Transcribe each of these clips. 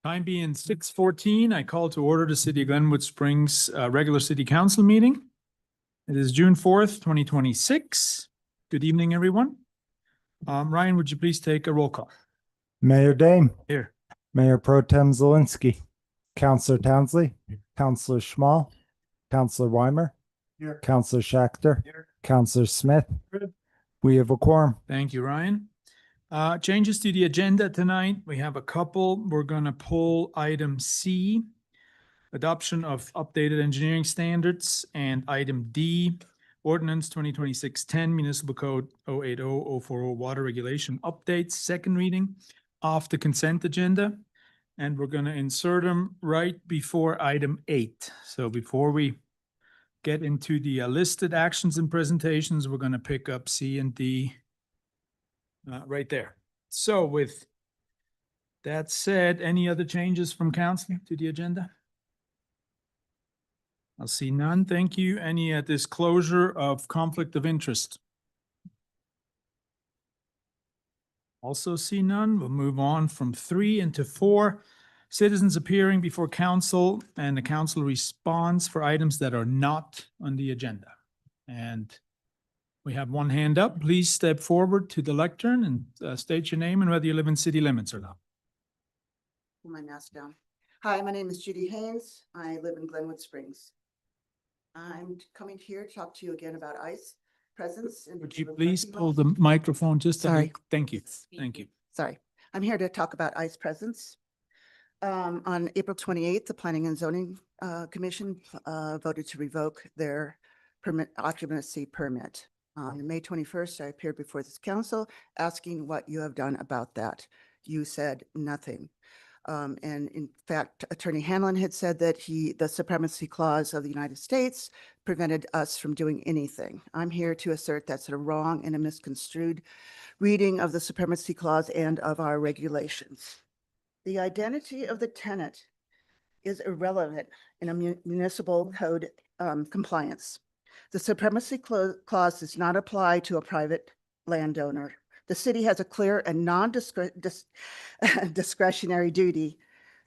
Time being 6:14, I call to order the City of Glenwood Springs regular City Council meeting. It is June 4th, 2026. Good evening, everyone. Ryan, would you please take a roll call? Mayor Dame. Here. Mayor Pro Tem Zelinski. Councillor Townsley. Councillor Schmall. Councillor Weimer. Here. Councillor Schachter. Here. Councillor Smith. Good. We have a quorum. Thank you, Ryan. Changes to the agenda tonight. We have a couple. We're going to pull item C, adoption of updated engineering standards, and item D, ordinance 2026-10, municipal code 080-040 water regulation updates, second reading off the consent agenda. And we're going to insert them right before item 8. So before we get into the listed actions and presentations, we're going to pick up C and D right there. So with that said, any other changes from council to the agenda? I'll see none. Thank you. Any disclosure of conflict of interest? Also see none. We'll move on from 3 into 4. Citizens appearing before council, and the council responds for items that are not on the agenda. And we have one hand up. Please step forward to the lectern and state your name and whether you live in city limits or not. Put my mask down. Hi, my name is Judy Haynes. I live in Glenwood Springs. I'm coming here to talk to you again about ICE presence. Would you please pull the microphone just a Sorry. bit? Thank you. Thank you. Sorry. I'm here to talk about ICE presence. On April 28th, the Planning and Zoning Commission voted to revoke their occupancy permit. On May 21st, I appeared before this council asking what you have done about that. You said nothing. And in fact, Attorney Hanlon had said that the supremacy clause of the United States prevented us from doing anything. I'm here to assert that's a wrong and a misconstrued reading of the supremacy clause and of our regulations. The identity of the tenant is irrelevant in a municipal code compliance. The supremacy clause does not apply to a private landowner. The city has a clear and non-discretionary duty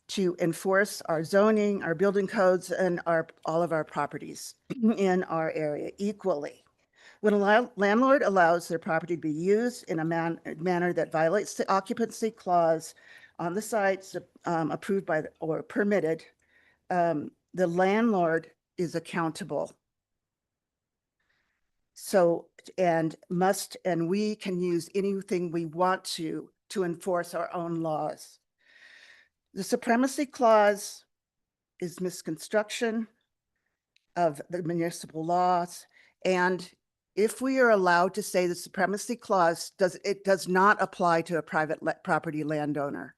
to enforce our zoning, our building codes, and all of our properties in our area equally. When a landlord allows their property to be used in a manner that violates the occupancy clause on the sites approved by or permitted, the landlord is accountable. So, and we can use anything we want to enforce our own laws. The supremacy clause is misconstruction of the municipal laws. And if we are allowed to say the supremacy clause does not apply to a private property landowner,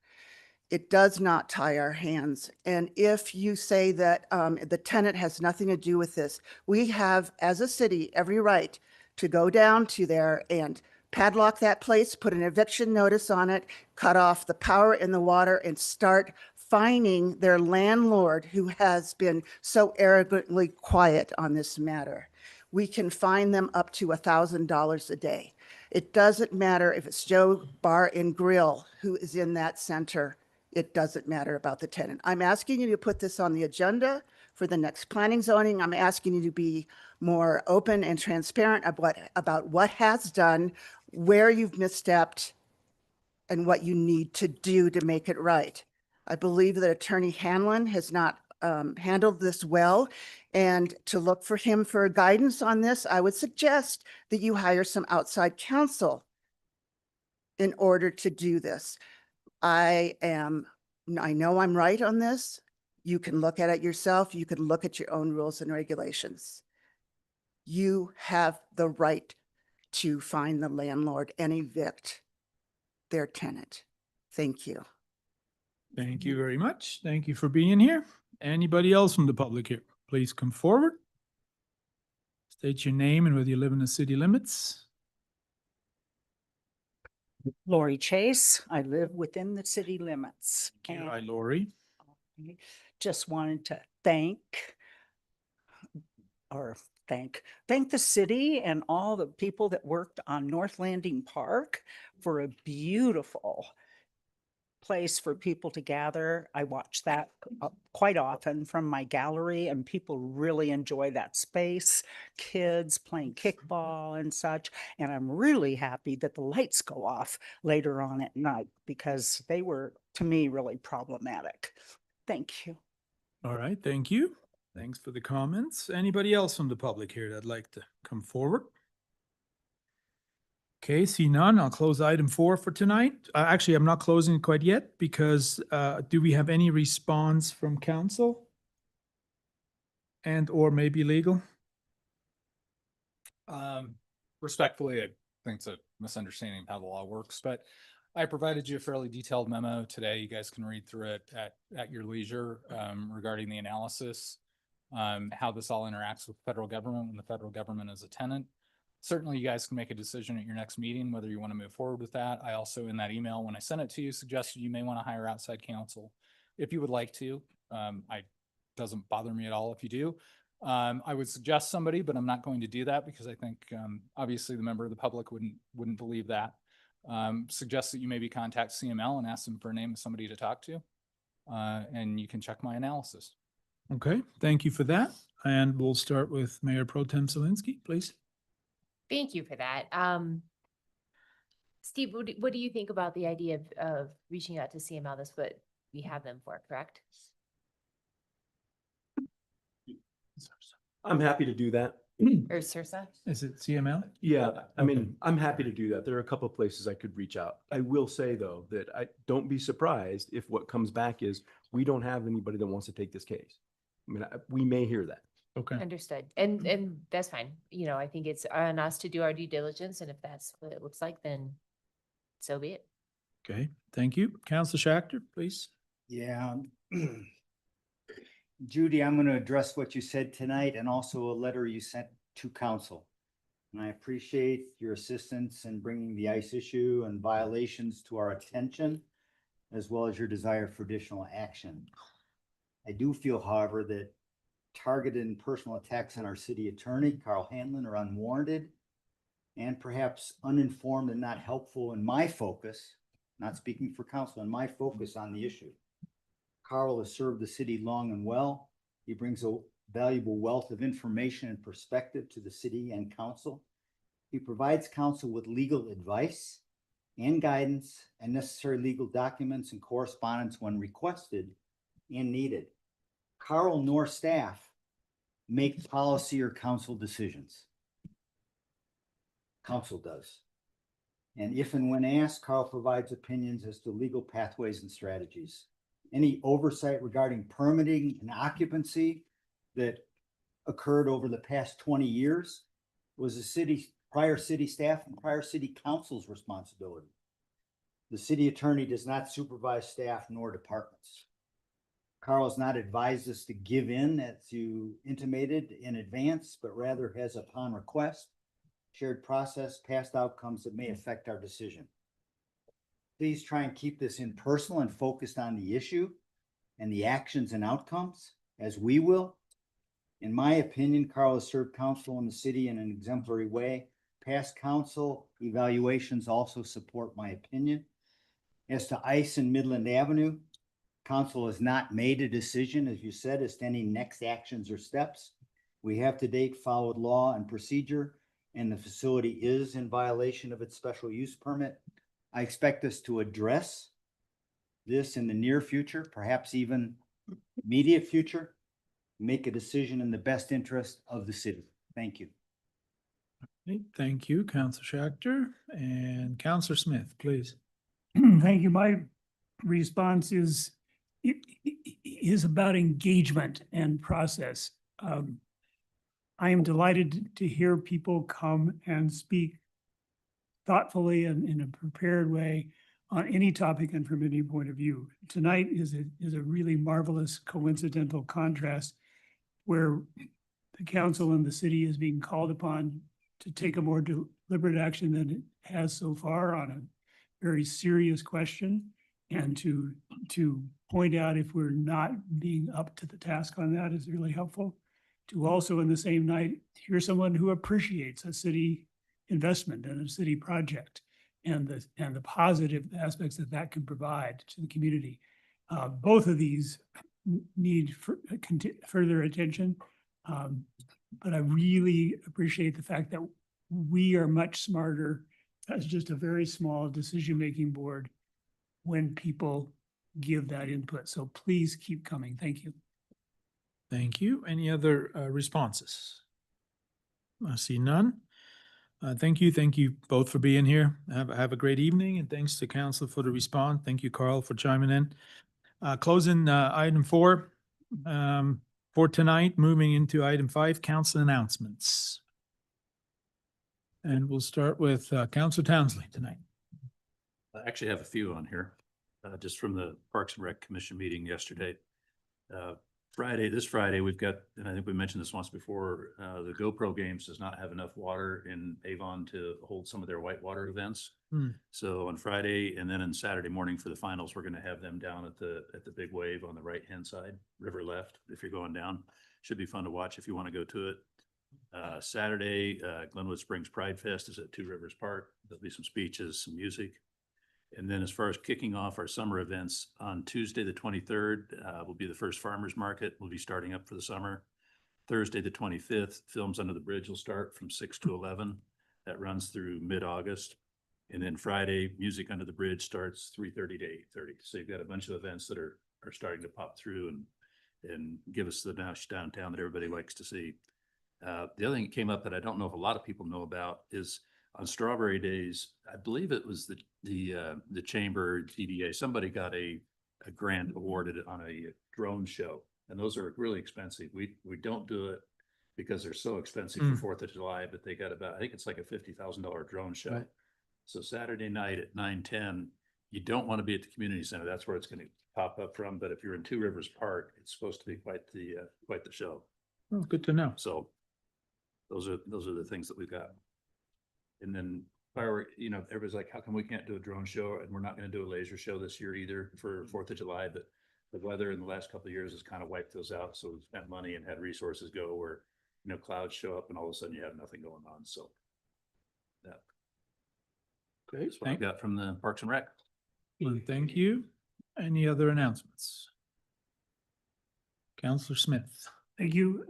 it does not tie our hands. And if you say that the tenant has nothing to do with this, we have, as a city, every right to go down to there and padlock that place, put an eviction notice on it, cut off the power and the water, and start fining their landlord who has been so arrogantly quiet on this matter. We can fine them up to $1,000 a day. It doesn't matter if it's Joe Bar and Grill who is in that center. It doesn't matter about the tenant. I'm asking you to put this on the agenda for the next planning zoning. I'm asking you to be more open and transparent about what has done, where you've misstepped, and what you need to do to make it right. I believe that Attorney Hanlon has not handled this well, and to look for him for guidance on this, I would suggest that you hire some outside counsel in order to do this. I know I'm right on this. You can look at it yourself. You can look at your own rules and regulations. You have the right to fine the landlord and evict their tenant. Thank you. Thank you very much. Thank you for being here. Anybody else from the public here? Please come forward. State your name and whether you live in the city limits. Lori Chase. I live within the city limits. Hi, Lori. Just wanted to thank the city and all the people that worked on North Landing Park for a beautiful place for people to gather. I watch that quite often from my gallery, and people really enjoy that space, kids playing kickball and such. And I'm really happy that the lights go off later on at night because they were, to me, really problematic. Thank you. All right, thank you. Thanks for the comments. Anybody else from the public here that'd like to come forward? Okay, see none. I'll close item 4 for tonight. Actually, I'm not closing it quite yet because do we have any response from council? And or maybe legal? Respectfully, I think it's a misunderstanding of how the law works, but I provided you a fairly detailed memo today. You guys can read through it at your leisure regarding the analysis, how this all interacts with the federal government when the federal government is a tenant. Certainly, you guys can make a decision at your next meeting whether you want to move forward with that. I also, in that email, when I sent it to you, suggested you may want to hire outside counsel if you would like to. Doesn't bother me at all if you do. I would suggest somebody, but I'm not going to do that because I think obviously the member of the public wouldn't believe that. Suggest that you maybe contact CML and ask them for a name of somebody to talk to, and you can check my analysis. Okay, thank you for that. And we'll start with Mayor Pro Tem Zelinski, please. Thank you for that. Steve, what do you think about the idea of reaching out to CML? That's what we have them for, correct? I'm happy to do that. Or CIRSA? Is it CML? Yeah, I mean, Okay. I'm happy to do that. There are a couple of places I could reach out. I will say though, that I don't be surprised if what comes back is we don't have anybody that wants to take this case. I mean, we may hear that. Okay, Understood. And that's fine. You know, I think it's on us to do our due diligence, and if that's what it looks like, then so be it. okay, thank you. Council Schachter, please. Yeah. Judy, I'm going to address what you said tonight and also a letter you sent to council. And I appreciate your assistance in bringing the ICE issue and violations to our attention, as well as your desire for additional action. I do feel, however, that targeted and personal attacks on our city attorney, Carl Hanlon, are unwarranted and perhaps uninformed and not helpful in my focus, not speaking for council, in my focus on the issue. Carl has served the city long and well. He brings a valuable wealth of information and perspective to the city and council. He provides council with legal advice and guidance and necessary legal documents and correspondence when requested and needed. Carl nor staff make policy or council decisions. Council does. And if and when asked, Carl provides opinions as to legal pathways and strategies. Any oversight regarding permitting and occupancy that occurred over the past 20 years was the prior city staff and prior city council's responsibility. The city attorney does not supervise staff nor departments. Carl has not advised us to give in, as you intimated, in advance, but rather has, upon request, shared process, past outcomes that may affect our decision. Please try and keep this impersonal and focused on the issue and the actions and outcomes, as we will. In my opinion, Carl has served council in the city in an exemplary way. Past council evaluations also support my opinion. As to ICE and Midland Avenue, council has not made a decision, as you said, as to any next actions or steps. We have to date followed law and procedure, and the facility is in violation of its special use permit. I expect us to address this in the near future, perhaps even immediate future, make a decision in the best interest of the city. Thank you. Okay, thank you, Council Schachter. And Councilor Smith, please. Thank you. My response is about engagement and process. I am delighted to hear people come and speak thoughtfully and in a prepared way on any topic and from any point of view. Tonight is a really marvelous coincidental contrast where the council and the city is being called upon to take a more deliberate action than it has so far on a very serious question, and to point out if we're not being up to the task on that is really helpful. To also in the same night hear someone who appreciates a city investment and a city project and the positive aspects that that can provide to the community. Both of these need further attention. But I really appreciate the fact that we are much smarter as just a very small decision-making board when people give that input. So please keep coming. Thank you. Thank you. Any other responses? I see none. Thank you. Thank you both for being here. Have a great evening, and thanks to council for the response. Thank you, Carl, for chiming in. Closing item 4 for tonight, moving into item 5, council announcements. And we'll start with Councilor Townsley tonight. I actually have a few on here, just from the Parks and Rec Commission meeting yesterday. This Friday, we've got, and I think we mentioned this once before, the GoPro Games does not have enough water in Avon to hold some of their whitewater events. So on Friday and then on Saturday morning for the finals, we're going to have them down at the big wave on the right-hand side, river left, if you're going down. Should be fun to watch if you want to go to it. Saturday, Glenwood Springs Pride Fest is at Two Rivers Park. There'll be some speeches, some music. And then as far as kicking off our summer events, on Tuesday, the 23rd, will be the first farmers market. We'll be starting up for the summer. Thursday, the 25th, Films Under the Bridge will start from 6 to 11. That runs through mid-August. And then Friday, Music Under the Bridge starts 3:30 to 8:30. So you've got a bunch of events that are starting to pop through and give us the Nash downtown that everybody likes to see. The other thing that came up that I don't know if a lot of people know about is on Strawberry Days, I believe it was the Chamber TDA, somebody got a grant awarded on a drone show, and those are really expensive. We don't do it because they're so expensive for 4th of July, but they got about, I think it's like a $50,000 drone show. Right. So Saturday night at 9:10, you don't want to be at the community center. That's where it's going to pop up from. But if you're in Two Rivers Park, it's supposed to be quite the show. Oh, good to know. So those are the things that we've got. And then firework, everybody's like, how come we can't do a drone show? And we're not going to do a laser show this year either for 4th of July. But the weather in the last couple of years has kind of wiped those out. So we've spent money and had resources go where, clouds show up and all of a sudden you have nothing going on. So that. Great. That's what I got from the Parks and Rec. Well, thank you. Any other announcements? Councilor Smith. Thank you.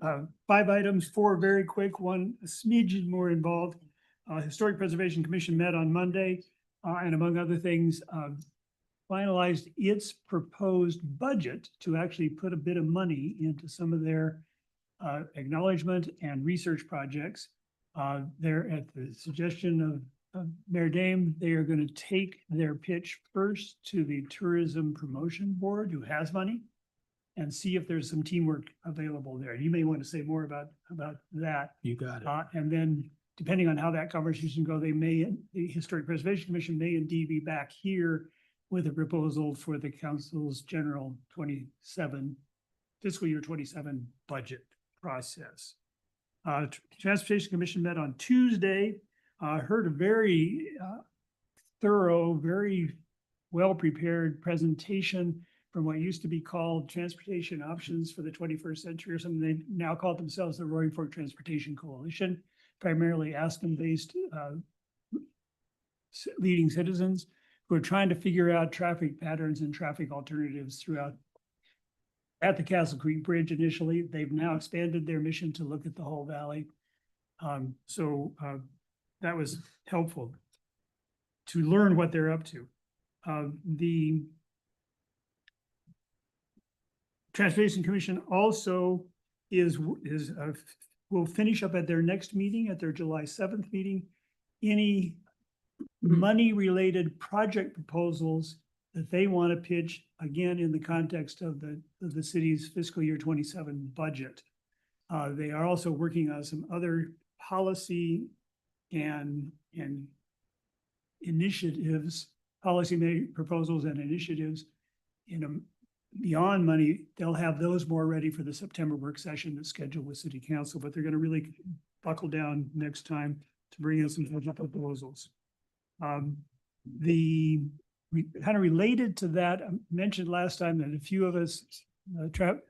5 items, 4 very quick, 1 a smidgen more involved. Historic Preservation Commission met on Monday, and among other things, finalized its proposed budget to actually put a bit of money into some of their acknowledgement and research projects. They're at the suggestion of Mayor Dame, they are going to take their pitch first to the Tourism Promotion Board, who has money, and see if there's some teamwork available there. You may want to say more about that. You got it. And then depending on how that conversation goes, the Historic Preservation Commission may indeed be back here with a proposal for the council's general fiscal year 27 budget process. Transportation Commission met on Tuesday. Heard a very thorough, very well-prepared presentation from what used to be called Transportation Options for the 21st Century or something. They now call themselves the Roaring Fork Transportation Coalition, primarily Aspen-based leading citizens who are trying to figure out traffic patterns and traffic alternatives throughout. At the Castle Creek Bridge initially, they've now expanded their mission to look at the whole valley. That was helpful to learn what they're up to. The Transportation Commission also will finish up at their next meeting, at their July 7th meeting, any money-related project proposals that they want to pitch, again, in the context of the city's fiscal year 27 budget. They are also working on some other policy and initiatives, proposals and initiatives beyond money. They'll have those more ready for the September work session that's scheduled with City Council, but they're going to really buckle down next time to bring in some budget proposals. Kind of related to that, I mentioned last time that a few of us,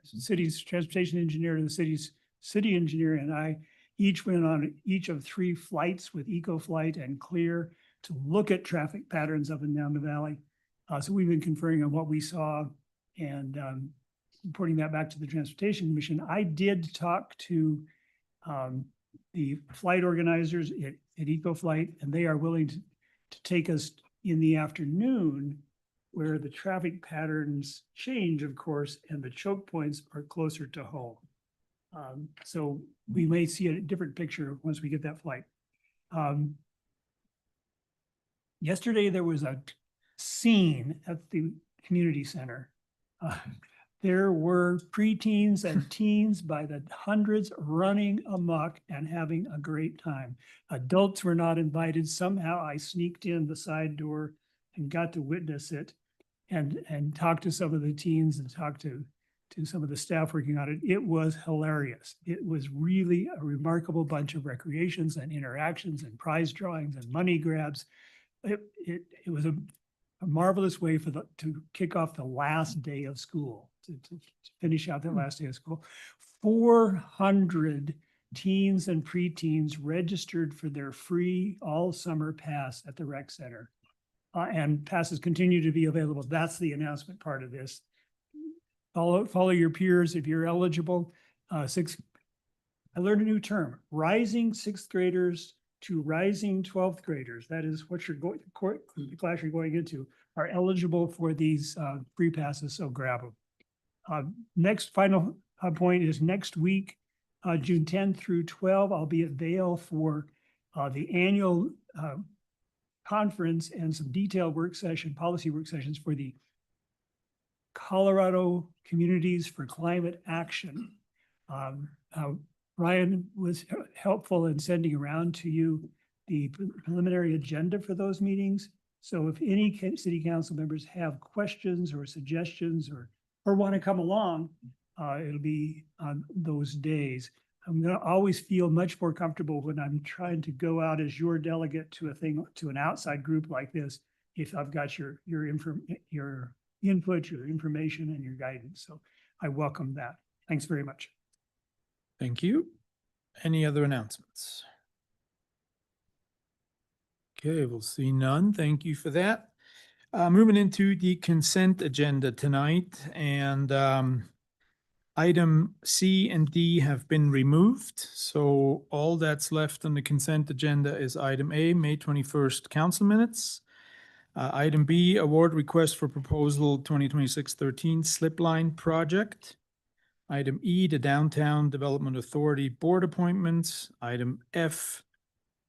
city's transportation engineer, the city's city engineer, and I each went on each of 3 flights with EcoFlight and Clear to look at traffic patterns up and down the valley. So we've been conferring on what we saw and reporting that back to the Transportation Commission. I did talk to the flight organizers at EcoFlight, and they are willing to take us in the afternoon where the traffic patterns change, of course, and the choke points are closer to home. So we may see a different picture once we get that flight. Yesterday, there was a scene at the community center. There were preteens and teens by the hundreds running amok and having a great time. Adults were not invited. Somehow I sneaked in the side door and got to witness it and talk to some of the teens and talk to some of the staff working on it. It was hilarious. It was really a remarkable bunch of recreations and interactions and prize drawings and money grabs. It was a marvelous way to kick off the last day of school, to finish out the last day of school. 400 teens and preteens registered for their free all summer pass at the rec center. And passes continue to be available. That's the announcement part of this. Follow your peers if you're eligible. I learned a new term, rising sixth graders to rising 12th graders. That is what the class you're going into are eligible for these free passes, so grab them. Next final point is next week, June 10 through 12, I'll be at Vail for the annual conference and some detailed policy work sessions for the Colorado Communities for Climate Action. Ryan was helpful in sending around to you the preliminary agenda for those meetings. So if any city council members have questions or suggestions or want to come along, it'll be on those days. I'm going to always feel much more comfortable when I'm trying to go out as your delegate to an outside group like this, if I've got your input, your information, and your guidance. So I welcome that. Thanks very much. Thank you. Any other announcements? Okay, we'll see none. Thank you for that. Moving into the consent agenda tonight, and item C and D have been removed. So all that's left on the consent agenda is item A, May 21st council minutes. Item B, award request for proposal 2026-13 slip line project. Item E, the Downtown Development Authority board appointments. Item F,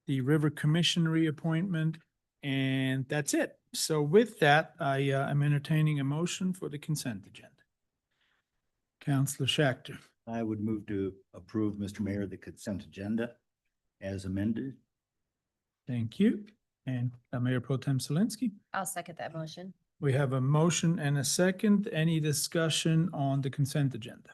the River Commission reappointment. And that's it. So with that, I am entertaining a motion for the consent agenda. Councillor Schachter. I would move to approve, Mr. Mayor, the consent agenda as amended. Thank you. And Mayor Pro Tem Solinsky. I'll second that motion. We have a motion and a second. Any discussion on the consent agenda?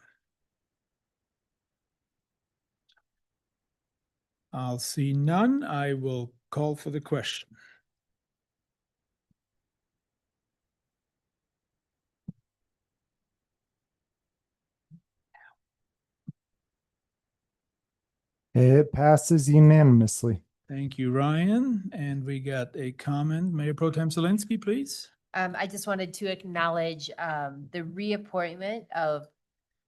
I'll see none. I will call for the question. It passes unanimously. Thank you, Ryan. And we got a comment. Mayor Pro Tem Solinsky, please. I just wanted to acknowledge the reappointment of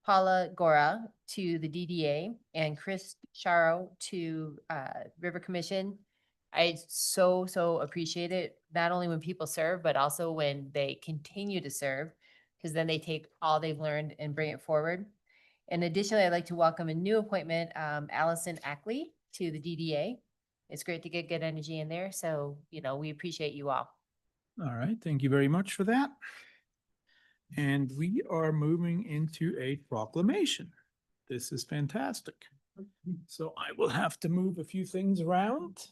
Paula Gora to the DDA and Chris Charo to River Commission. I so appreciate it, not only when people serve, but also when they continue to serve, because then they take all they've learned and bring it forward. And additionally, I'd like to welcome a new appointment, Allison Ackley, to the DDA. It's great to get good energy in there. So, we appreciate you all. All right. Thank you very much for that. And we are moving into a proclamation. This is fantastic. So I will have to move a few things around.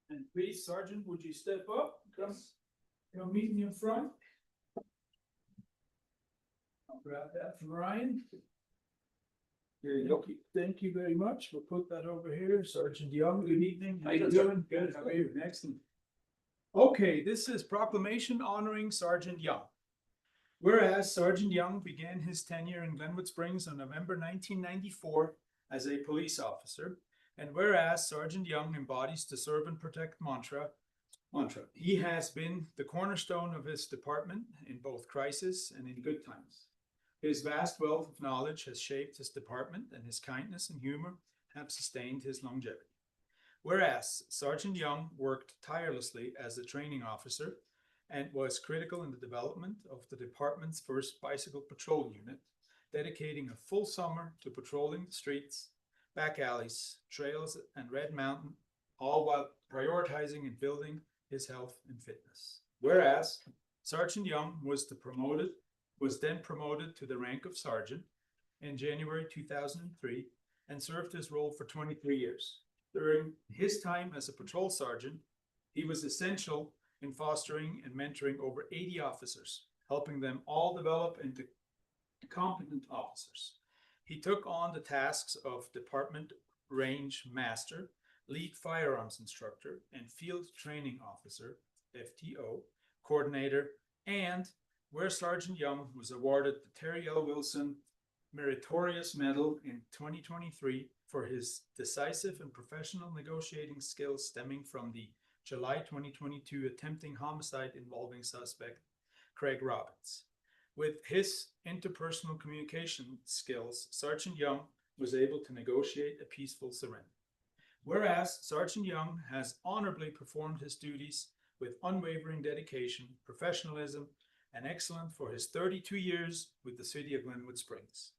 And please, Sergeant, would you step up? Come meet me in front. I'll grab that from Ryan. Here you go. Thank you very much. We'll put that over here. Sergeant Young, good evening. How you doing? Good. How are you? Excellent. Okay, this is proclamation honoring Sergeant Young. Whereas Sergeant Young began his tenure in Glenwood Springs on November 1994 as a police officer, And whereas Sergeant Young embodies the serve and protect mantra, he has been the cornerstone of his department in both crisis and in good times. His vast wealth of knowledge has shaped his department, and his kindness and humor have sustained his longevity. Whereas Sergeant Young worked tirelessly as a training officer and was critical in the development of the department's first bicycle patrol unit, dedicating a full summer to patrolling the streets, back alleys, trails, and Red Mountain, all while prioritizing and building his health and fitness. Whereas Sergeant Young was then promoted to the rank of sergeant in January 2003 and served his role for 23 years. During his time as a patrol sergeant, he was essential in fostering and mentoring over 80 officers, helping them all develop into competent officers. He took on the tasks of department range master, lead firearms instructor, and field training officer, FTO, coordinator, and where Sergeant Young was awarded the Terry L. Wilson Meritorious Medal in 2023 for his decisive and professional negotiating skills stemming from the July 2022 attempting homicide involving suspect Craig Robbins. With his interpersonal communication skills, Sergeant Young was able to negotiate a peaceful surrender. Whereas Sergeant Young has honorably performed his duties with unwavering dedication, professionalism, and excellence for his 32 years with the city of Glenwood Springs.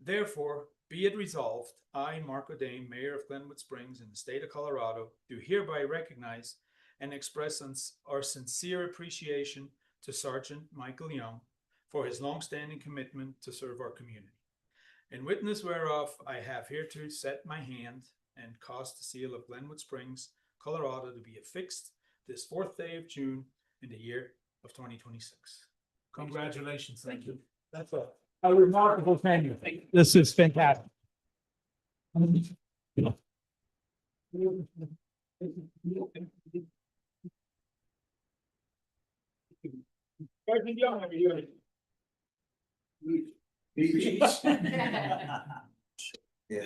Therefore, be it resolved, I, Marco Dame, Mayor of Glenwood Springs in the state of Colorado, do hereby recognize and express our sincere appreciation to Sergeant Michael Young for his longstanding commitment to serve our community. In witness whereof, I have hereto set my hand and caused the seal of Glenwood Springs, Colorado to be affixed this 4th day of June in the year of 2026. Congratulations. Thank you. That's a remarkable tenure. This is fantastic. Sergeant Young, over here. Yeah.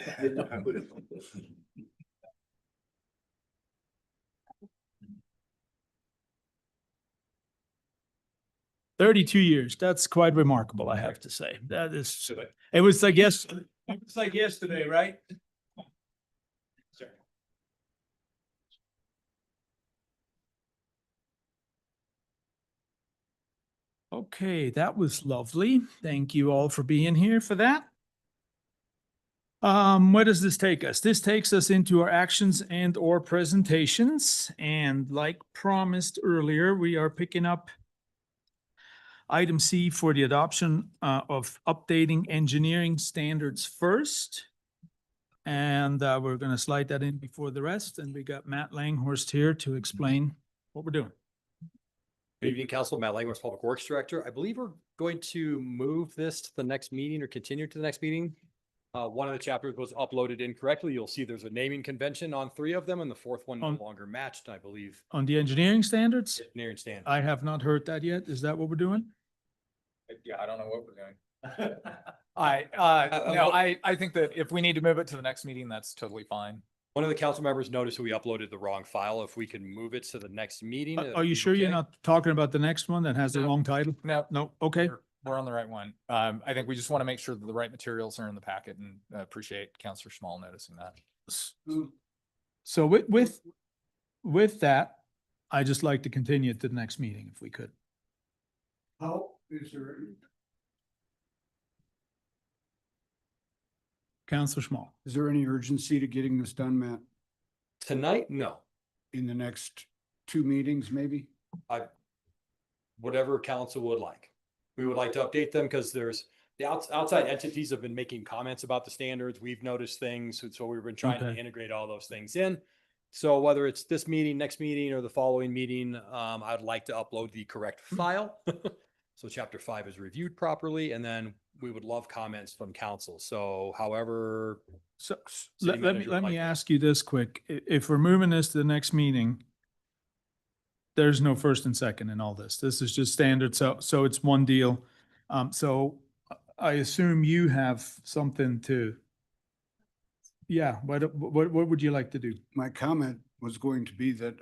32 years. That's quite remarkable, I have to say. That is, it was like yesterday, right? Okay, that was lovely. Thank you all for being here for that. Where does this take us? This takes us into our actions and or presentations. And like promised earlier, we are picking up item C for the adoption of updating engineering standards first. And we're going to slide that in before the rest. And we got Matt Langhorst here to explain what we're doing. Good evening, Council. Matt Langworth, Public Works Director. I believe we're going to move this to the next meeting or continue to the next meeting. One of the chapters was uploaded incorrectly. You'll see there's a naming convention on 3 of them, and the 4th one no longer matched, I believe. On the engineering standards? Engineering standard. I have not heard that yet. Is that what we're doing? Yeah, I don't know what we're doing. I think that if we need to move it to the next meeting, that's totally fine. One of the council members noticed we uploaded the wrong file. If we can move it to the next meeting. Are you sure you're okay? not talking about the next one that has the No. wrong title? No, No, okay. we're on the right one. I think we just want to make sure that the right materials are in the packet, and appreciate Counselor Small noticing that. So with that, I just like to continue it to the next meeting if we could. How is there, Counselor Small. is there any urgency to getting this done, Matt, Tonight, no. in the next 2 meetings, maybe? Whatever council would like. We would like to update them because there's the outside entities have been making comments about the standards. We've noticed things. So we've been trying to Okay. integrate all those things in. So whether it's this meeting, next meeting, or the following meeting, I'd like to upload the correct file. So chapter 5 is reviewed properly, and then we would love comments from council. So however, So City let manager me like that. ask you this quick. If we're moving this to the next meeting, there's no first and second in all this. This is just standard. So it's one deal. So I assume you have something to Yeah, what would you like to do? My comment was going to be that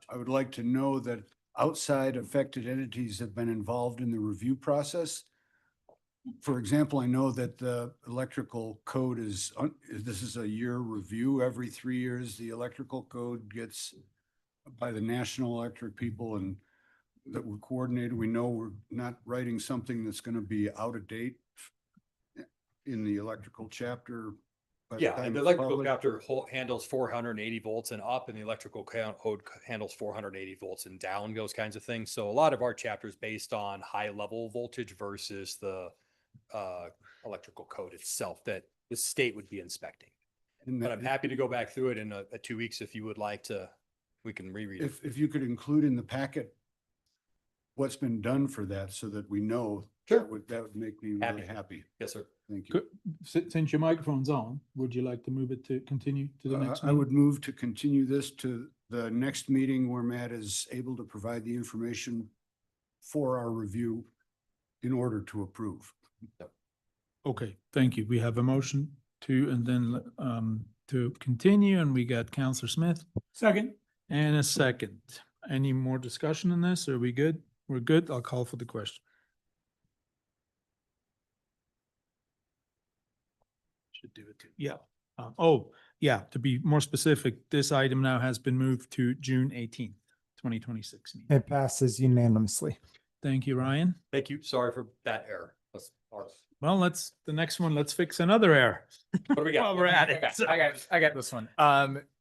I would like to know that outside affected entities have been involved in the review process. For example, I know that the electrical code this is a year review. Every 3 years, the electrical code gets by the National Electric people, and that we're coordinated. We know we're not writing something that's going to be out of date in the electrical chapter. by Yeah, time and the it's electrical published. chapter handles 480 volts and up, and the electrical code handles 480 volts and down, those kinds of things. So a lot of our chapters based on high level voltage versus the electrical code itself that the state would be inspecting. And But that- I'm happy to go back through it in 2 weeks if you would like to. We can reread it. If you could include in the packet what's been done for that so that we know, Sure. that would make me Happy. really happy. Yes, sir. Thank you. Good. Since your microphone's on, would you like to move it to continue to the next? I meeting? would move to continue this to the next meeting where Matt is able to provide the information for our review in order to approve. Okay, thank you. We have a motion to, and then to continue, and we got Counselor Smith Second. and a second. Any more discussion on this? Are we good? We're good. I'll call for the question. Should do it too. Yeah. Yeah, to be more specific, this item now has been moved to June 18th, 2026. meeting. It passes unanimously. Thank you, Ryan. Thank you. Sorry for that error. That's ours. Well, the next one, let's fix another error. What do we got? While we're at it. Okay, I got this one.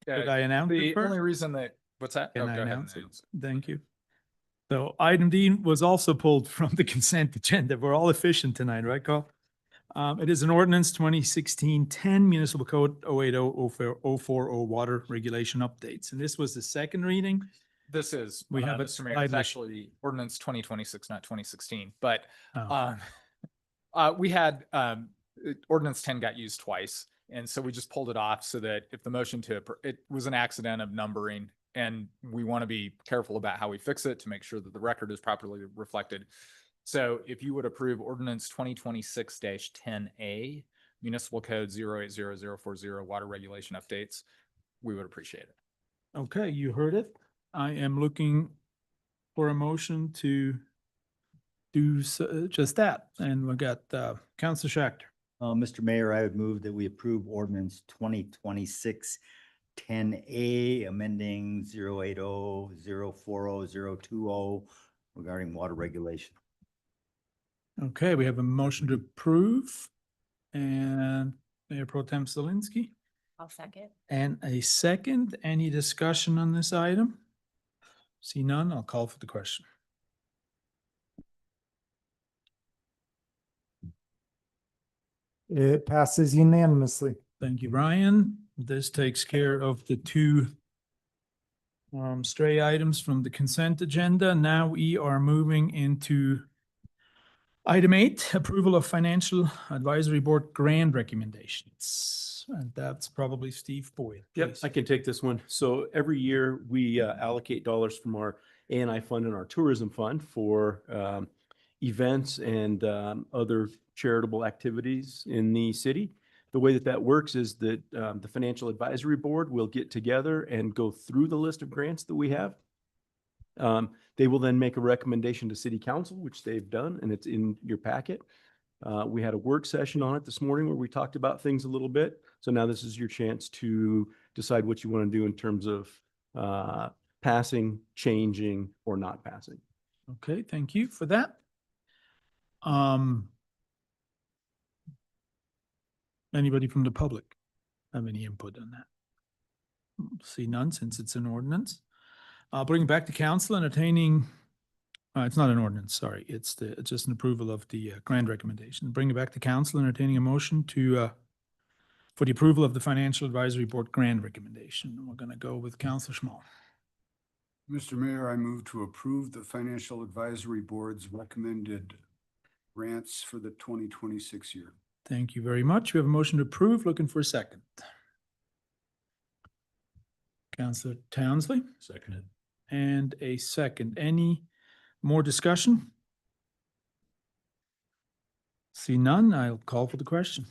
Did I announce The it first? only reason that, what's that? Can Oh, I go ahead and announce it? announce it. Thank you. So item D was also pulled from the consent agenda. We're all efficient tonight, right, Carl? It is an ordinance 2016-10 Municipal Code 080-040 Water Regulation Updates. And this was the second reading. This is, We have it Mr. Mayor, it's slightly- actually ordinance 2026, not 2016, but Oh. we had, ordinance 10 got used twice. And so we just pulled it off so that if the motion it was an accident of numbering, and we want to be careful about how we fix it to make sure that the record is properly reflected. So if you would approve ordinance 2026-10A, municipal code 0800040 water regulation updates, we would appreciate it. Okay, you heard it. I am looking for a motion to do just that. And we got Councilor Schachter. Mr. Mayor, I would move that we approve ordinance 2026-10A, amending 080-040-020 regarding water regulation. Okay, we have a motion to approve. And Mayor Pro Tem Zelinski. I'll second. And a second. Any discussion on this item? See none, I'll call for the question. It passes unanimously. Thank you, Brian. This takes care of the two stray items from the consent agenda. Now we are moving into item 8, approval of financial advisory board grant recommendations. And that's probably Steve Boyd. Yep, please. I can take this one. So every year we allocate dollars from our A&I fund and our tourism fund for events and other charitable activities in the city. The way that that works is that the Financial Advisory Board will get together and go through the list of grants that we have. They will then make a recommendation to City Council, which they've done, and it's in your packet. We had a work session on it this morning where we talked about things a little bit. So now this is your chance to decide what you want to do in terms of passing, changing, or not passing. Okay, thank you for that. Anybody from the public have any input on that? See none, since it's an ordinance. I'll bring it back to council entertaining, it's not an ordinance, sorry. It's just an approval of the grant recommendation. Bring it back to council entertaining a motion to, for the approval of the Financial Advisory Board grant recommendation. We're going to go with Councilor Schmal. Mr. Mayor, I move to approve the Financial Advisory Board's recommended grants for the 2026 year. Thank you very much. We have a motion to approve. Looking for a second. Councilor Townsley Seconded. and a second. Any more discussion? See none, I'll call for the question.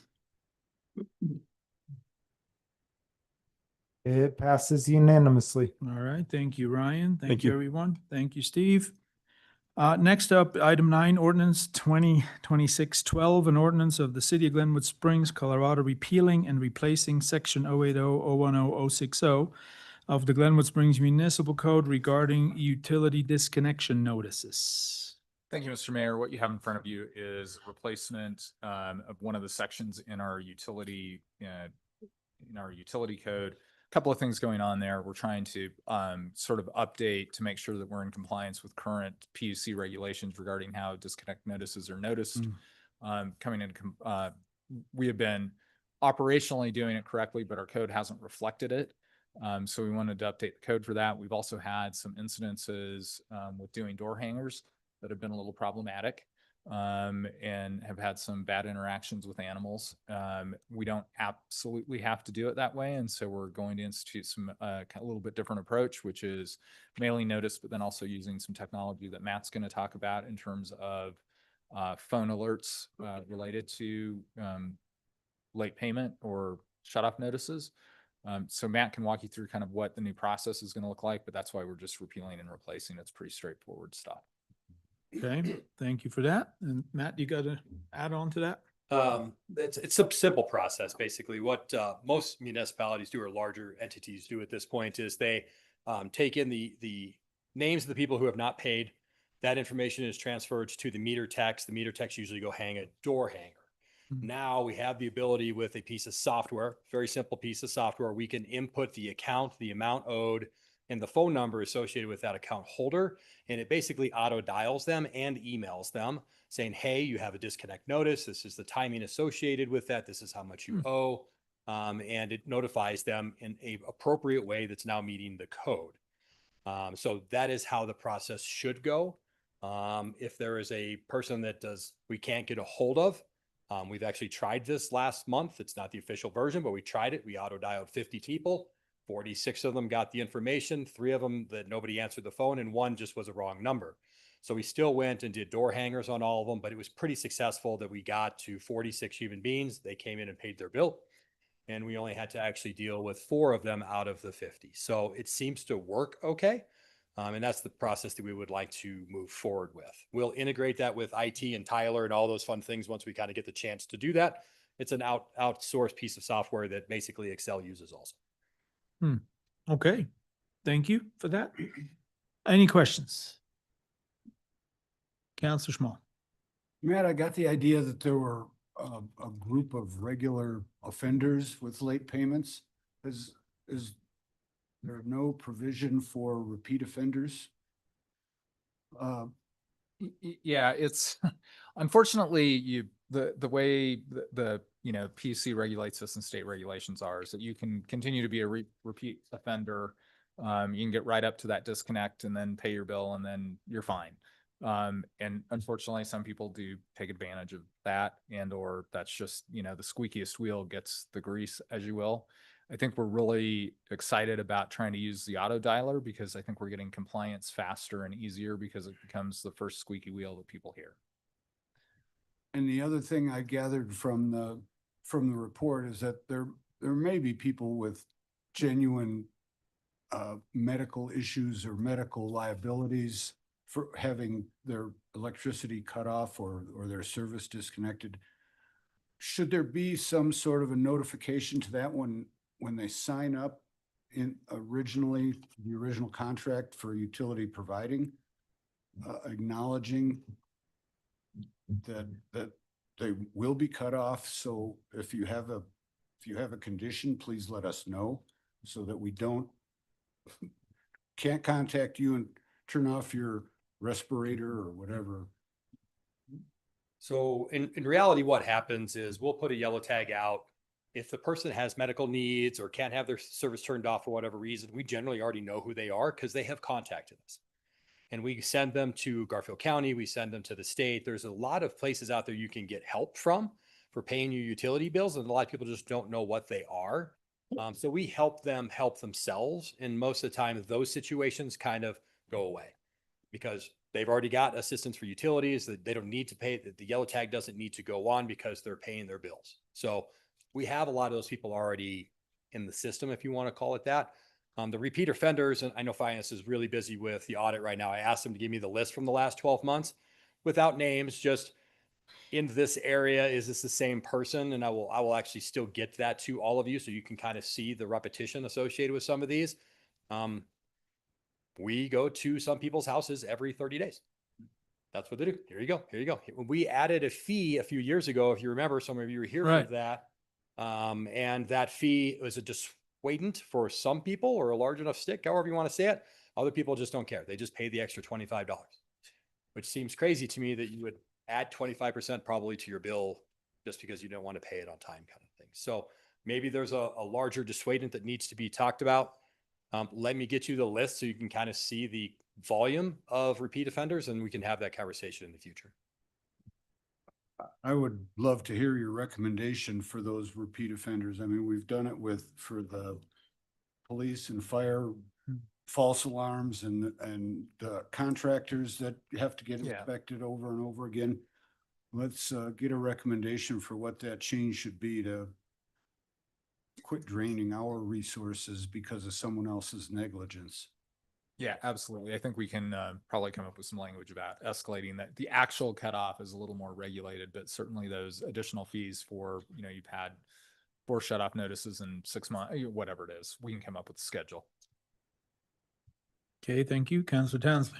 It passes unanimously. All right, thank you, Ryan. Thank Thank you, you. everyone. Thank you, Steve. Next up, item 9, ordinance 2026-12, an ordinance of the city of Glenwood Springs, Colorado, repealing and replacing section 080-010-060 of the Glenwood Springs Municipal Code regarding utility disconnection notices. Thank you, Mr. Mayor. What you have in front of you is a replacement of one of the sections in our utility code. A couple of things going on there. We're trying to sort of update to make sure that we're in compliance with current PUC regulations regarding how disconnect notices are noticed. Coming in, we have been operationally doing it correctly, but our code hasn't reflected it. So we wanted to update the code for that. We've also had some incidences with doing door hangers that have been a little problematic and have had some bad interactions with animals. We don't absolutely have to do it that way. And so we're going to institute some a little bit different approach, which is mailing notice, but then also using some technology that Matt's going to talk about in terms of phone alerts related to late payment or shut off notices. So Matt can walk you through kind of what the new process is going to look like, but that's why we're just repealing and replacing. It's pretty straightforward stuff. Okay, thank you for that. And Matt, you got to add on to that? It's a simple process. Basically, what most municipalities do or larger entities do at this point is they take in the names of the people who have not paid. That information is transferred to the meter techs. The meter techs usually go hang a door hanger. Now we have the ability with a piece of software, very simple piece of software, we can input the account, the amount owed, and the phone number associated with that account holder. And it basically auto dials them and emails them saying, hey, you have a disconnect notice. This is the timing associated with that. This is how much you owe. And it notifies them in a appropriate way that's now meeting the code. So that is how the process should go. If there is a person that we can't get a hold of, we've actually tried this last month. It's not the official version, but we tried it. We auto dialed 50 people. 46 of them got the information, 3 of them that nobody answered the phone, and 1 just was a wrong number. So we still went and did door hangers on all of them, but it was pretty successful that we got to 46 human beings. They came in and paid their bill, and we only had to actually deal with 4 of them out of the 50. So it seems to work okay. And that's the process that we would like to move forward with. We'll integrate that with IT and Tyler and all those fun things once we kind of get the chance to do that. It's an outsourced piece of software that basically Excel uses also. Okay, thank you for that. Any questions? Counselor Schmall. Matt, I got the idea that there were a group of regular offenders with late payments. Is there no provision for repeat offenders? Yeah, it's unfortunately the way the PUC regulates us and state regulations are is that you can continue to be a repeat offender. You can get right up to that disconnect and then pay your bill and then you're fine. And unfortunately, some people do take advantage of that, and or that's just the squeakiest wheel gets the grease, as you will. I think we're really excited about trying to use the auto dialer because I think we're getting compliance faster and easier because it becomes the first squeaky wheel that people hear. And the other thing I gathered from the report is that there may be people with genuine medical issues or medical liabilities for having their electricity cut off or their service disconnected. Should there be some sort of a notification to that when they sign up in the original contract for utility providing, acknowledging that they will be cut off? So if you have a condition, please let us know so that we can't contact you and turn off your respirator or whatever. So in reality, what happens is we'll put a yellow tag out. If the person has medical needs or can't have their service turned off for whatever reason, we generally already know who they are because they have contacted us. And we send them to Garfield County, we send them to the state. There's a lot of places out there you can get help from for paying your utility bills. And a lot of people just don't know what they are. So we help them help themselves. And most of the time, those situations kind of go away because they've already got assistance for utilities that they don't need to pay. The yellow tag doesn't need to go on because they're paying their bills. So we have a lot of those people already in the system, if you want to call it that. The repeat offenders, and I know finance is really busy with the audit right now. I asked them to give me the list from the last 12 months without names, just in this area, is this the same person? And I will actually still get that to all of you so you can kind of see the repetition associated with some of these. We go to some people's houses every 30 days. That's what they do. Here you go. Here you go. We added a fee a few years ago. If you remember, some of you were here Right. for that. And that fee was a dissuadant for some people, or a large enough stick, however you want to say it. Other people just don't care. They just pay the extra $25, which seems crazy to me that you would add 25% probably to your bill just because you don't want to pay it on time, kind of thing. So maybe there's a larger dissuadant that needs to be talked about. Let me get you the list so you can kind of see the volume of repeat offenders, and we can have that conversation in the future. I would love to hear your recommendation for those repeat offenders. I mean, we've done it for the police and fire, false alarms and contractors that have to get Yeah. inspected over and over again. Let's get a recommendation for what that change should be to quit draining our resources because of someone else's negligence. Yeah, absolutely. I think we can probably come up with some language about escalating that. The actual cutoff is a little more regulated, but certainly those additional fees for, you've had 4 shut off notices in 6 months, whatever it is, we can come up with a schedule. Okay, thank you. Councillor Townsley.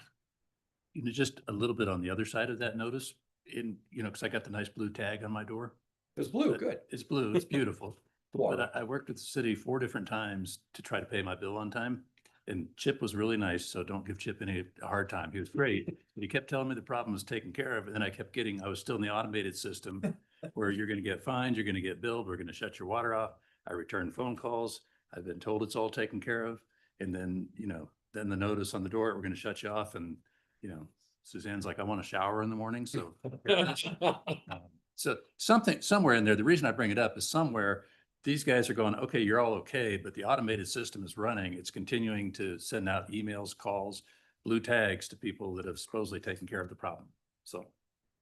Just a little bit on the other side of that notice, because I got the nice blue tag on my door. It's blue, But good. It's blue, it's beautiful. Wow. But I worked with the city 4 different times to try to pay my bill on time. And Chip was really nice, so don't give Chip any hard time. He was great. But he kept telling me the problem was taken care of. And then I was still in the automated system where you're going to get fined, you're going to get billed, we're going to shut your water off. I return phone calls. I've been told it's all taken care of. And then, then the notice on the door, we're going to shut you off. And, Suzanne's like, I want a shower in the morning. So, so something somewhere in there, the reason I bring it up is somewhere these guys are going, okay, you're all okay, but the automated system is running. It's continuing to send out emails, calls, blue tags to people that have supposedly taken care of the problem. So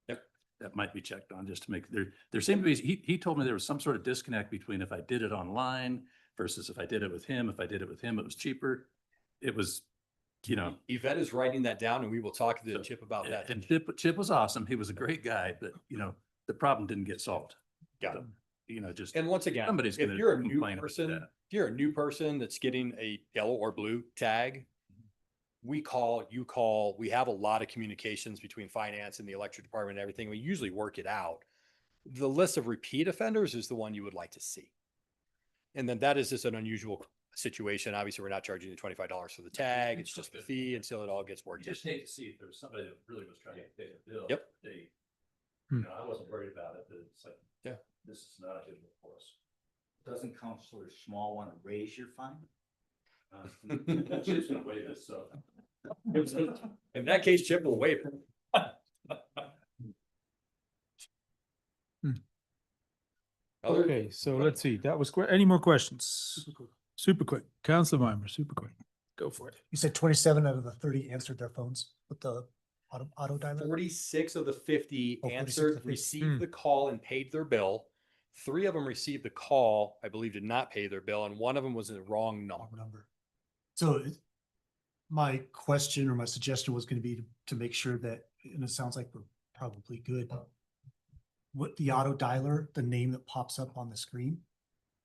that might be checked on just to make there seemed to be, he told me there was some sort of disconnect between if I did it online versus if I did it with him. If I did it with him, it was cheaper. It was, Yvette is writing that down, and we will talk to Chip about that. And Chip was awesome. He was a great guy, but the problem didn't get solved. Got it. Just. And once again, Somebody's if gonna you're a new complain about person, that. if you're a new person that's getting a yellow or blue tag, we call, you call, we have a lot of communications between finance and the electric department and everything. We usually work it out. The list of repeat offenders is the one you would like to see. And then that is just an unusual situation. Obviously, we're not charging you $25 for the tag. It's just the fee until it all gets worked You out. just hate to see if there was somebody that really was trying to pay the bill. Yep. I wasn't worried about it, but it's like, Yeah. this is not a good look for us. Doesn't Counselor Small want to raise your fine? Chip's gonna waive this, so. In that case, Chip will waive it. Other- Okay, so let's see. That was any more questions? Super quick. Councillor Weimer, super quick. Go for it. You said 27 out of the 30 answered their phones with the auto dialer? 46 of the 50 Oh, 46 answered, of the 50. received the call and paid their bill. 3 of them received the call, I believe did not pay their bill, and 1 of them was the wrong Wrong number. number. So my question or my suggestion was going to be to make sure that, and it sounds like we're probably good. What the auto dialer, the name that pops up on the screen?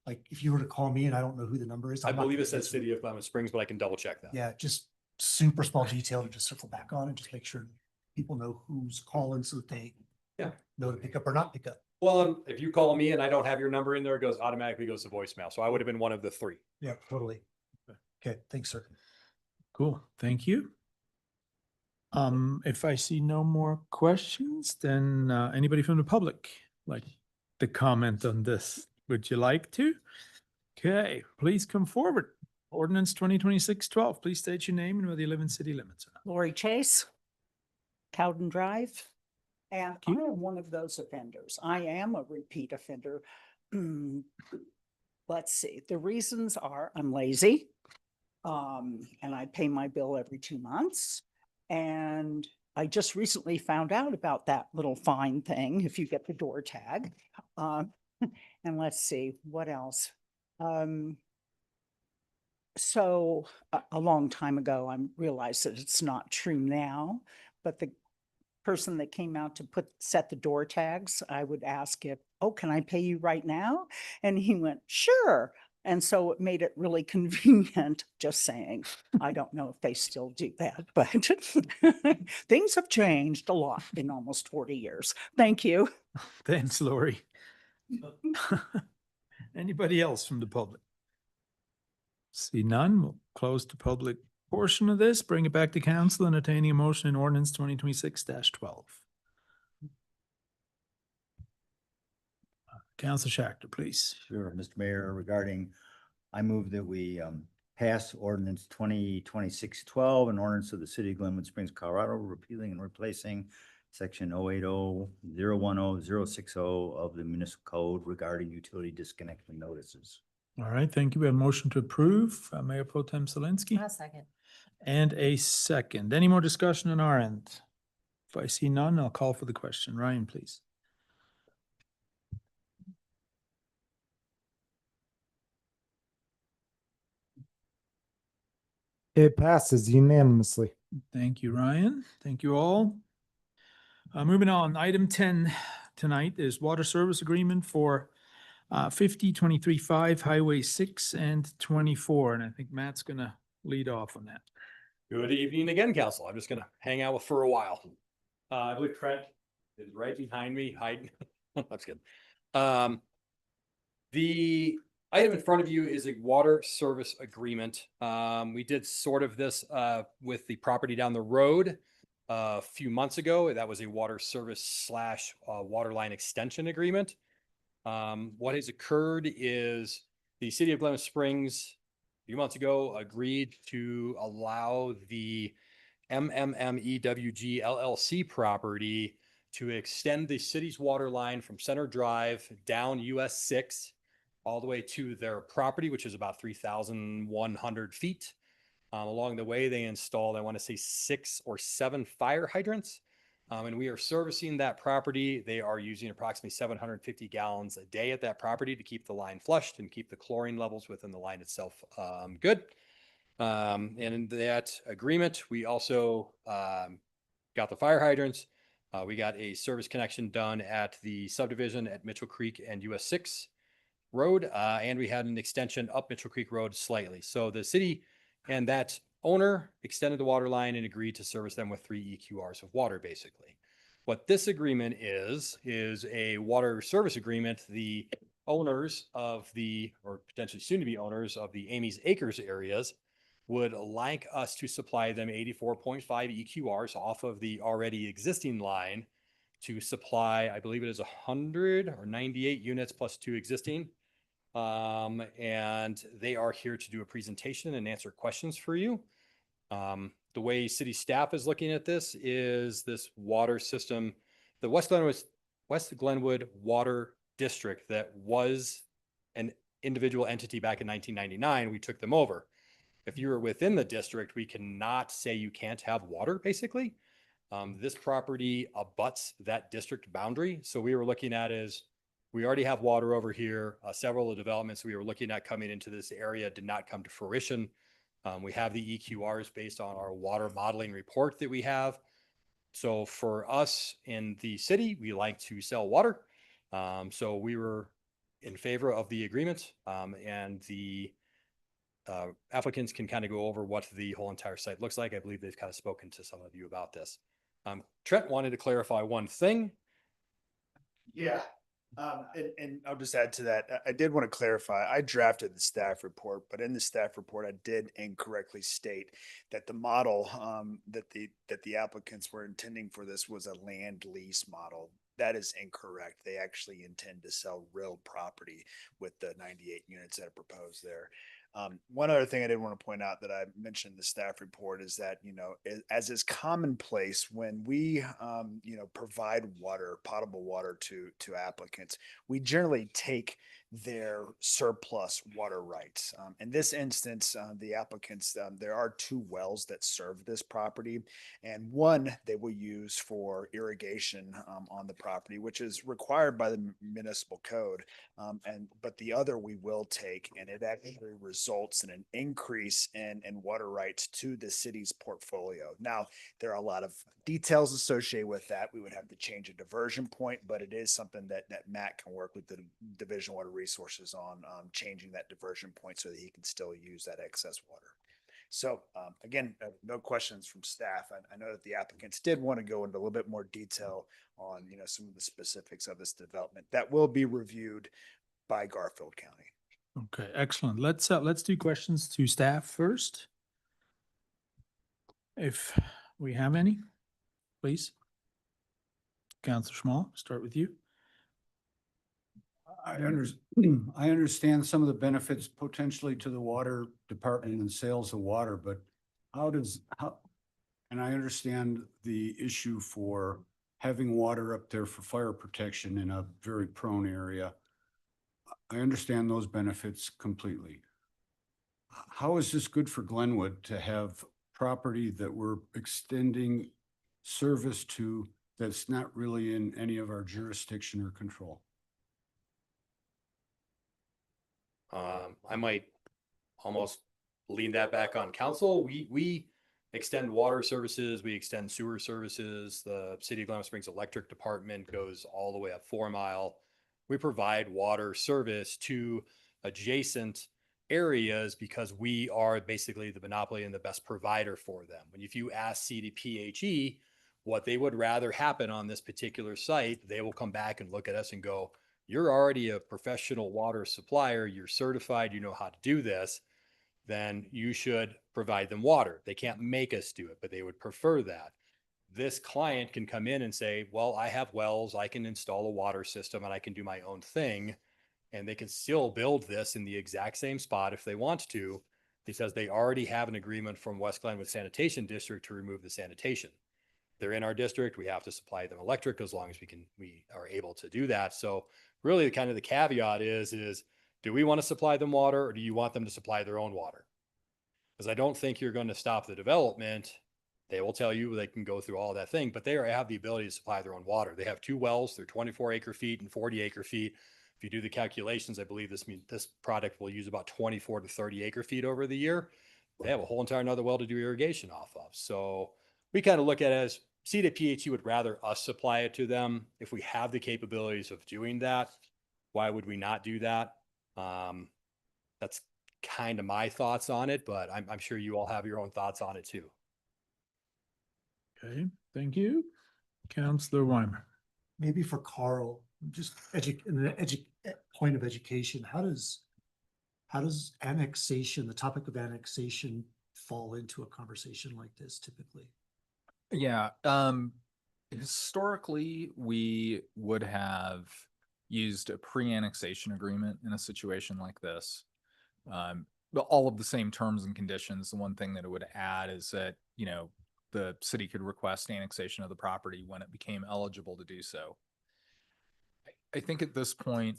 Like if you were to call me and I don't know who the number is. I I'm not believe gonna it says answer. City of Glenwood Springs, but I can double check that. Yeah, just super small detail to just circle back on and just make sure people know who's calling so that they Yeah. know to pick up or not pick up. Well, if you call me and I don't have your number in there, it automatically goes to voicemail. So I would have been one of the 3. Yeah, totally. Okay, thanks, sir. Cool, thank you. If I see no more questions, then anybody from the public like to comment on this? Would you like to? Okay, please come forward. Ordinance 2026-12. Please state your name and whether you live in city limits or not. Lori Chase, Cowden Drive. And I you. am one of those offenders. I am a repeat offender. Let's see, the reasons are I'm lazy. And I pay my bill every 2 months. And I just recently found out about that little fine thing if you get the door tag. And let's see, what else? So a long time ago, I realized that it's not true now, but the person that came out to set the door tags, I would ask if, oh, can I pay you right now? And he went, sure. And so it made it really convenient, just saying. I don't know if they still do that, but things have changed a lot in almost 40 years. Thank you. Thanks, Lori. Anybody else from the public? See none, we'll close the public portion of this, bring it back to council, entertaining a motion in ordinance 2026-12. Council Schachter, please. Sure, Mr. Mayor, regarding, I move that we pass ordinance 2026-12, an ordinance of the city of Glenwood Springs, Colorado, repealing and replacing section 080-010-060 of the municipal code regarding utility disconnection notices. All right, thank you. We have a motion to approve, Mayor Pro Tem Zelinski. I'll second. And a second. Any more discussion on our end? If I see none, I'll call for the question. Ryan, please. It passes unanimously. Thank you, Ryan. Thank you all. Moving on, item 10 tonight is water service agreement for 50-23-5 Highway 6 and 24. And I think Matt's gonna lead off on that. Good evening again, council. I'm just gonna hang out for a while. I believe Trent is right behind me, hiding. That's good. The item in front of you is a water service agreement. We did sort of this with the property down the road a few months ago. That was a water service / water line extension agreement. What has occurred is the city of Glenwood Springs a few months ago agreed to allow the MMMEWG LLC property to extend the city's water line from Center Drive down US 6 all the way to their property, which is about 3,100 feet. Along the way, they installed, I want to say 6 or 7 fire hydrants. And we are servicing that property. They are using approximately 750 gallons a day at that property to keep the line flushed and keep the chlorine levels within the line itself good. And in that agreement, we also got the fire hydrants. We got a service connection done at the subdivision at Mitchell Creek and US 6 Road. And we had an extension up Mitchell Creek Road slightly. So the city and that owner extended the water line and agreed to service them with 3 EQRs of water, basically. What this agreement is a water service agreement. The owners of or potentially soon to be owners of the Amy's Acres areas would like us to supply them 84.5 EQRs off of the already existing line to supply, I believe it is 100 or 98 units plus 2 existing. And they are here to do a presentation and answer questions for you. The way city staff is looking at this is this water system, the West Glenwood Water District that was an individual entity back in 1999, we took them over. If you were within the district, we cannot say you can't have water, basically. This property abuts that district boundary. So we were looking at we already have water over here. Several of the developments we were looking at coming into this area did not come to fruition. We have the EQRs based on our water modeling report that we have. So for us in the city, we like to sell water. So we were in favor of the agreement, and the applicants can kind of go over what the whole entire site looks like. I believe they've kind of spoken to some of you about this. Trent wanted to clarify one thing. Yeah. And I'll just add to that. I did want to clarify, I drafted the staff report, but in the staff report, I did incorrectly state that the model that the applicants were intending for this was a land lease model. That is incorrect. They actually intend to sell real property with the 98 units that are proposed there. One other thing I did want to point out that I mentioned in the staff report is that, as is commonplace when we, provide water, potable water to applicants, we generally take their surplus water rights. In this instance, the applicants, there are 2 wells that serve this property, and one they will use for irrigation on the property, which is required by the municipal code. But the other we will take, and it actually results in an increase in water rights to the city's portfolio. Now, there are a lot of details associated with that. We would have to change a diversion point, but it is something that Matt can work with the Division of Water Resources on changing that diversion point so that he can still use that excess water. So again, no questions from staff. I know that the applicants did want to go into a little bit more detail on, some of the specifics of this development that will be reviewed by Garfield County. Okay, excellent. Let's do questions to staff first. If we have any, please. Councilor Schmall, start with you. I understand some of the benefits potentially to the water department and sales of water, but and I understand the issue for having water up there for fire protection in a very prone area. I understand those benefits completely. How is this good for Glenwood to have property that we're extending service to that's not really in any of our jurisdiction or control? I might almost lean that back on council. We extend water services, we extend sewer services. The city of Glenwood Springs Electric Department goes all the way up 4 Mile. We provide water service to adjacent areas because we are basically the monopoly and the best provider for them. If you ask CDPHE what they would rather happen on this particular site, they will come back and look at us and go, you're already a professional water supplier, you're certified, you know how to do this, then you should provide them water. They can't make us do it, but they would prefer that. This client can come in and say, well, I have wells, I can install a water system and I can do my own thing. And they can still build this in the exact same spot if they want to, because they already have an agreement from West Glenwood Sanitation District to remove the sanitation. They're in our district, we have to supply them electric as long as we are able to do that. So really kind of the caveat is do we want to supply them water or do you want them to supply their own water? Because I don't think you're going to stop the development. They will tell you they can go through all that thing, but they have the ability to supply their own water. They have 2 wells, they're 24 acre feet and 40 acre feet. If you do the calculations, I believe this product will use about 24 to 30 acre feet over the year. They have a whole entire another well to do irrigation off of. So we kind of look at it as CDPHE would rather us supply it to them. If we have the capabilities of doing that, why would we not do that? That's kind of my thoughts on it, but I'm sure you all have your own thoughts on it too. Okay, thank you. Councilor Weimer. Maybe for Carl, just point of education, how does annexation, the topic of annexation, fall into a conversation like this typically? Yeah, historically, we would have used a pre-annexation agreement in a situation like this. But all of the same terms and conditions. The one thing that it would add is that, the city could request annexation of the property when it became eligible to do so. I think at this point,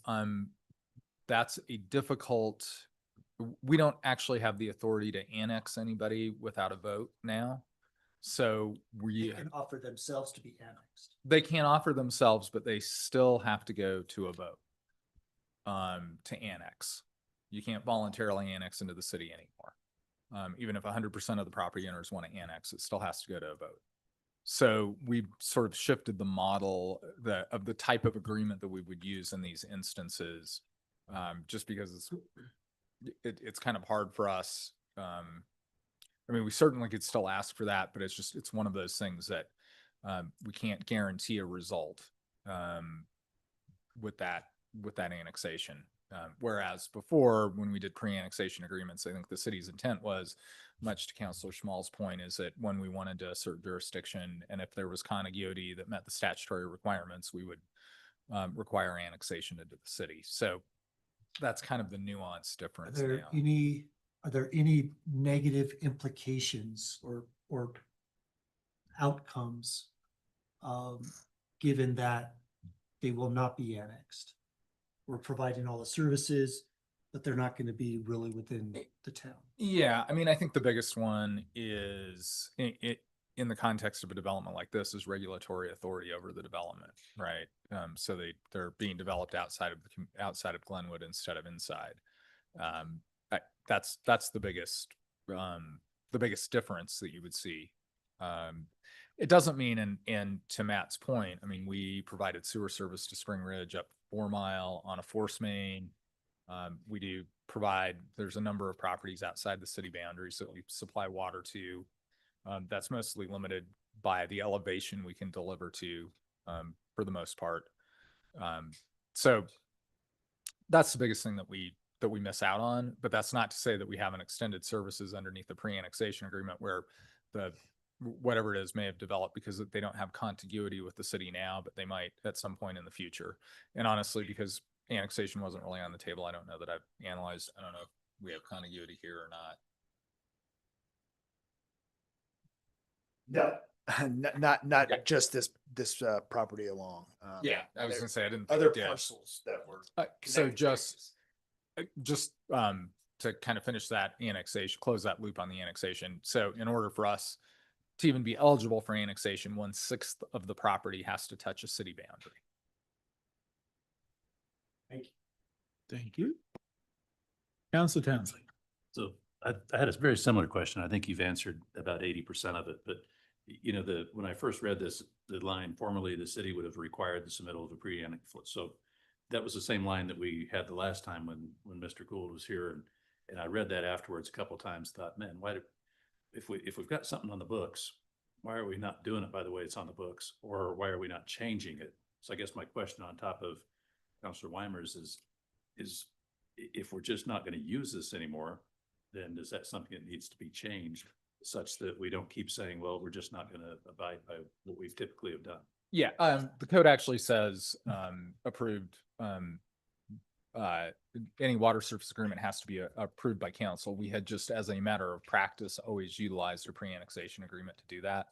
that's a difficult, we don't actually have the authority to annex anybody without a vote now. So They can offer themselves to be annexed. they can't offer themselves, but they still have to go to a vote to annex. You can't voluntarily annex into the city anymore. Even if 100% of the property owners want to annex, it still has to go to a vote. So we've sort of shifted the model of the type of agreement that we would use in these instances, just because it's kind of hard for us. I mean, we certainly could still ask for that, but it's one of those things that we can't guarantee a result with that annexation. Whereas before, when we did pre-annexation agreements, I think the city's intent was, much to Councilor Schmall's point, is that when we wanted to assert jurisdiction, and if there was contiguity that met the statutory requirements, we would require annexation into the city. So that's kind of the nuance difference now. Are there any negative implications or outcomes given that they will not be annexed? we're providing all the services, but they're not going to be really within the town. Yeah, I mean, I think the biggest one is in the context of a development like this is regulatory authority over the development, right? So they're being developed outside of Glenwood instead of inside. That's the biggest difference that you would see. It doesn't mean, and to Matt's point, I mean, we provided sewer service to Spring Ridge up 4 Mile on a force main. We do provide, there's a number of properties outside the city boundaries that we supply water to. That's mostly limited by the elevation we can deliver to, for the most part. So that's the biggest thing that we miss out on, but that's not to say that we haven't extended services underneath the pre-annexation agreement where whatever it is may have developed because they don't have contiguity with the city now, but they might at some point in the future. And honestly, because annexation wasn't really on the table, I don't know that I've analyzed, I don't know if we have contiguity here or not. No, not just this property along. Yeah, I was gonna say, I didn't. Other yeah. parcels that were. So connected. just to kind of finish that annexation, close that loop on the annexation. So in order for us to even be eligible for annexation, 1/6 of the property has to touch a city boundary. Thank you. Council Townsley. So I had a very similar question. I think you've answered about 80% of it, but you know, when I first read this, the line formerly the city would have required the submittal of a pre-annex. So that was the same line that we had the last time when Mr. Gould was here. And I read that afterwards a couple of times, thought, man, if we've got something on the books, why are we not doing it by the way it's on the books, or why are we not changing it? So I guess my question on top of Councilor Weimer's is if we're just not going to use this anymore, then is that something that needs to be changed such that we don't keep saying, well, we're just not going to abide by what we've typically have done? Yeah, the code actually says approved. Any water surface agreement has to be approved by council. We had just, as a matter of practice, always utilized a pre-annexation agreement to do that.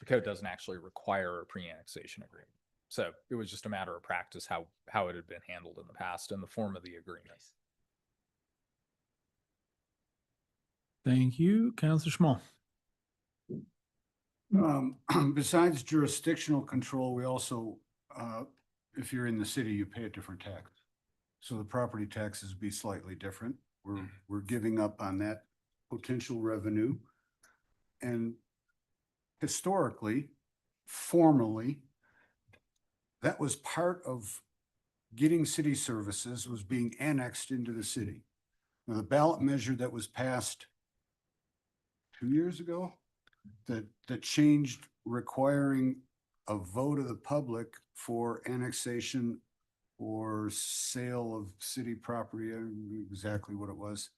The code doesn't actually require a pre-annexation agreement. So it was just a matter of practice how it had been handled in the past in the form of the agreement. Thank you. Councilor Schmal. Besides jurisdictional control, we also, if you're in the city, you pay a different tax. So the property taxes be slightly different. We're giving up on that potential revenue. And historically, formally, that was part of getting city services, was being annexed into the city. Now, the ballot measure that was passed 2 years ago that changed requiring a vote of the public for annexation or sale of city property, I don't know exactly what it was,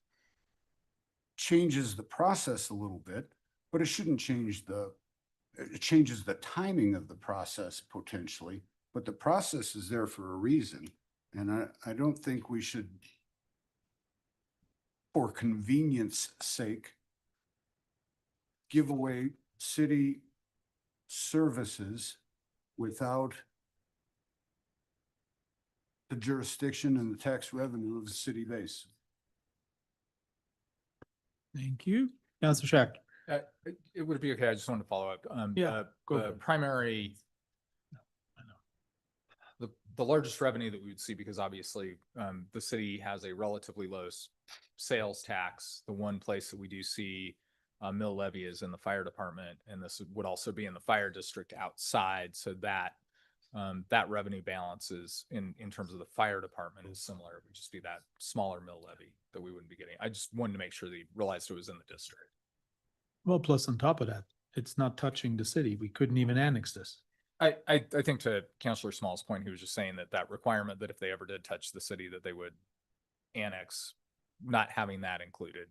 changes the process a little bit, but it shouldn't change it changes the timing of the process potentially, but the process is there for a reason. And I don't think we should, for convenience sake, give away city services without the jurisdiction and the tax revenue of the city base. Thank you. Councilor Shack. It would be okay. I just wanted to follow up. Yeah, go The for it. primary, the largest revenue that we would see, because obviously the city has a relatively low sales tax. The one place that we do see mill levy is in the fire department, and this would also be in the fire district outside. So that revenue balance is in terms of the fire department is similar. It would just be that smaller mill levy that we wouldn't be getting. I just wanted to make sure that you realized it was in the district. Well, plus on top of that, it's not touching the city. We couldn't even annex this. I think to Councilor Small's point, he was just saying that requirement that if they ever did touch the city, that they would annex, not having that included.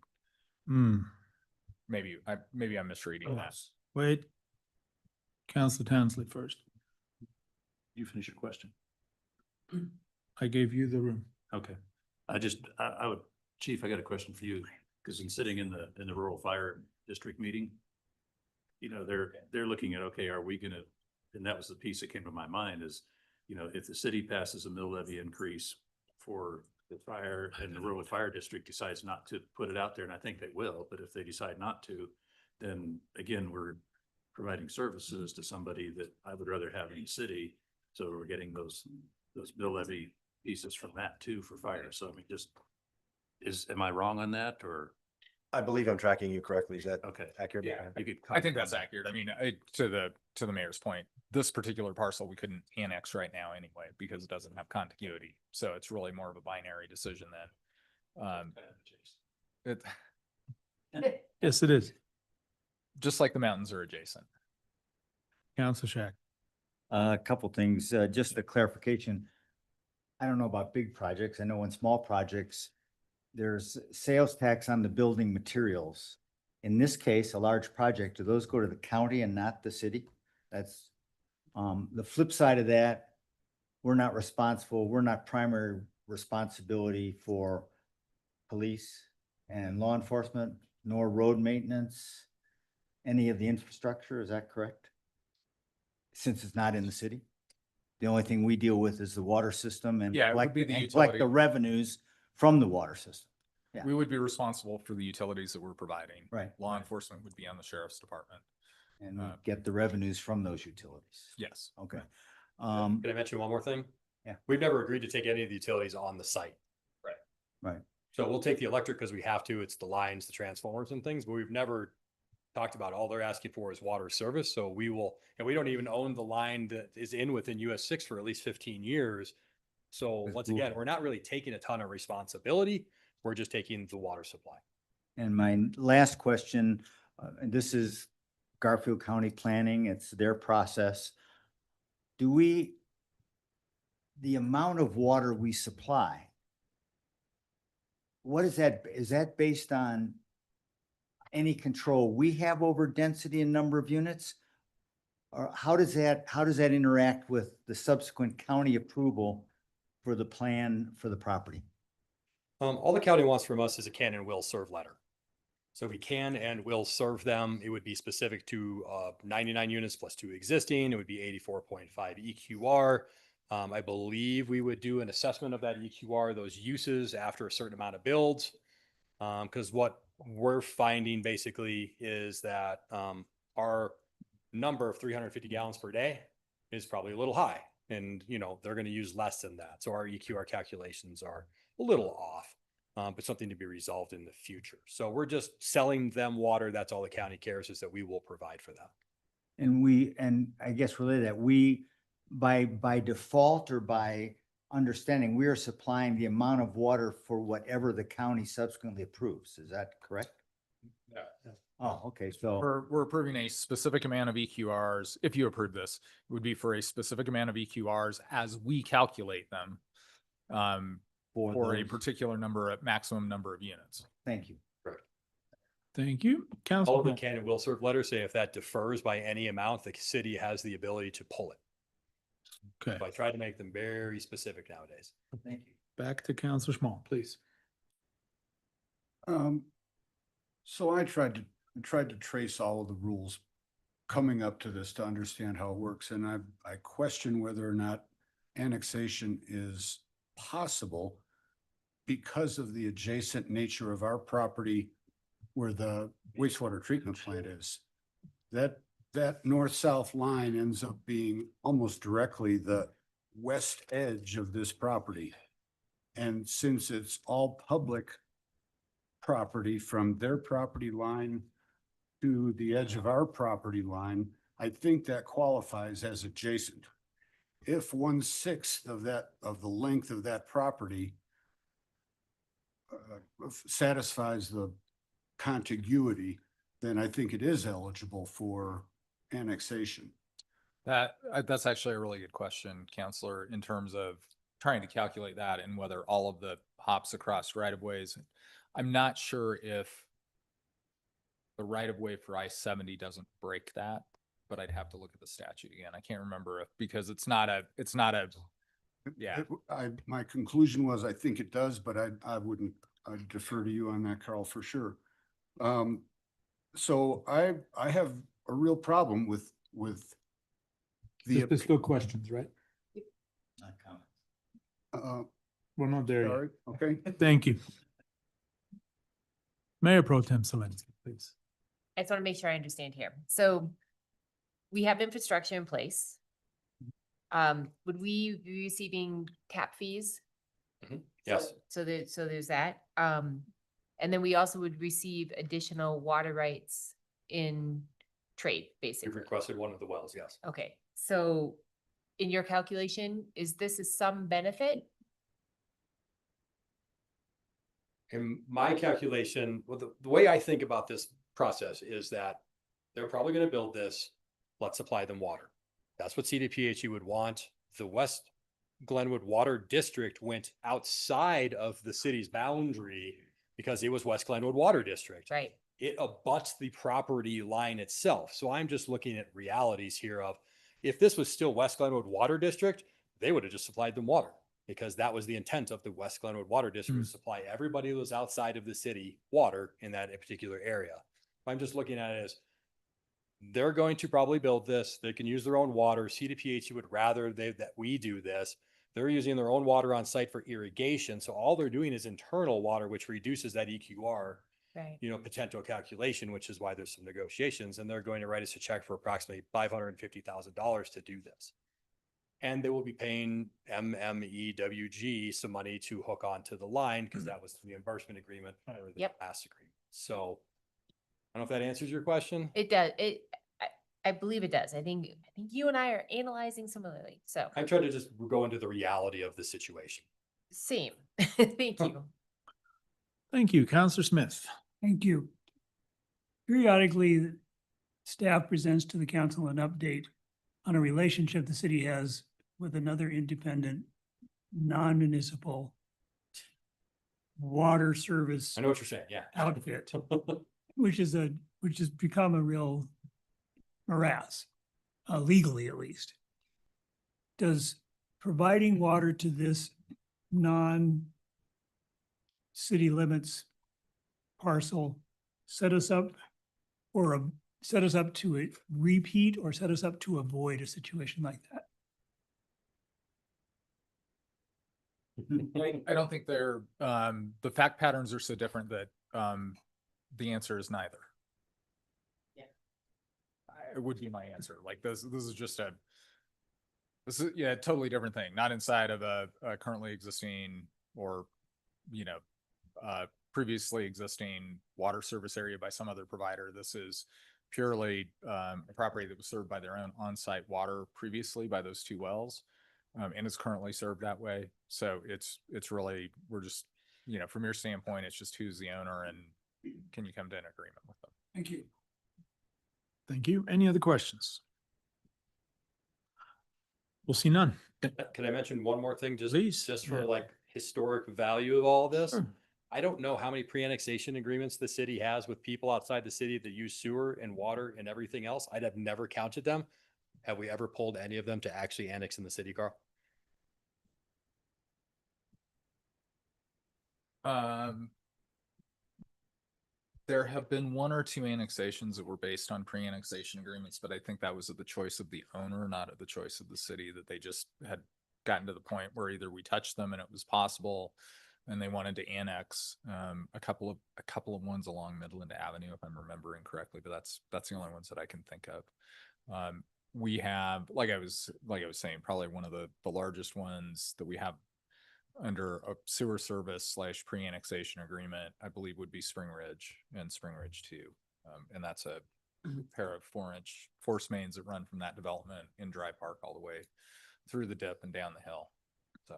Maybe I'm misreading that. Wait. Councilor Townsley first. You finish your question. I gave you the room. Okay. I would, Chief, I got a question for you, because in sitting in the rural fire district meeting, you know, they're looking at, okay, are we gonna, and that was the piece that came to my mind is, you know, if the city passes a mill levy increase for the fire and the rural fire district decides not to put it out there, and I think they will, but if they decide not to, then again, we're providing services to somebody that I would rather have in the city. So we're getting those bill levy pieces from that too for fire. So I mean, am I wrong on that or? I believe I'm tracking you correctly. Is that Okay. accurate? Yeah, You could I think comment on that's that. accurate. I mean, to the mayor's point, this particular parcel, we couldn't annex right now anyway, because it doesn't have contiguity. So it's really more of a binary decision then. Yes, it is. Just like the mountains are adjacent. Council Shack. A couple things, just a clarification. I don't know about big projects. I know in small projects, there's sales tax on the building materials. In this case, a large project, do those go to the county and not the city? That's the flip side of that. We're not responsible. We're not primary responsibility for police and law enforcement, nor road maintenance, any of the infrastructure. Is that correct? Since it's not in the city? The only thing we deal with is the water system and Yeah, it would collect be the and collect the utility. revenues from the water system. Yeah. We would be responsible for the utilities that we're providing. Right. Law enforcement would be on the sheriff's department. And we get the revenues from those utilities. Yes. Okay. Can I mention one more thing? Yeah. We've never agreed to take any of the utilities on the site. Right. So we'll take the electric because we have to. It's the lines, the transformers and things, but we've never talked about all they're asking for is water service. So we will, and we don't even own the line that is in within US 6 for at least 15 years. So That's once cool. again, we're not really taking a ton of responsibility. We're just taking the water supply. And my last question, and this is Garfield County Planning, it's their process. The amount of water we supply, what is that? Is that based on any control we have over density and number of units? Or how does that interact with the subsequent county approval for the plan for the property? All the county wants from us is a can and will serve letter. So we can and will serve them. It would be specific to 99 units plus 2 existing. It would be 84.5 EQR. I believe we would do an assessment of that EQR, those uses after a certain amount of builds. Because what we're finding basically is that our number of 350 gallons per day is probably a little high. And, you know, they're going to use less than that. So our EQR calculations are a little off, but something to be resolved in the future. So we're just selling them water. That's all the county cares is that we will provide for them. And I guess related to that, we, by default or by understanding, we are supplying the amount of water for whatever the county subsequently approves. Is that correct? Yeah. Oh, okay. So, We're approving a specific amount of EQRs. If you approve this, it would be for a specific amount of EQRs as we calculate them. For a those- particular maximum number of units. Thank you. Thank you. All Council. of the can and will serve letters say if that differs by any amount, the city has the ability to pull it. Okay, So I try to make them very specific nowadays. Thank you. back to Councilor Small, please. So I tried to trace all of the rules coming up to this to understand how it works, and I question whether or not annexation is possible because of the adjacent nature of our property where the wastewater treatment plant is. That north-south line ends up being almost directly the west edge of this property. And since it's all public property from their property line to the edge of our property line, I think that qualifies as adjacent. If 1/6 of the length of that property satisfies the contiguity, then I think it is eligible for annexation. That's actually a really good question, Counselor, in terms of trying to calculate that and whether all of the hops across right of ways. I'm not sure if the right of way for I-70 doesn't break that, but I'd have to look at the statute again. I can't remember because it's not a, yeah. My conclusion was, I think it does, but I'd defer to you on that, Carl, for sure. So I have a real problem with the, There's still questions, right? Not comment. We're not there yet. Sorry, okay. Thank you. Mayor Pro Tem Zelensky, please. I just want to make sure I understand here. So we have infrastructure in place. Would we be receiving tap fees? Yes, So there's that. And then we also would receive additional water rights in trade, we've basically. requested one of the wells, yes. Okay, so in your calculation, is this some benefit? In my calculation, well, the way I think about this process is that they're probably gonna build this, let's supply them water. That's what CDPHE would want. The West Glenwood Water District went outside of the city's boundary because it was West Glenwood Water District. Right. It abuts the property line itself. So I'm just looking at realities here of, if this was still West Glenwood Water District, they would have just supplied them water, because that was the intent of the West Glenwood Water District, was supply everybody who was outside of the city water in that particular area. I'm just looking at it as, they're going to probably build this. They can use their own water. CDPHE would rather that we do this. They're using their own water on site for irrigation. So all they're doing is internal water, which reduces that EQR, Right. potential calculation, which is why there's some negotiations, and they're going to write us a check for approximately $550,000 to do this. And they will be paying MMEWG some money to hook onto the line, because that was the reimbursement agreement or the Yep. last agreement. So I don't know if that answers your question. It does. I believe it does. I think you and I are analyzing similarly. So I'm trying to just go into the reality of the situation. same. Thank you. Thank you. Counselor Smith. Thank you. Periodically, staff presents to the council an update on a relationship the city has with another independent, non-municipal water service I know what you're saying, yeah. outfit, which has become a real morass, legally at least. Does providing water to this non-city limits parcel set us up to a repeat, or set us up to avoid a situation like that? I don't think they're, the fact patterns are so different that, the answer is neither. Yeah. It would be my answer. Like this is just a totally different thing, not inside of a currently existing or, previously existing water service area by some other provider. This is purely, a property that was served by their own on-site water previously by those two wells. And is currently served that way. So it's really, we're just, from your standpoint, it's just who's the owner and can you come to an agreement with them? Thank you. Thank you. Any other questions? We'll see none. Can I mention one more thing, Please. just for Yeah. like historic value of all this? Sure. I don't know how many pre-annexation agreements the city has with people outside the city that use sewer and water and everything else. I'd have never counted them. Have we ever pulled any of them to actually annex in the city, Carl? There have been one or two annexations that were based on pre-annexation agreements, but I think that was at the choice of the owner, not at the choice of the city, that they just had gotten to the point where either we touched them and it was possible and they wanted to annex, a couple of ones along Midland Avenue, if I'm remembering correctly, but that's the only ones that I can think of. We have, like I was saying, probably one of the largest ones that we have under a sewer service / pre-annexation agreement, I believe would be Spring Ridge and Spring Ridge 2. And that's a pair of 4-inch force mains that run from that development in Dry Park all the way through the dip and down the hill. So.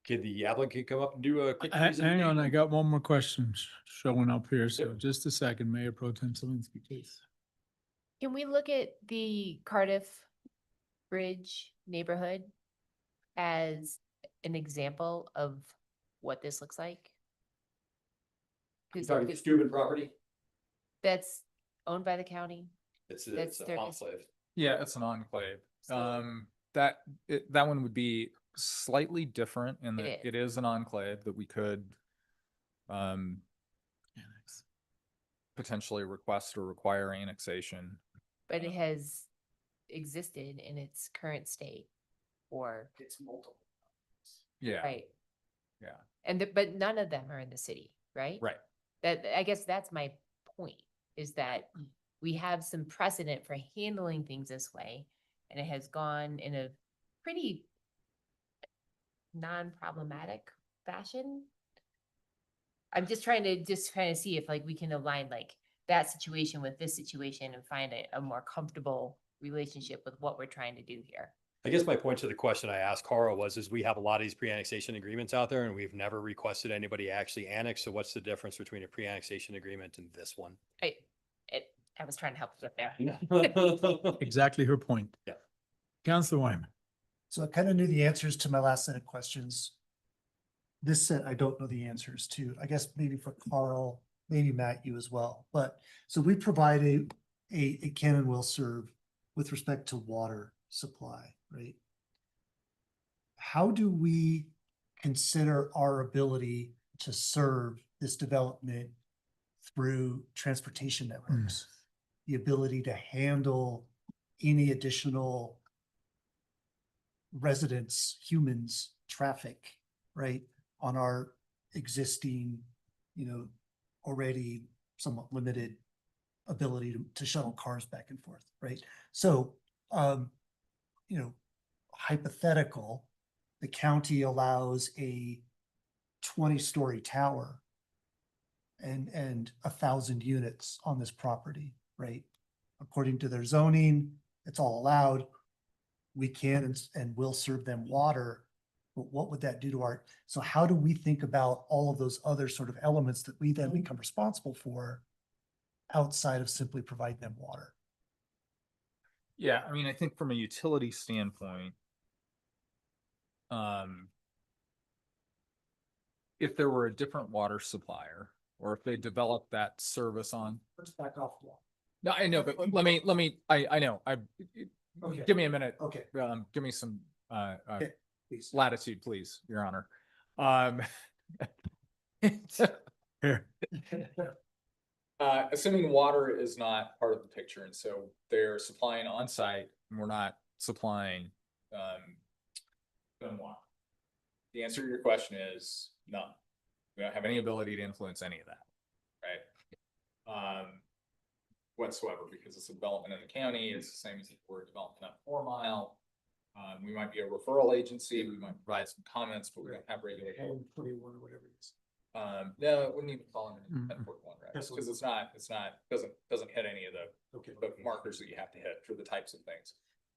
Could the applicant come up and do a quick Hang on, presentation? I got one more question showing up here. So just a second, Mayor Pro Tem Zelensky, please. Can we look at the Cardiff Bridge neighborhood as an example of what this looks like? You talking Steuben property? That's owned by the county. It's That's an their- enclave. Yeah, it's an enclave. So- That one would be slightly different in that It is. it is an enclave that we could potentially request or require annexation. But it has existed in its current state, or, It's multiple. Yeah, right? yeah, And, but none of them are in the city, right? right. That, I guess that's my point, is that we have some precedent for handling things this way, and it has gone in a pretty non-problematic fashion. I'm just trying to see if like we can align like that situation with this situation and find a more comfortable relationship with what we're trying to do here. I guess my point to the question I asked Carl was we have a lot of these pre-annexation agreements out there and we've never requested anybody actually annex. So what's the difference between a pre-annexation agreement and this one? I was trying to help you there. Exactly her point. Yeah. Councilor Wyman. So I kind of knew the answers to my last set of questions. This set, I don't know the answers to. I guess maybe for Carl, maybe Matt, you as well. But so we provide a can and will serve with respect to water supply, right? How do we consider our ability to serve this development through transportation networks? The ability to handle any additional residents, humans, traffic, right, on our existing, already somewhat limited ability to shuttle cars back and forth, right? So, hypothetical, the county allows a 20-story tower and 1,000 units on this property, right? According to their zoning, it's all allowed. We can and will serve them water, but what would that do to so how do we think about all of those other sort of elements that we then become responsible for outside of simply providing them water? Yeah, I mean, I think from a utility standpoint, if there were a different water supplier, or if they developed that service on. Let's back off the wall. No, I know, but let me, I know, Okay. give me a minute. Okay. Give me some, Okay, please. latitude, please, Your Honor. Assuming water is not part of the picture, and so they're supplying on site, and we're not supplying, them water. The answer to your question is none. We don't have any ability to influence any of that, right? Whatsoever, because it's a development in the county, it's the same as if we're a development at 4 Mile. We might be a referral agency, we might provide some comments, but we don't have regulation. 41 or whatever it is. No, it wouldn't even fall under 1041, right? Because doesn't hit any of the markers that you have to hit for the types of things.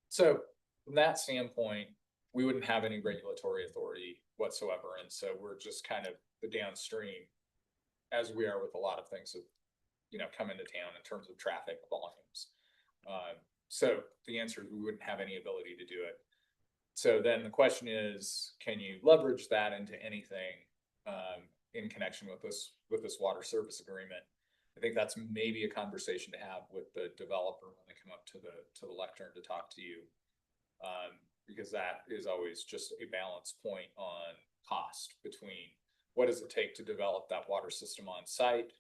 So from that standpoint, we wouldn't have any regulatory authority whatsoever. And so we're just kind of the downstream, as we are with a lot of things that, come into town in terms of traffic volumes. So the answer is we wouldn't have any ability to do it. So then the question is, can you leverage that into anything in connection with this water service agreement? I think that's maybe a conversation to have with the developer when they come up to the lectern to talk to you. Because that is always just a balance point on cost between what does it take to develop that water system on site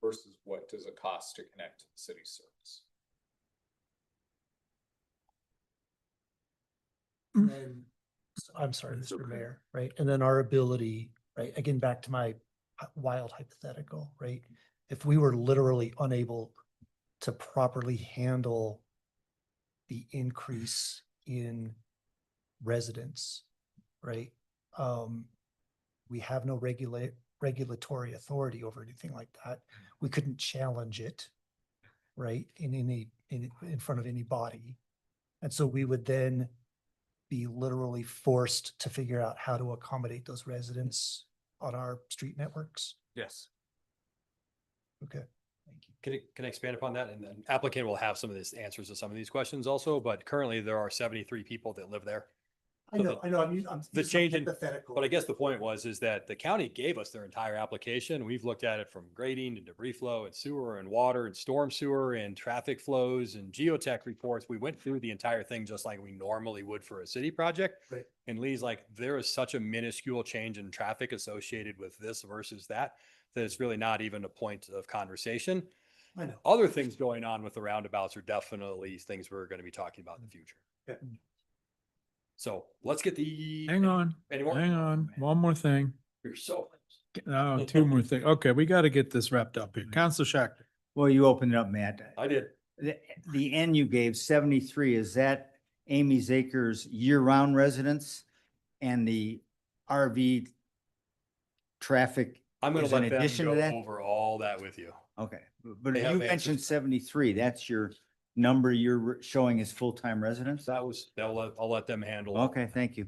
versus what does it cost to connect to the city's service. And I'm sorry, Mr. Mayor, right? And then our ability, right? Again, back to my wild hypothetical, right? If we were literally unable to properly handle the increase in residents, right? We have no regulatory authority over anything like that. We couldn't challenge it, right? In front of any body. And so we would then be literally forced to figure out how to accommodate those residents on our street networks. Yes. Okay. Thank you. Can I expand upon that? And then applicant will have some of these answers to some of these questions also, but currently there are 73 people that live there. I know. I'm The change in, hypothetical. but I guess the point is that the county gave us their entire application. We've looked at it from grading and debris flow and sewer and water and storm sewer and traffic flows and geotech reports. We went through the entire thing just like we normally would for a city project. Right. And Lee's like, there is such a minuscule change in traffic associated with this versus that, that it's really not even a point of conversation. I know. Other things going on with the roundabouts are definitely things we're going to be talking about in the future. Yeah. So let's get the. Hang on, Any more? hang on, one more thing. You're so. No, two more things. Okay, we got to get this wrapped up here. Counselor Schachter. Well, you opened it up, Matt. I did. The N you gave 73, is that Amy Zaker's year-round residence? And the RV traffic I'm going is to in let them addition to go that? over all that with you. Okay, but They you have answers. mentioned 73, that's your number you're showing as full-time residents? That was, I'll let them handle. Okay, thank you.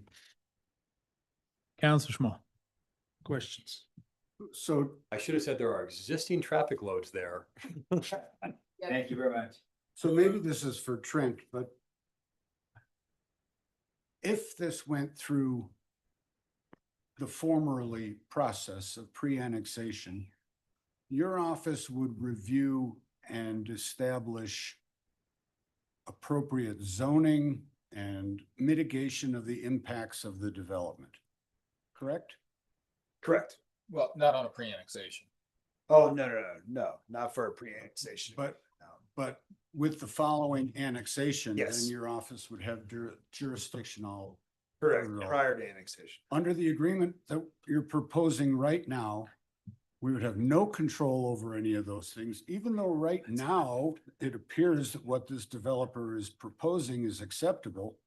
Counselor Schmal. Questions? So I should have said there are existing traffic loads there. Thank you very much. So maybe this is for Trent, but if this went through the formerly process of pre-annexation, your office would review and establish appropriate zoning and mitigation of the impacts of the development, correct? Correct. Well, not on a pre-annexation. Oh, no, not for a pre-annexation. But with the following annexation, then Yes. your office would have jurisdictional. Correct, overall. prior to annexation. Under the agreement that you're proposing right now, we would have no control over any of those things, even though right now it appears that what this developer is proposing is acceptable.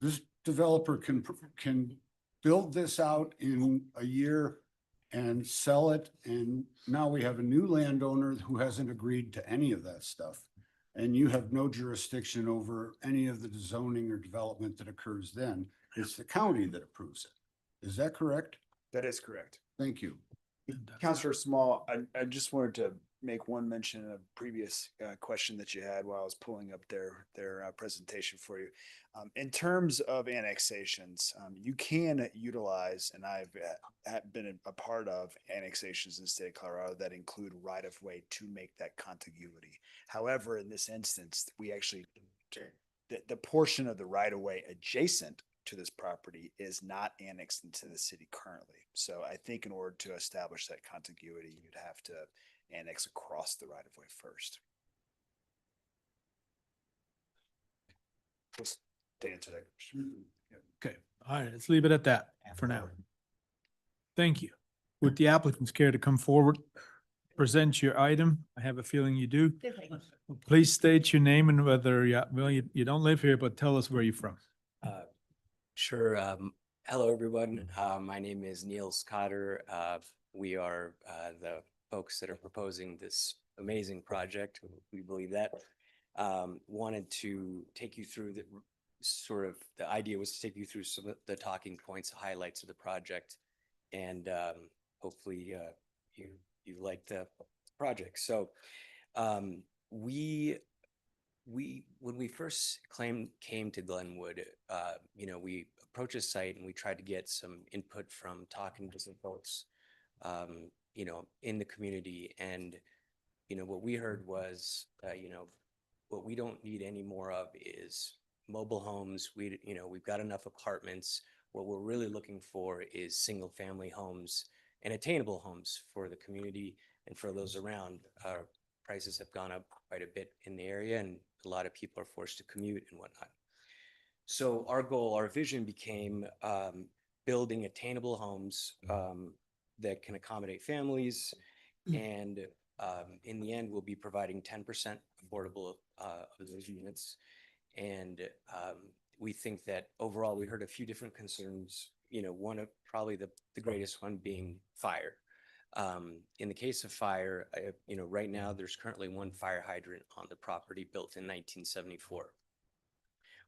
This developer can build this out in a year and sell it, and now we have a new landowner who hasn't agreed to any of that stuff. And you have no jurisdiction over any of the zoning or development that occurs then. It's the county that approves it. Is that correct? That is correct. Thank you. Counselor Small, I just wanted to make one mention of a previous question that you had while I was pulling up their presentation for you. In terms of annexations, you can utilize, and I've been a part of annexations in the state of Colorado that include right-of-way to make that contiguity. However, in this instance, we actually, the portion of the right-of-way adjacent to this property is not annexed into the city currently. So I think in order to establish that contiguity, you'd have to annex across the right-of-way first. Just to answer that question. Okay, all right, let's leave it at that for now. Thank you. Would the applicants care to come forward, present your item? I have a feeling you do. Please state your name and whether, well, you don't live here, but tell us where you're from. Sure. Hello, everyone. My name is Neil Scotter. We are the folks that are proposing this amazing project. We believe that. Wanted to take you through the idea was to take you through some of the talking points, highlights of the project, and hopefully you like the project. So when we first came to Glenwood, we approached a site and we tried to get some input from talking to some folks, in the community. And, what we heard was, what we don't need any more of is mobile homes. We've got enough apartments. What we're really looking for is single family homes and attainable homes for the community and for those around. Prices have gone up quite a bit in the area, and a lot of people are forced to commute and whatnot. So our vision became building attainable homes that can accommodate families. And in the end, we'll be providing 10% affordable of those units. And we think that overall, we heard a few different concerns, one of probably the greatest one being fire. In the case of fire, right now there's currently one fire hydrant on the property built in 1974.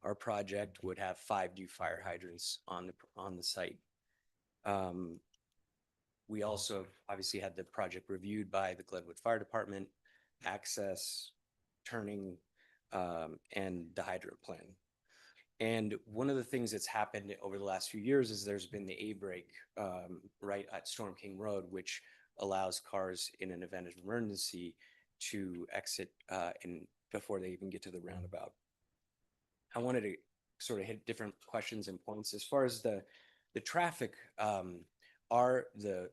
Our project would have 5 new fire hydrants on the site. We also obviously had the project reviewed by the Glenwood Fire Department, access, turning, and the hydrant plan. And one of the things that's happened over the last few years is there's been the A-brake right at Storm King Road, which allows cars in an event of emergency to exit before they even get to the roundabout. I wanted to sort of hit different questions and points. As far as the traffic, the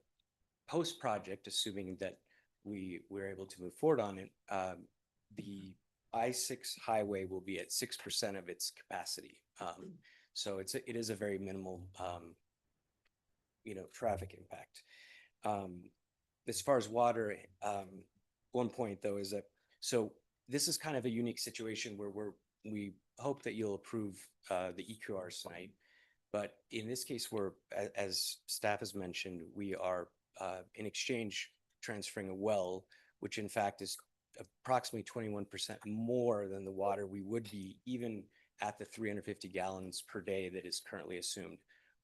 post-project, assuming that we were able to move forward on it, the I-6 highway will be at 6% of its capacity. So it is a very minimal, traffic impact. As far as water, one point though is that, so this is kind of a unique situation where we hope that you'll approve the EQRs tonight. But in this case, as staff has mentioned, we are in exchange transferring a well, which in fact is approximately 21% more than the water we would be even at the 350 gallons per day that is currently assumed.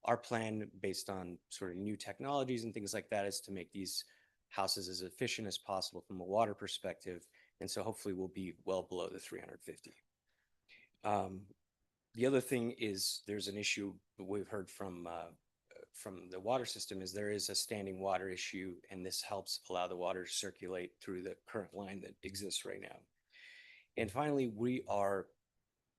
Our plan, based on sort of new technologies and things like that, is to make these houses as efficient as possible from a water perspective. And so hopefully we'll be well below the 350. The other thing is there's an issue we've heard from the water system is there is a standing water issue, and this helps allow the water to circulate through the current line that exists right now. And finally, we are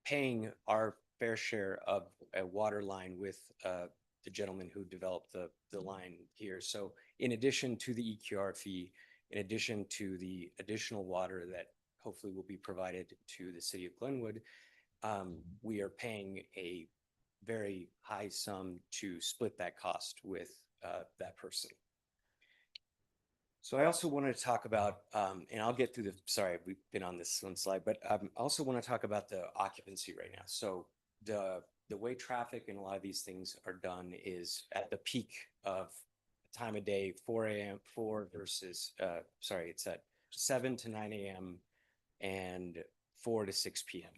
paying our fair share of a water line with the gentleman who developed the line here. So in addition to the EQR fee, in addition to the additional water that hopefully will be provided to the city of Glenwood, we are paying a very high sum to split that cost with that person. So I also wanted to talk about, and I'll get through sorry, we've been on this one slide, but I also want to talk about the occupancy right now. So the way traffic and a lot of these things are done is at the peak of time of day, 4 a.m., it's at 7 to 9 a.m. and 4 to 6 p.m.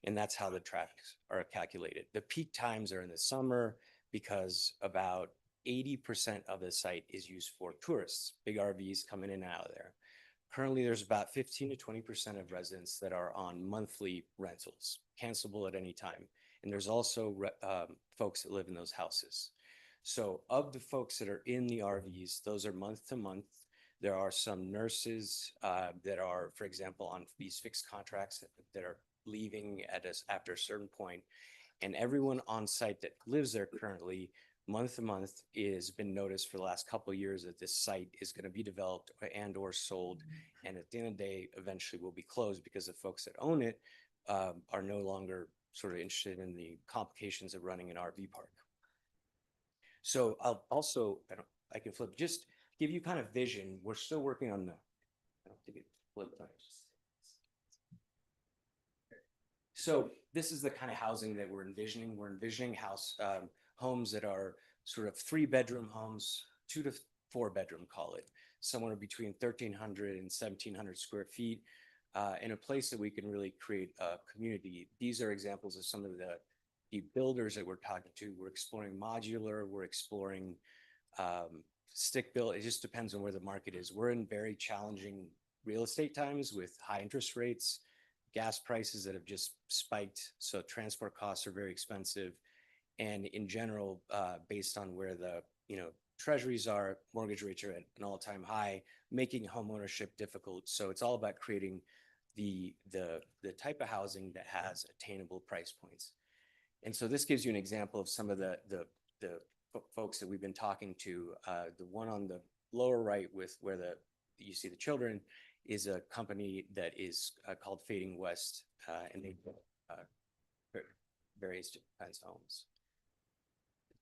And that's how the traffics are calculated. The peak times are in the summer because about 80% of the site is used for tourists, big RVs coming in and out of there. Currently, there's about 15 to 20% of residents that are on monthly rentals, cancelable at any time. And there's also folks that live in those houses. So of the folks that are in the RVs, those are month to month. There are some nurses that are, for example, on these fixed contracts that are leaving after a certain point. And everyone on site that lives there currently, month to month, is been noticed for the last couple of years that this site is going to be developed and or sold. And at the end of the day, eventually will be closed because the folks that own it are no longer sort of interested in the complications of running an RV park. So I'll also, I can flip, just give you kind of vision. We're still working on I don't think it flipped. So this is the kind of housing that we're envisioning. We're envisioning homes that are sort of 3-bedroom homes, 2 to 4 bedroom, call it, somewhere between 1,300 and 1,700 square feet, in a place that we can really create a community. These are examples of some of the builders that we're talking to. We're exploring modular, we're exploring stick built. It just depends on where the market is. We're in very challenging real estate times with high interest rates, gas prices that have just spiked. So transport costs are very expensive. And in general, based on where the treasuries are, mortgage rates are at an all-time high, making home ownership difficult. So it's all about creating the type of housing that has attainable price points. And so this gives you an example of some of the folks that we've been talking to. The one on the lower right with where you see the children is a company that is called Fading West, and they build various kinds of homes.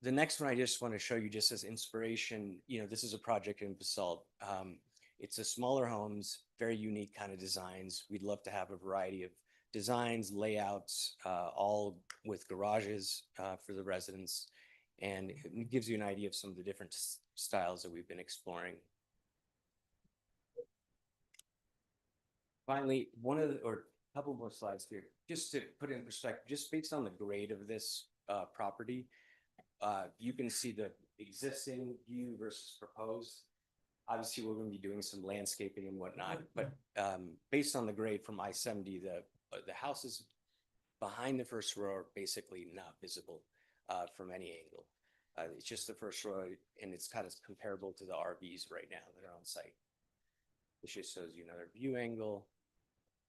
The next one I just want to show you just as inspiration, this is a project in Basalt. It's a smaller homes, very unique kind of designs. We'd love to have a variety of designs, layouts, all with garages for the residents. And it gives you an idea of some of the different styles that we've been exploring. Finally, or a couple more slides here, just to put it in perspective, just based on the grade of this property, you can see the existing view versus proposed. Obviously, we're going to be doing some landscaping and whatnot, but based on the grade from I-70, the houses behind the first row are basically not visible from any angle. It's just the first row, and it's kind of comparable to the RVs right now that are on site. This just shows you another view angle,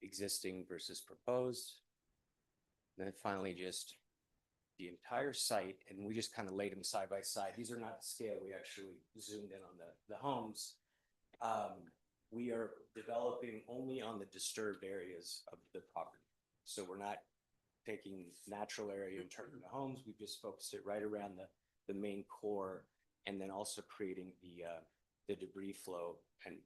existing versus proposed. And then finally, just the entire site, and we just kind of laid them side by side. These are not to scale. We actually zoomed in on the homes. we are developing only on the disturbed areas of the property. So we're not taking natural area and turning into homes. We've just focused it right around the main core, and then also creating the debris flow and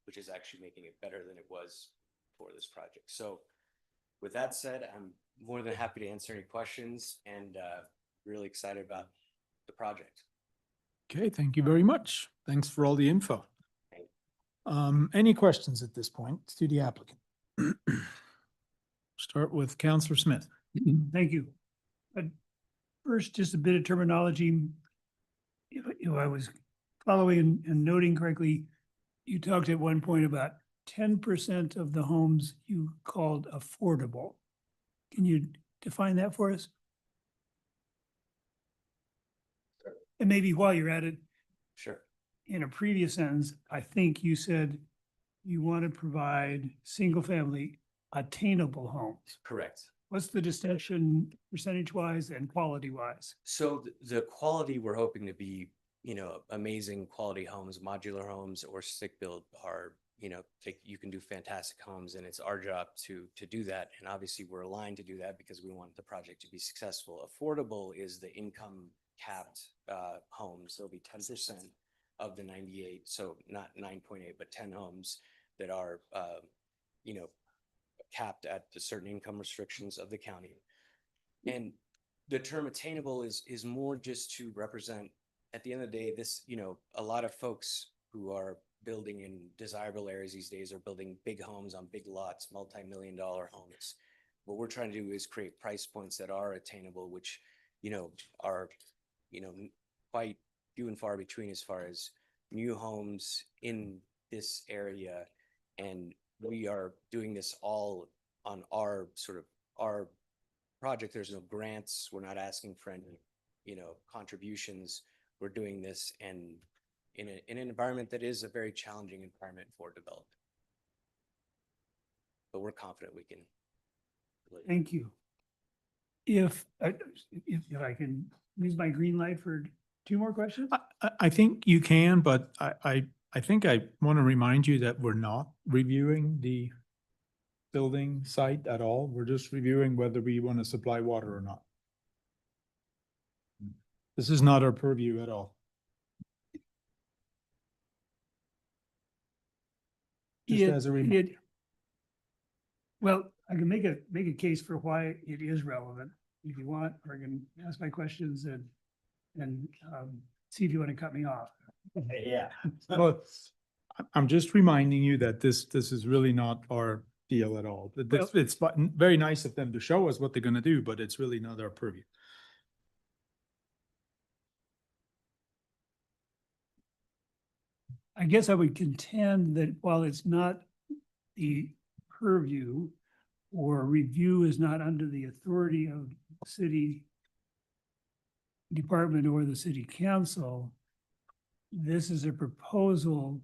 which is actually making it better than it was for this project. So with that said, I'm more than happy to answer any questions, and really excited about the project. Okay, thank you very much. Thanks for all the info. Any questions at this point to the applicant? Start with Counselor Smith. Thank you. First, just a bit of terminology. If I was following and noting correctly, you talked at one point about 10% of the homes you called affordable. Can you define that for us? And maybe while you're at it, Sure. in a previous sentence, I think you said you want to provide single-family attainable homes. Correct. What's the distinction percentage-wise and quality-wise? So the quality we're hoping to be, amazing quality homes, modular homes or stick built are, you can do fantastic homes, and it's our job to do that. And obviously we're aligned to do that because we want the project to be successful. Affordable is the income capped homes. There'll be 10% of the 98. So not 9.8, but 10 homes that are, capped at the certain income restrictions of the county. And the term attainable is more just to represent, at the end of the day, this, a lot of folks who are building in desirable areas these days are building big homes on big lots, multi-million-dollar homes. What we're trying to do is create price points that are attainable, which, are, quite few and far between as far as new homes in this area. And we are doing this all on our project. There's no grants. We're not asking for any, contributions. We're doing this in an environment that is a very challenging environment for development. But we're confident we can. Thank you. If I can use my green light for 2 more questions? I think you can, but I think I want to remind you that we're not reviewing the building site at all. We're just reviewing whether we want to supply water or not. This is not our purview at all. Just as a reminder. Well, I can make a case for why it is relevant if you want, or I can ask my questions and see if you want to cut me off. Yeah. Well, I'm just reminding you that this is really not our deal at all. It's very nice of them to show us what they're going to do, but it's really not our purview. I guess I would contend that while it's not the purview or review is not under the authority of city department or the city council, this is a proposal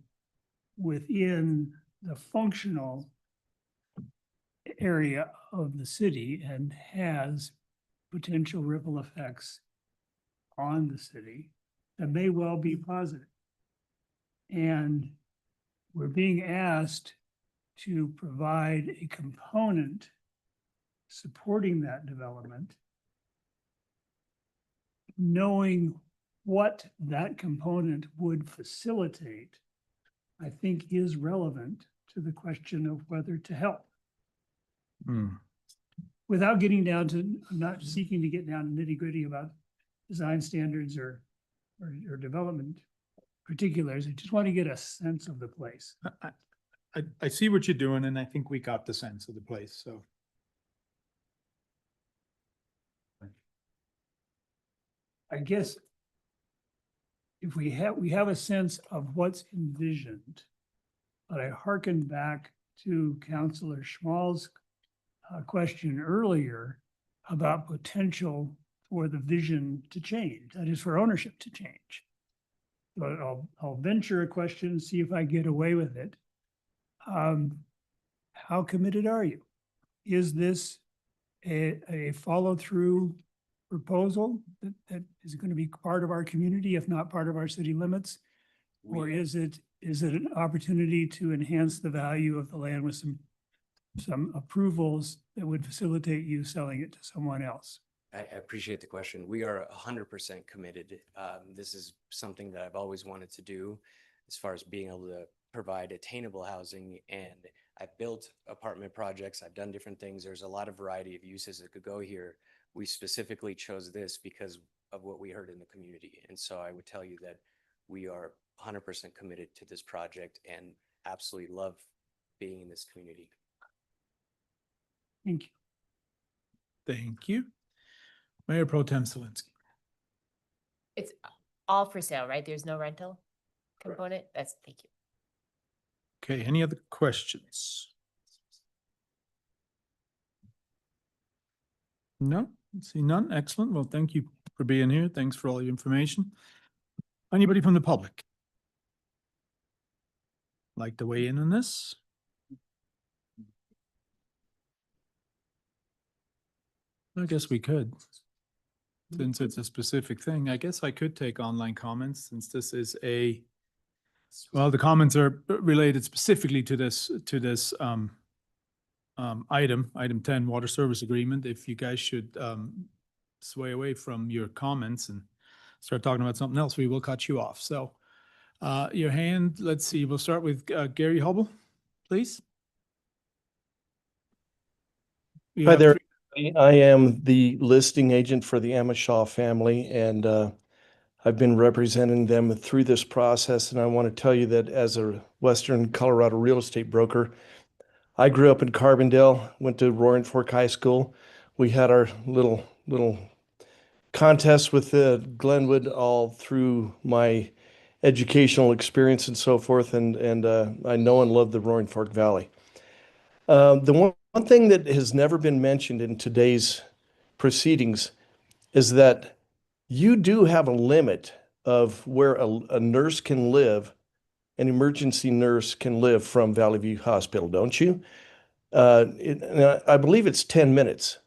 within the functional area of the city and has potential ripple effects on the city that may well be positive. And we're being asked to provide a component supporting that development, knowing what that component would facilitate, I think is relevant to the question of whether to help. Without getting down to, I'm not seeking to get down to nitty-gritty about design standards or development particulars. I just want to get a sense of the place. I see what you're doing, and I think we got the sense of the place, so. I guess if we have a sense of what's envisioned, but I hearken back to Councilor Schmall's question earlier about potential for the vision to change, that is for ownership to change. But I'll venture a question, see if I get away with it. How committed are you? Is this a follow-through proposal that is going to be part of our community, if not part of our city limits? Or is it an opportunity to enhance the value of the land with some approvals that would facilitate you selling it to someone else? I appreciate the question. We are 100% committed. This is something that I've always wanted to do as far as being able to provide attainable housing. And I've built apartment projects. I've done different things. There's a lot of variety of uses that could go here. We specifically chose this because of what we heard in the community. And so I would tell you that we are 100% committed to this project and absolutely love being in this community. Thank you. Thank you. Mayor Pro Tem Solinsky. It's all for sale, right? There's no rental component? Thank you. Okay, any other questions? No, see none. Excellent. Well, thank you for being here. Thanks for all your information. Anybody from the public like to weigh in on this? I guess we could. Since it's a specific thing, I guess I could take online comments since this is well, the comments are related specifically to this item 10, water service agreement. If you guys should sway away from your comments and start talking about something else, we will cut you off. So your hand, let's see, we'll start with Gary Hubble, please. You Hi have there. three- I am the listing agent for the Amashaw family, and I've been representing them through this process. And I want to tell you that as a Western Colorado real estate broker, I grew up in Carbondale, went to Roaring Fork High School. We had our little contest with Glenwood all through my educational experience and so forth. And I know and love the Roaring Fork Valley. The one thing that has never been mentioned in today's proceedings is that you do have a limit of where a nurse can live, an emergency nurse can live from Valley View Hospital, don't you? I believe it's 10 minutes.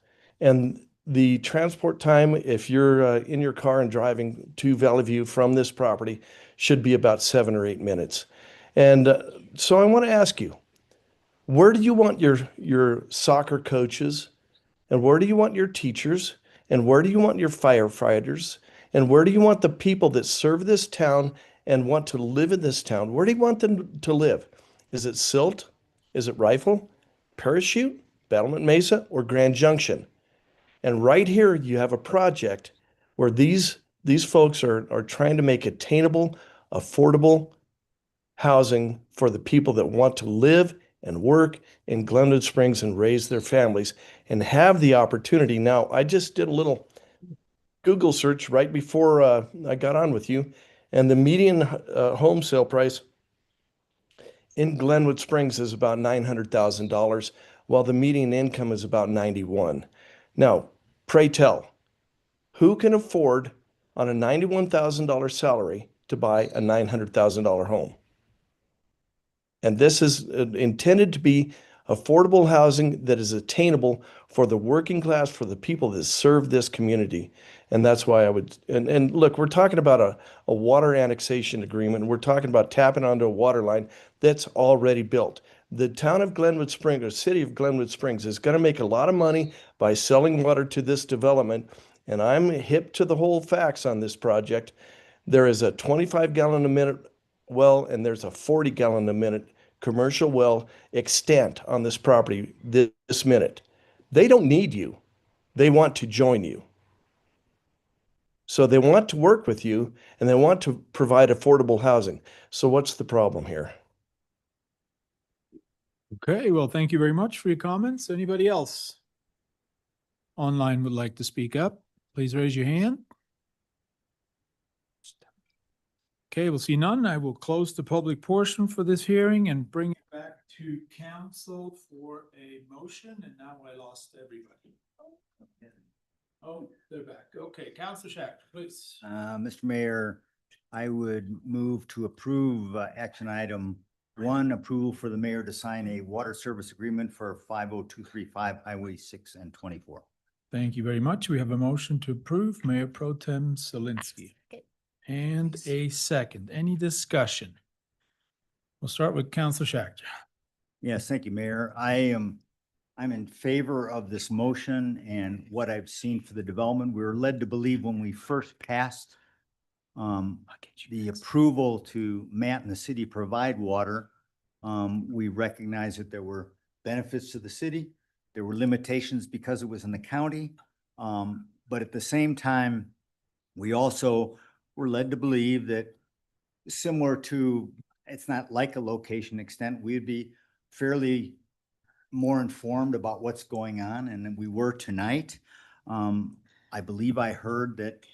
And the transport time, if you're in your car and driving to Valley View from this property, should be about 7 or 8 minutes. And so I want to ask you, where do you want your soccer coaches? And where do you want your teachers? And where do you want your firefighters? And where do you want the people that serve this town and want to live in this town? Where do you want them to live? Is it Silt? Is it Rifle, Parachute, Battlement Mesa, or Grand Junction? And right here, you have a project where these folks are trying to make attainable, affordable housing for the people that want to live and work in Glenwood Springs and raise their families and have the opportunity. Now, I just did a little Google search right before I got on with you, and the median home sale price in Glenwood Springs is about $900,000, while the median income is about $91,000. Now, pray tell, who can afford on a $91,000 salary to buy a $900,000 home? And this is intended to be affordable housing that is attainable for the working class, for the people that serve this community. And that's why I would, and look, we're talking about a water annexation agreement. We're talking about tapping onto a water line that's already built. The town of Glenwood Springs, or city of Glenwood Springs, is going to make a lot of money by selling water to this development. And I'm hip to the whole facts on this project. There is a 25-gallon a minute well, and there's a 40-gallon a minute commercial well extant on this property this minute. They don't need you. They want to join you. So they want to work with you, and they want to provide affordable housing. So what's the problem here? Okay, well, thank you very much for your comments. Anybody else online would like to speak up? Please raise your hand. Okay, we'll see none. I will close the public portion for this hearing and bring it back to council for a motion. And now I lost everybody. Oh, they're back. Okay, Councilor Shack, please. Mr. Mayor, I would move to approve action item 1, approval for the mayor to sign a water service agreement for 50235 Highway 6 and 24. Thank you very much. We have a motion to approve. Mayor Pro Tem Solinsky. Okay. and a second. Any discussion? We'll start with Councilor Schachter. Yes, thank you, Mayor. I'm in favor of this motion and what I've seen for the development. We were led to believe when we first passed the approval to Matt and the city provide water, we recognized that there were benefits to the city. There were limitations because it was in the county. But at the same time, we also were led to believe that similar to, it's not like a location extent, we'd be fairly more informed about what's going on, and we were tonight. I believe I heard that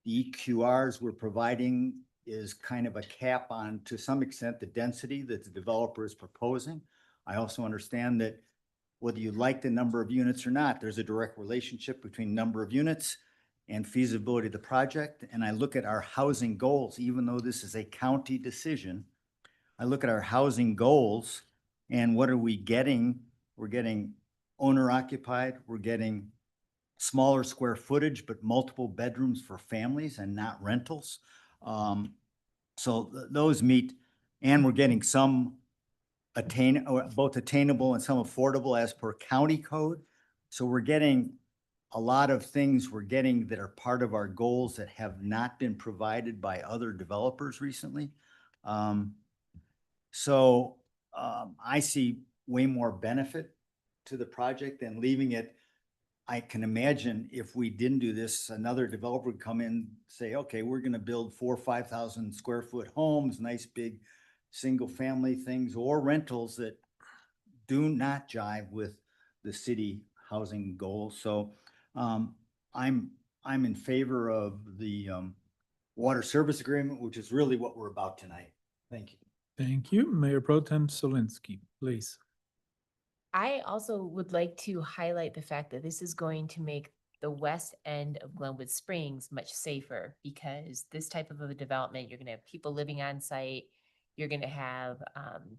the EQRs we're providing is kind of a cap on, to some extent, the density that the developer is proposing. I also understand that whether you like the number of units or not, there's a direct relationship between number of units and feasibility of the project. And I look at our housing goals, even though this is a county decision, I look at our housing goals and what are we getting? We're getting owner occupied, we're getting smaller square footage, but multiple bedrooms for families and not rentals. So those meet, and we're getting some both attainable and some affordable as per county code. So we're getting a lot of things we're getting that are part of our goals that have not been provided by other developers recently. I see way more benefit to the project than leaving it. I can imagine if we didn't do this, another developer would come in, say, okay, we're going to build 4,000 or 5,000 square foot homes, nice big single family things or rentals that do not jive with the city housing goals. So I'm in favor of the water service agreement, which is really what we're about tonight. Thank you. Thank you. Mayor Pro Tem Solinsky, please. I also would like to highlight the fact that this is going to make the west end of Glenwood Springs much safer, because this type of a development, you're going to have people living on site. You're going to have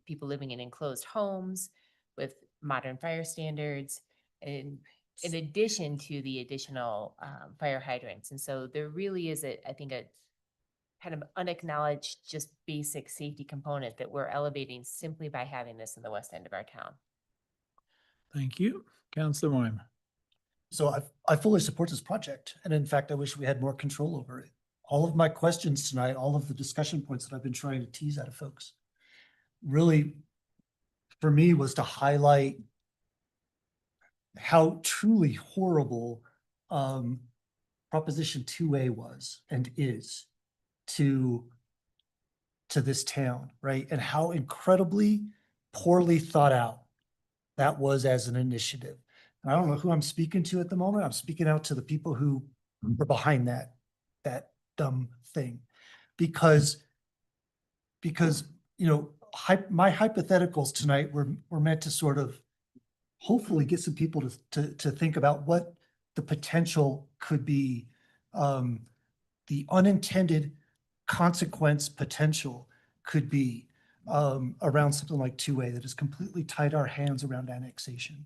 people living in enclosed homes with modern fire standards, and in addition to the additional fire hydrants. And so there really is, I think, a kind of unacknowledged, just basic safety component that we're elevating simply by having this in the west end of our town. Thank you. Councilor Weimer. So I fully support this project. And in fact, I wish we had more control over it. All of my questions tonight, all of the discussion points that I've been trying to tease out of folks, really, for me, was to highlight how truly horrible Proposition 2A was and is to this town, right? And how incredibly poorly thought out that was as an initiative. And I don't know who I'm speaking to at the moment. I'm speaking out to the people who were behind that dumb thing, because you know, my hypotheticals tonight were meant to sort of hopefully get some people to think about what the potential could be, the unintended consequence potential could be around something like 2A that has completely tied our hands around annexation.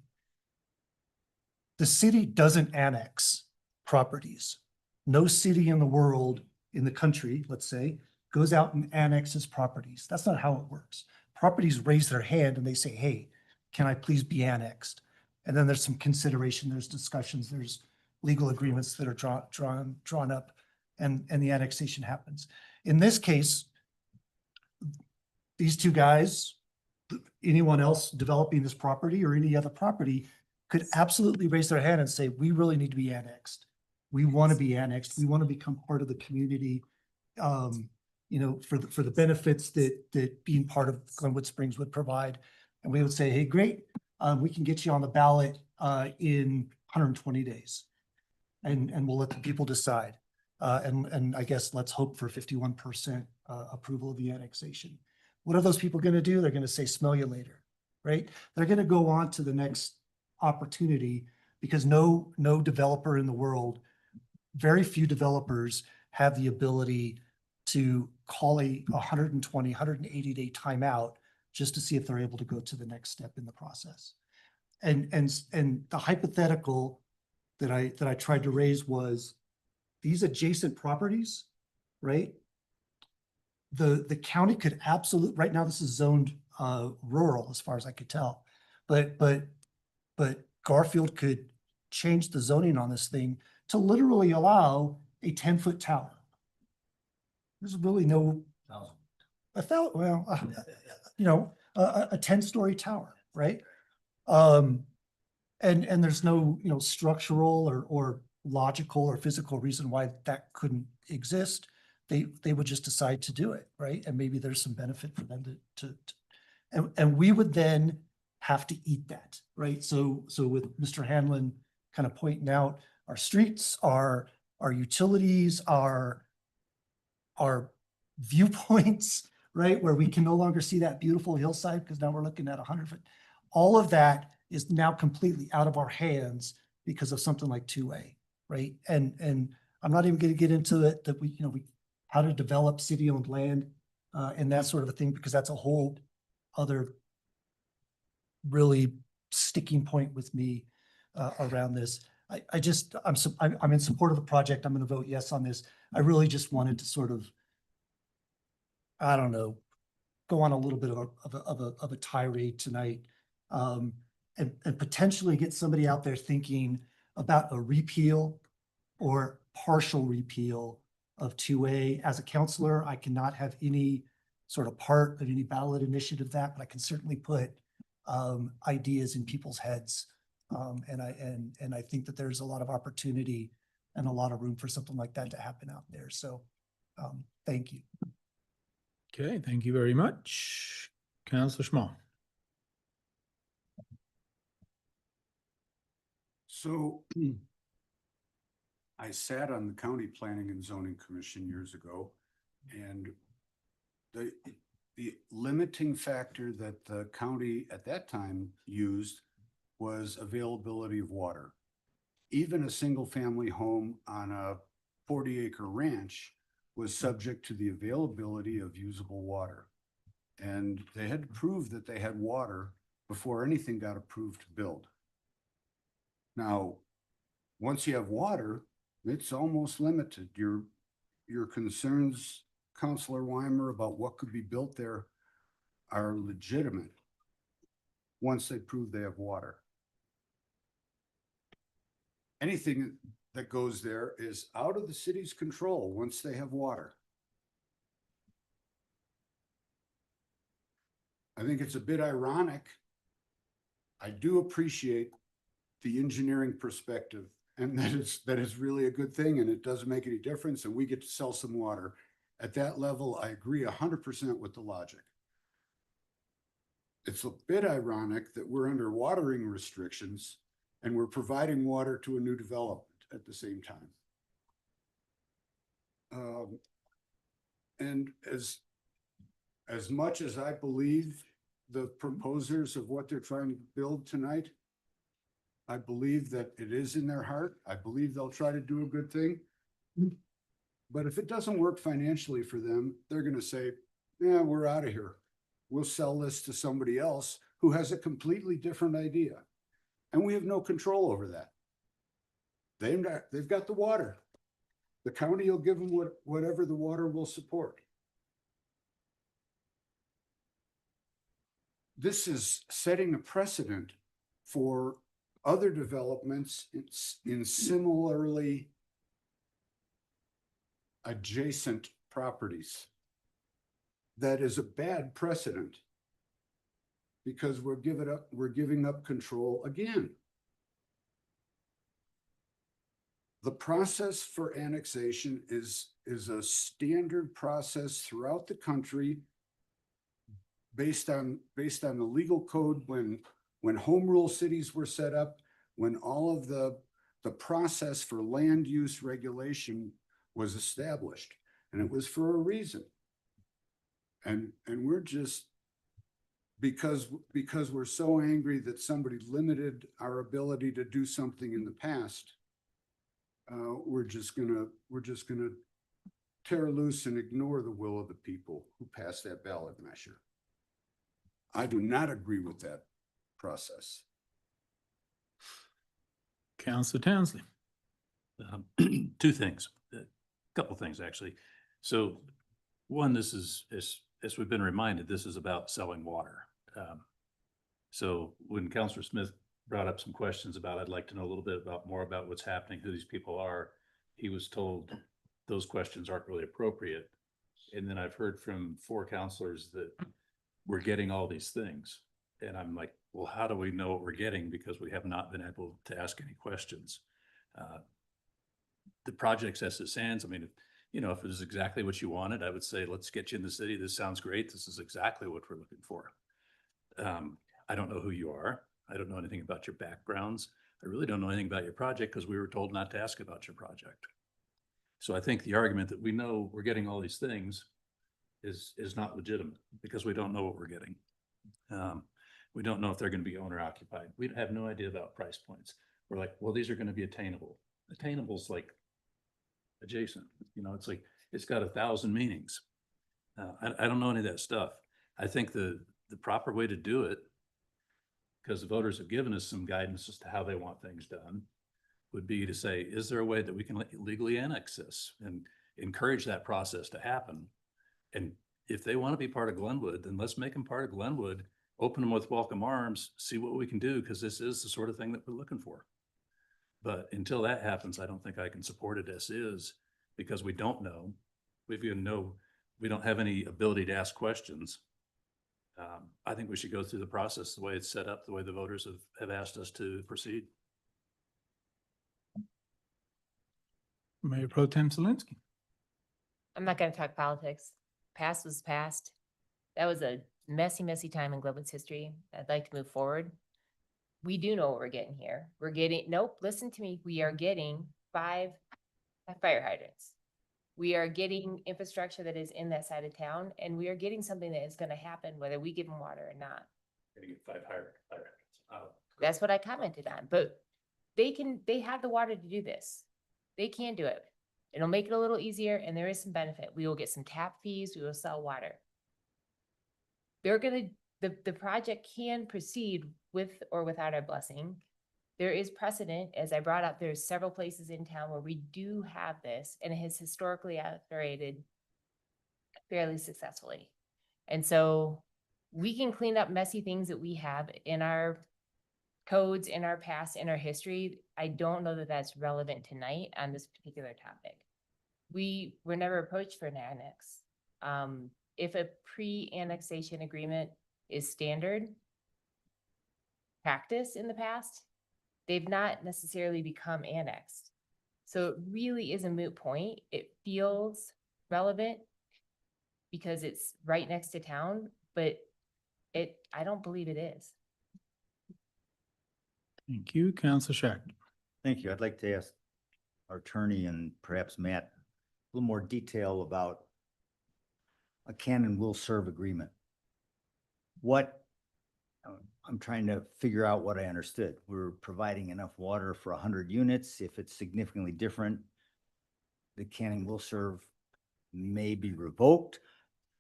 The city doesn't annex properties. No city in the world, in the country, let's say, goes out and annexes properties. That's not how it works. Properties raise their hand and they say, hey, can I please be annexed? And then there's some consideration, there's discussions, there's legal agreements that are drawn up, and the annexation happens. In this case, these two guys, anyone else developing this property or any other property, could absolutely raise their hand and say, we really need to be annexed. We want to be annexed. We want to become part of the community, you know, for the benefits that being part of Glenwood Springs would provide. And we would say, hey, great, we can get you on the ballot in 120 days. And we'll let the people decide. And I guess let's hope for 51% approval of the annexation. What are those people going to do? They're going to say, smell you later, right? They're going to go on to the next opportunity, because no developer in the world, very few developers have the ability to call a 120, 180 day timeout just to see if they're able to go to the next step in the process. And the hypothetical that I tried to raise was, these adjacent properties right? The county could absolutely, right now this is zoned rural as far as I could tell. But Garfield could change the zoning on this thing to literally allow a 10-foot tower. There's really no, a 10-story tower, right? And there's no, structural or logical or physical reason why that couldn't exist. They would just decide to do it, right? And maybe there's some benefit for them and we would then have to eat that, right? So with Mr. Hanlon kind of pointing out our streets, our utilities, our viewpoints, right? Where we can no longer see that beautiful hillside because now we're looking at 100 foot. All of that is now completely out of our hands because of something like 2A, right? And I'm not even going to get into it that we how to develop city-owned land and that sort of a thing, because that's a whole other really sticking point with me around this. I'm in support of the project. I'm going to vote yes on this. I really just wanted to sort of, I don't know, go on a little bit of a tirade tonight, and potentially get somebody out there thinking about a repeal or partial repeal of 2A. As a counselor, I cannot have any sort of part of any ballot initiative that, but I can certainly put ideas in people's heads. And I think that there's a lot of opportunity and a lot of room for something like that to happen out there. So thank you. Okay, thank you very much. Councilor Schmal. So I sat on the County Planning and Zoning Commission years ago, and the limiting factor that the county at that time used was availability of water. Even a single family home on a 40-acre ranch was subject to the availability of usable water. And they had to prove that they had water before anything got approved to build. Now, once you have water, it's almost limited. Your concerns, Councilor Weimer, about what could be built there are legitimate once they prove they have water. Anything that goes there is out of the city's control once they have water. I think it's a bit ironic. I do appreciate the engineering perspective, and that is really a good thing, and it doesn't make any difference, and we get to sell some water. At that level, I agree 100% with the logic. It's a bit ironic that we're under watering restrictions and we're providing water to a new development at the same time. And as much as I believe the proposers of what they're trying to build tonight, I believe that it is in their heart. I believe they'll try to do a good thing. But if it doesn't work financially for them, they're going to say, yeah, we're out of here. We'll sell this to somebody else who has a completely different idea. And we have no control over that. They've got the water. The county will give them whatever the water will support. This is setting a precedent for other developments in similarly adjacent properties. That is a bad precedent because we're giving up control again. The process for annexation is a standard process throughout the country based on the legal code when home rule cities were set up, when all of the process for land use regulation was established, and it was for a reason. And we're just, because we're so angry that somebody limited our ability to do something in the past, we're just gonna tear loose and ignore the will of the people who passed that ballot measure. I do not agree with that process. Councilor Townsley. Two things, a couple things actually. So one, this is, as we've been reminded, this is about selling water. So when Councilor Smith brought up some questions about, I'd like to know a little bit more about what's happening, who these people are, he was told those questions aren't really appropriate. And then I've heard from 4 counselors that we're getting all these things. And I'm like, well, how do we know what we're getting? Because we have not been able to ask any questions. The project's as it stands. I mean, you know, if it is exactly what you wanted, I would say, let's get you in the city. This sounds great. This is exactly what we're looking for. I don't know who you are. I don't know anything about your backgrounds. I really don't know anything about your project because we were told not to ask about your project. So I think the argument that we know we're getting all these things is not legitimate because we don't know what we're getting. We don't know if they're going to be owner occupied. We have no idea about price points. We're like, well, these are going to be attainable. Attainable's like adjacent, you know, it's like, it's got 1,000 meanings. I don't know any of that stuff. I think the proper way to do it, because the voters have given us some guidance as to how they want things done, would be to say, is there a way that we can legally annex this and encourage that process to happen? And if they want to be part of Glenwood, then let's make them part of Glenwood, open them with welcome arms, see what we can do, because this is the sort of thing that we're looking for. But until that happens, I don't think I can support it as is, because we don't know. We don't have any ability to ask questions. I think we should go through the process the way it's set up, the way the voters have asked us to proceed. Mayor Pro Tem Zelinski. I'm not going to talk politics. Past was past. That was a messy, messy time in Glenwood's history. I'd like to move forward. We do know what we're getting here. We're getting, nope, listen to me. We are getting 5 fire hydrants. We are getting infrastructure that is in that side of town, and we are getting something that is going to happen whether we give them water or not. Gonna get 5 fire hydrants. That's what I commented on, but they have the water to do this. They can do it. It'll make it a little easier, and there is some benefit. We will get some tap fees. We will sell water. The project can proceed with or without our blessing. There is precedent, as I brought up, there's several places in town where we do have this, and it has historically operated fairly successfully. And so we can clean up messy things that we have in our codes, in our past, in our history. I don't know that that's relevant tonight on this particular topic. We were never approached for an annex. If a pre-annexation agreement is standard practice in the past, they've not necessarily become annexed. So it really is a moot point. It feels relevant because it's right next to town, but I don't believe it is. Thank you, Councilor Schacht. Thank you. I'd like to ask our attorney and perhaps Matt a little more detail about a can and will serve agreement. I'm trying to figure out what I understood. We're providing enough water for 100 units. If it's significantly different, the can and will serve may be revoked.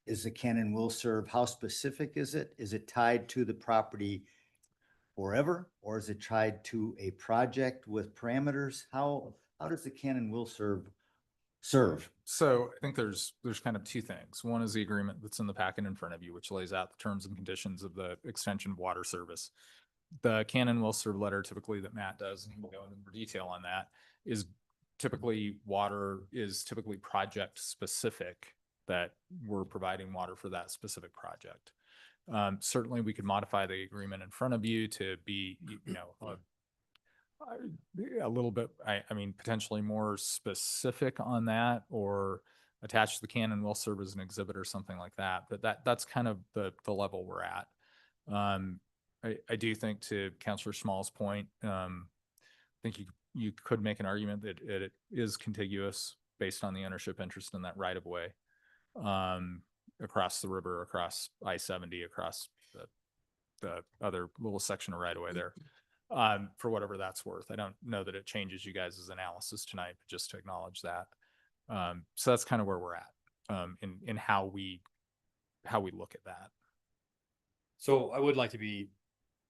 Is the can and will serve, how specific is it? Is it tied to the property forever, or is it tied to a project with parameters? How does the can and will serve? So I think there's kind of 2 things. One is the agreement that's in the packet in front of you, which lays out the terms and conditions of the extension of water service. The can and will serve letter typically that Matt does, and he will go into more detail on that, is typically project specific, that we're providing water for that specific project. Certainly we could modify the agreement in front of you to be, you know, a little bit, I mean, potentially more specific on that, or attach the can and will serve as an exhibit or something like that. But that's kind of the level we're at. I do think, to Councilor Small's point, I think you could make an argument that it is contiguous based on the ownership interest in that right of way, across the river, across I-70, across the other little section of right of way there. For whatever that's worth. I don't know that it changes you guys' analysis tonight, but just to acknowledge that. So that's kind of where we're at, in how we look at that. So I would like to be,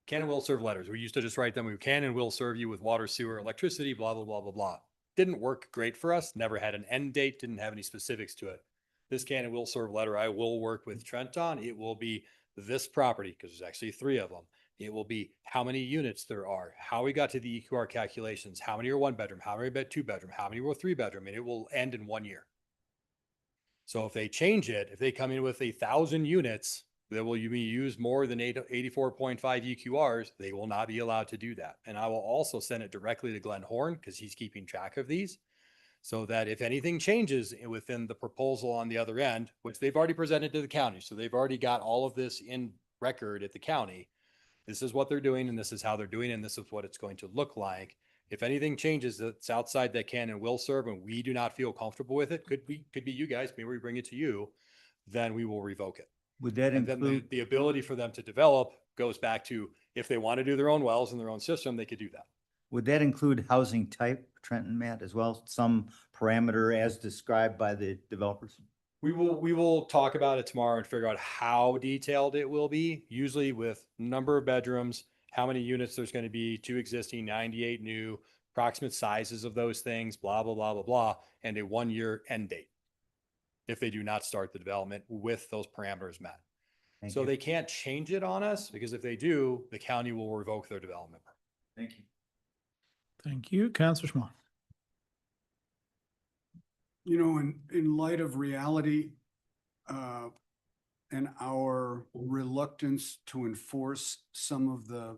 can and will serve letters. We used to just write them. We can and will serve you with water, sewer, electricity, blah, blah, blah, blah, blah. Didn't work great for us. Never had an end date. Didn't have any specifics to it. this can and will serve letter I will work with Trent on, it will be this property, because there's actually 3 of them. It will be how many units there are, how we got to the EQR calculations, how many are 1 bedroom, how many are 2 bedroom, how many were 3 bedroom, and it will end in 1 year. So if they change it, if they come in with 1,000 units that will be used more than 84.5 EQRs, they will not be allowed to do that. And I will also send it directly to Glenn Horn, because he's keeping track of these, so that if anything changes within the proposal on the other end, which they've already presented to the county, so they've already got all of this in record at the county, this is what they're doing and this is how they're doing it, and this is what it's going to look like. If anything changes that's outside that can and will serve and we do not feel comfortable with it, could be you guys, maybe we bring it to you, then we will revoke it. Would that And then include, the ability for them to develop goes back to, if they want to do their own wells in their own system, they could do that. would that include housing type, Trent and Matt, as well? Some parameter as described by the developers? We will talk about it tomorrow and figure out how detailed it will be, usually with number of bedrooms, how many units there's going to be, 2 existing, 98 new, approximate sizes of those things, blah, blah, blah, blah, blah, and a 1-year end date if they do not start the development with those parameters met. Thank So you. they can't change it on us, because if they do, the county will revoke their development. Thank you. Thank you. Counselor Schmal. You know, in light of reality, and our reluctance to enforce some of the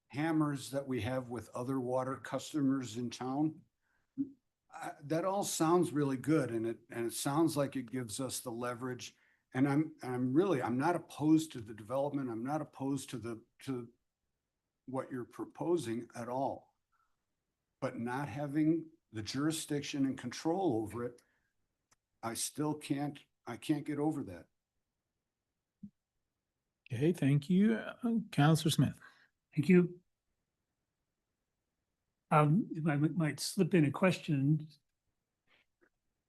hammers that we have with other water customers in town, that all sounds really good, and it sounds like it gives us the leverage. And I'm not opposed to the development. I'm not opposed to what you're proposing at all. But not having the jurisdiction and control over it, I can't get over that. Okay, thank you. Counselor Smith. Thank you. If I might slip in a question,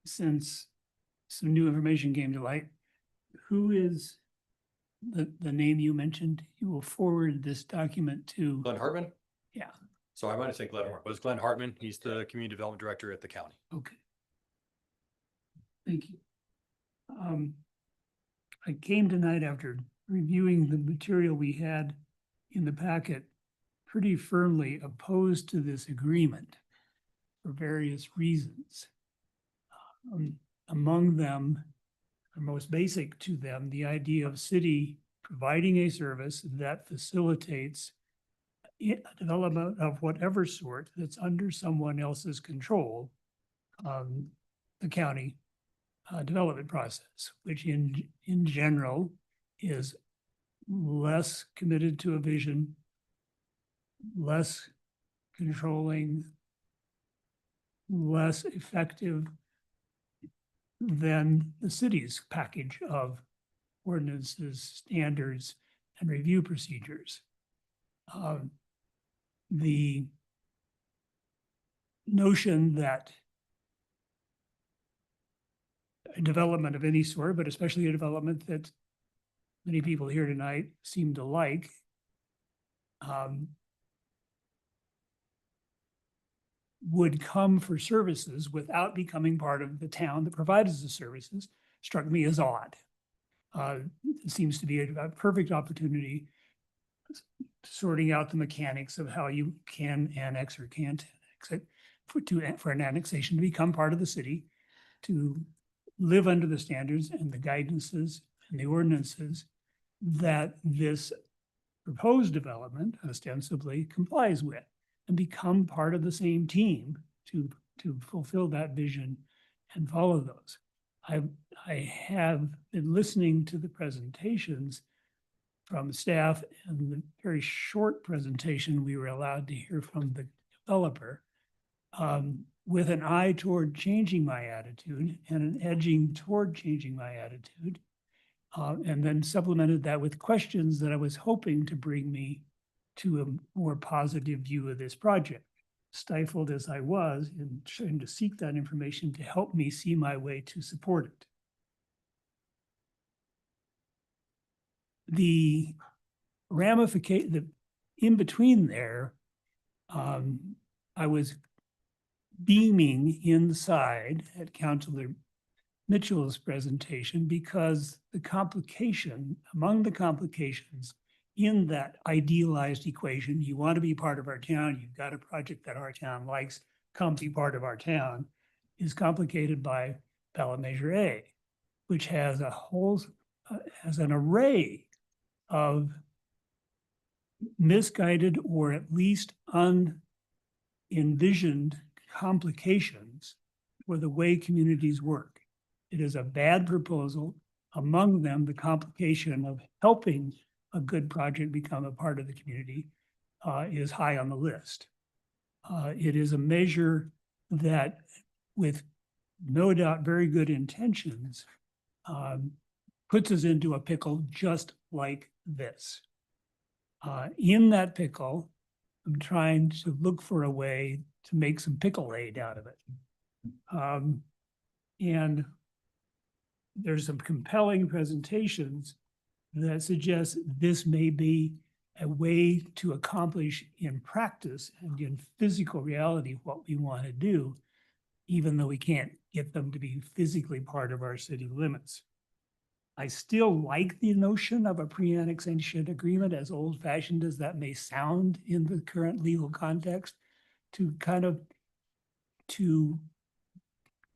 since some new information came to light, who is the name you mentioned? You will forward this document to. Glenn Hartman? Yeah. So I might have said Glenn Hartman, but it's Glenn Hartman. He's the community development director at the county. Okay. Thank you. I came tonight after reviewing the material we had in the packet, pretty firmly opposed to this agreement for various reasons. Among them, or most basic to them, the idea of city providing a service that facilitates a development of whatever sort that's under someone else's control, the county development process, which in general is less committed to a vision, less controlling, less effective than the city's package of ordinances, standards, and review procedures. The notion that a development of any sort, but especially a development that many people here tonight seem to like, would come for services without becoming part of the town that provides the services, struck me as odd. It seems to be a perfect opportunity sorting out the mechanics of how you can annex or can't annex it for an annexation to become part of the city, to live under the standards and the guidances and the ordinances that this proposed development ostensibly complies with, and become part of the same team to fulfill that vision and follow those. I have been listening to the presentations from staff, and the very short presentation we were allowed to hear from the developer, with an eye toward changing my attitude and an edging toward changing my attitude, and then supplemented that with questions that I was hoping to bring me to a more positive view of this project, stifled as I was in trying to seek that information to help me see my way to support it. The ramification, in between there, I was beaming inside at Councilor Mitchell's presentation because among the complications in that idealized equation, you want to be part of our town, you've got a project that our town likes, come be part of our town, is complicated by ballot measure A, which has has an array of misguided or at least unenvisioned complications for the way communities work. It is a bad proposal. Among them, the complication of helping a good project become a part of the community is high on the list. It is a measure that, with no doubt very good intentions, puts us into a pickle just like this. In that pickle, I'm trying to look for a way to make some pickle aid out of it. And there's some compelling presentations that suggest this may be a way to accomplish in practice and in physical reality what we want to do, even though we can't get them to be physically part of our city limits. I still like the notion of a pre-annexation agreement, as old-fashioned as that may sound in the current legal context, to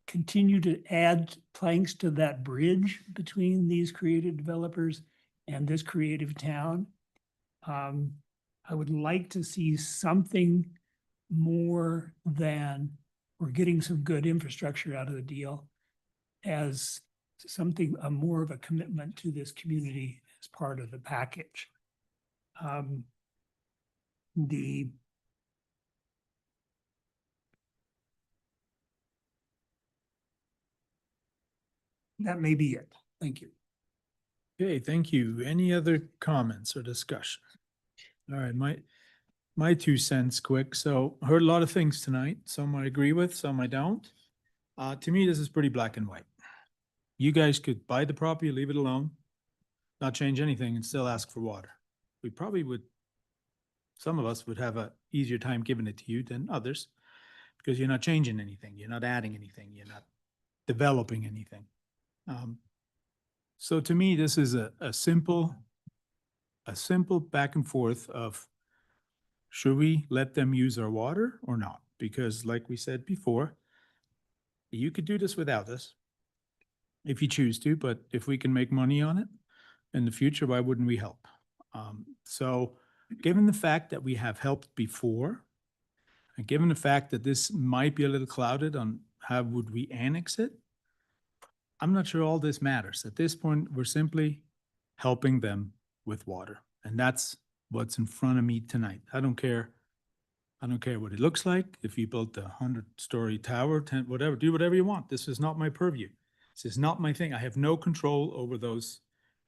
continue to add planks to that bridge between these creative developers and this creative town. I would like to see something more than we're getting some good infrastructure out of the deal as something, more of a commitment to this community as part of the package. That may be it. Thank you. Okay, thank you. Any other comments or discussion? All right, my 2 cents quick. So heard a lot of things tonight. Some I agree with, some I don't. To me, this is pretty black and white. You guys could buy the property, leave it alone, not change anything, and still ask for water. We probably would, some of us would have a easier time giving it to you than others, because you're not changing anything, you're not adding anything, you're not developing anything. So to me, this is a simple back and forth of, should we let them use our water or not? Because like we said before, you could do this without us if you choose to, but if we can make money on it in the future, why wouldn't we help? So given the fact that we have helped before, and given the fact that this might be a little clouded on how would we annex it, I'm not sure all this matters. At this point, we're simply helping them with water. And that's what's in front of me tonight. I don't care what it looks like. If you built a 100-story tower, 10, whatever, do whatever you want. This is not my purview. This is not my thing. I have no control over those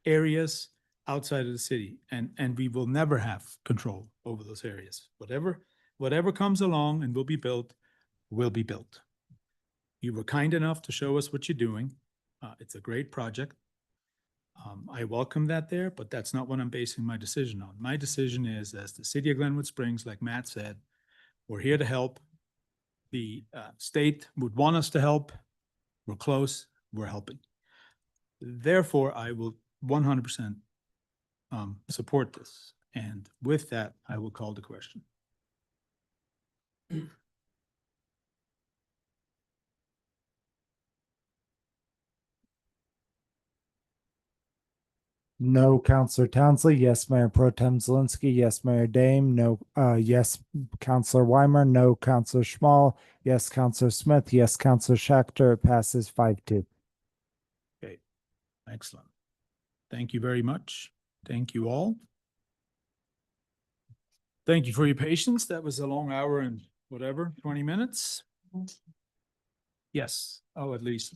areas outside of the city. And we will never have control over those areas. Whatever comes along and will be built. You were kind enough to show us what you're doing. It's a great project. I welcome that there, but that's not what I'm basing my decision on. My decision is, as the city of Glenwood Springs, like Matt said, we're here to help. The state would want us to help. We're close, we're helping. Therefore, I will 100% support this. And with that, I will call the question. No, Counselor Townsley. Yes, Mayor Pro Tem Zelinski. Yes, Mayor Dame. No, yes, Counselor Weimer. No, Counselor Schmall. Yes, Counselor Smith. Yes, Counselor Schechter. It passes 5-2. Okay, excellent. Thank you very much. Thank you all. Thank you for your patience. That was a long hour and whatever, 20 minutes. Yes, oh, at least.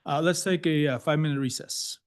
Let's take a 5-minute recess.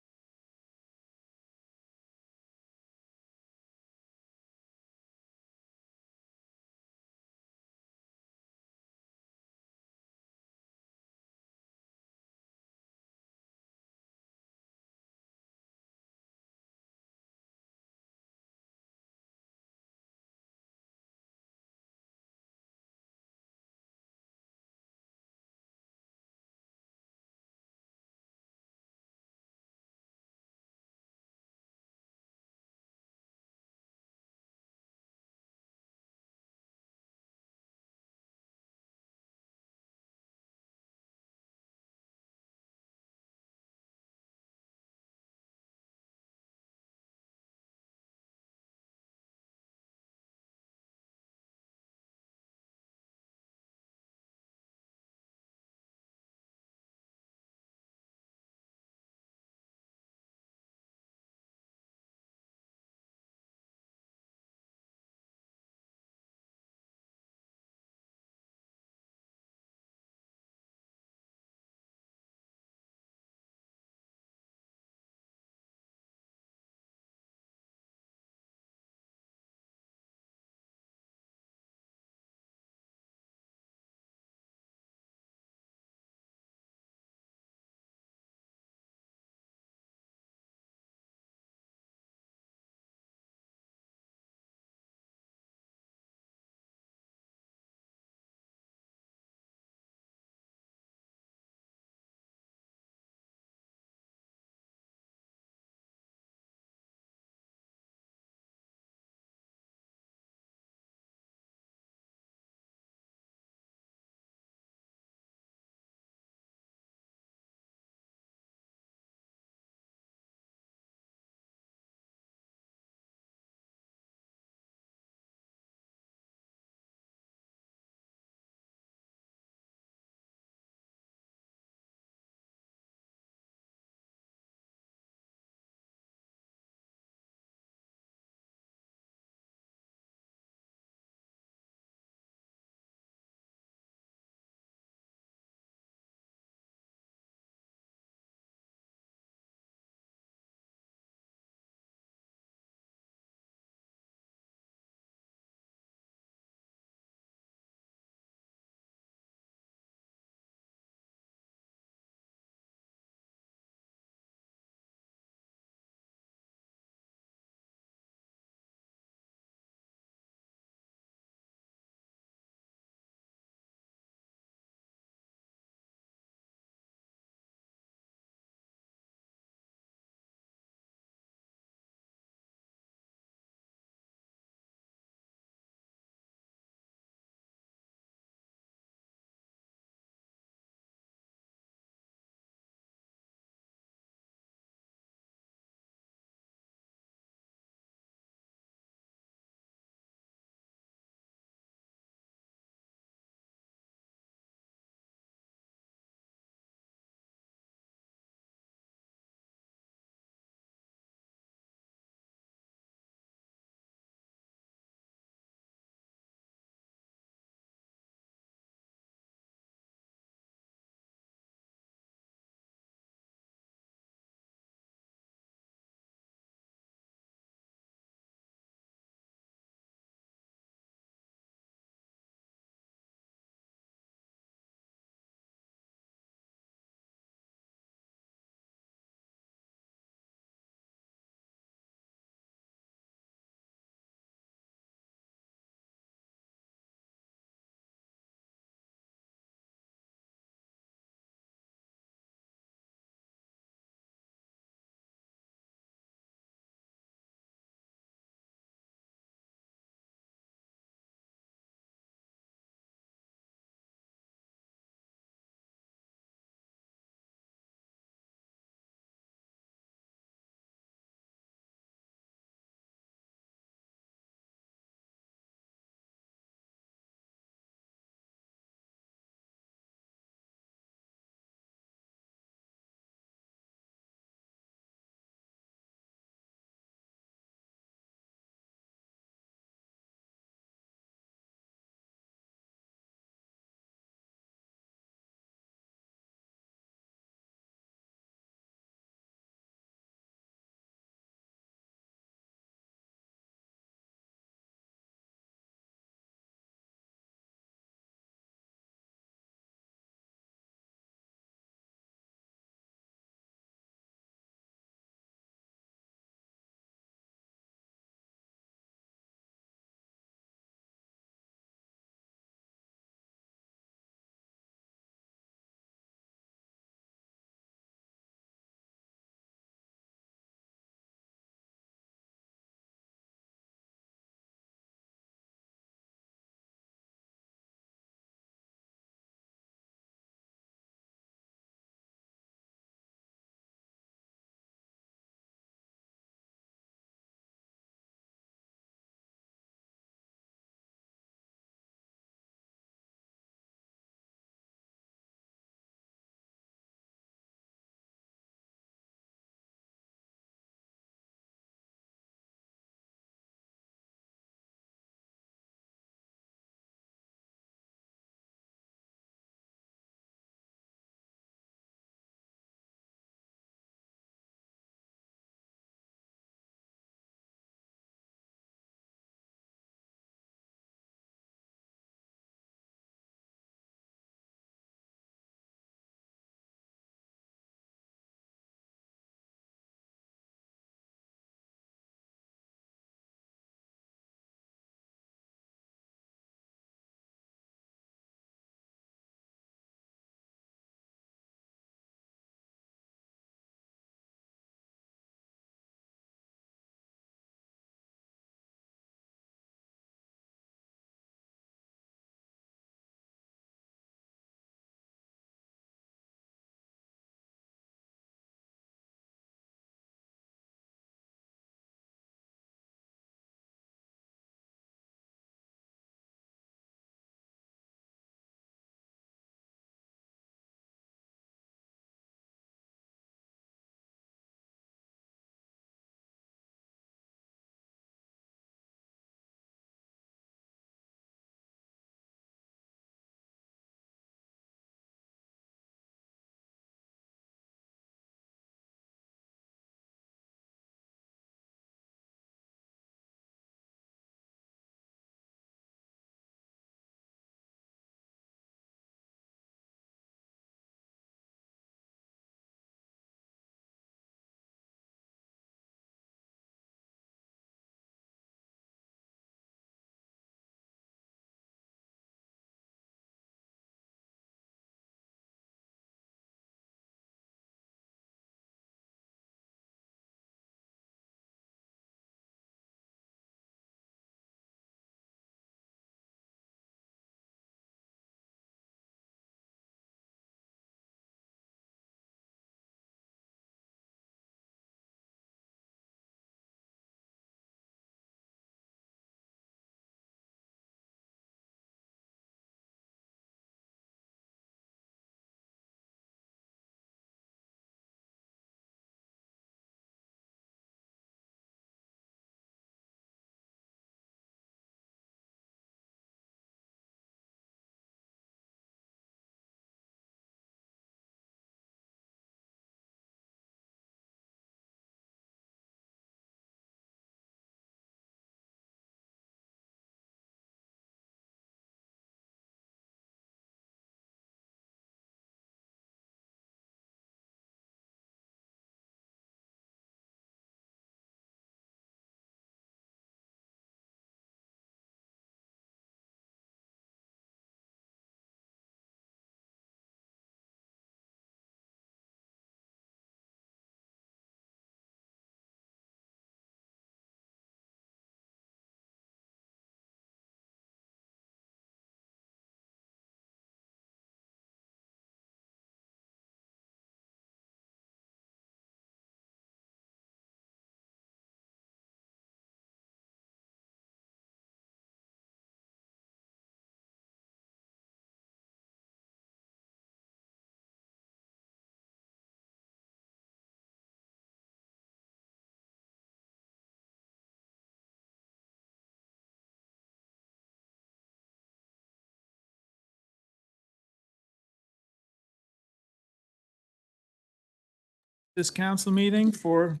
this council meeting for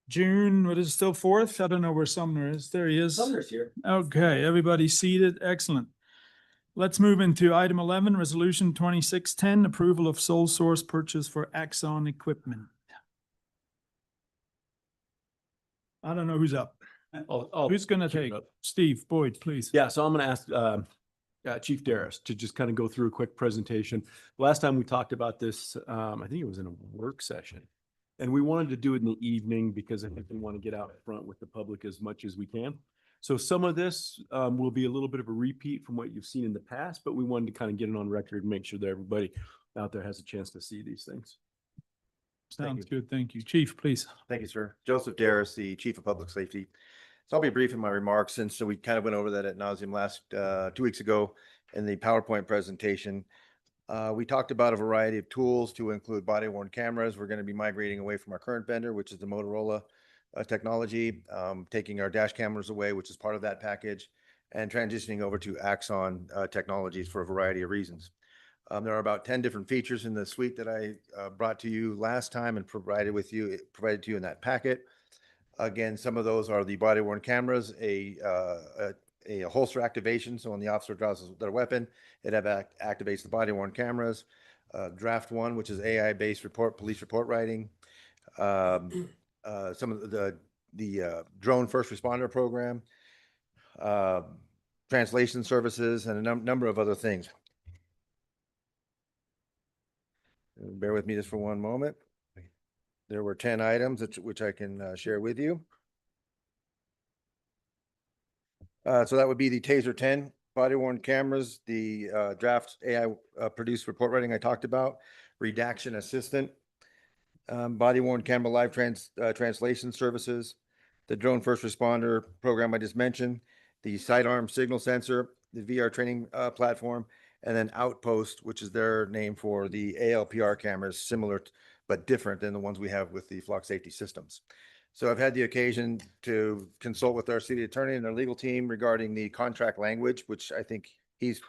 June, what is it, still 4th? I don't know where Sumner is. There he is. Sumner's here. Okay, everybody seated. Excellent. Let's move into item 11, resolution 2610, approval of sole source purchase for Axon equipment. I don't know who's up. Who's gonna keep it take? up. Steve Boyd, please. Yeah, so I'm going to ask Chief Darris to just kind of go through a quick presentation. Last time we talked about this, I think it was in a work session. And we wanted to do it in the evening because I think we want to get out front with the public as much as we can. So some of this will be a little bit of a repeat from what you've seen in the past, but we wanted to kind of get it on record and make sure that everybody out there has a chance to see these things. Sounds good. Thank you. Chief, please. Thank you, sir. Joseph Darris, the Chief of Public Safety. So I'll be brief in my remarks since we kind of went over that at nauseam last 2 weeks ago in the PowerPoint presentation. We talked about a variety of tools to include body worn cameras. We're going to be migrating away from our current vendor, which is the Motorola technology, taking our dash cameras away, which is part of that package, and transitioning over to Axon technologies for a variety of reasons. There are about 10 different features in the suite that I brought to you last time and provided to you in that packet. Again, some of those are the body worn cameras, a holster activation. So when the officer draws their weapon, it activates the body worn cameras. Draft one, which is AI based police report writing. Some of the drone first responder program, translation services, and a number of other things. Bear with me just for one moment. There were 10 items which I can share with you. So that would be the TASER 10 body worn cameras, the draft AI produced report writing I talked about, redaction assistant, body worn camera live translation services, the drone first responder program I just mentioned, the sidearm signal sensor, the VR training platform, and then Outpost, which is their name for the ALPR cameras, similar but different than the ones we have with the Flock Safety Systems. So I've had the occasion to consult with our city attorney and their legal team regarding the contract language, which I think he's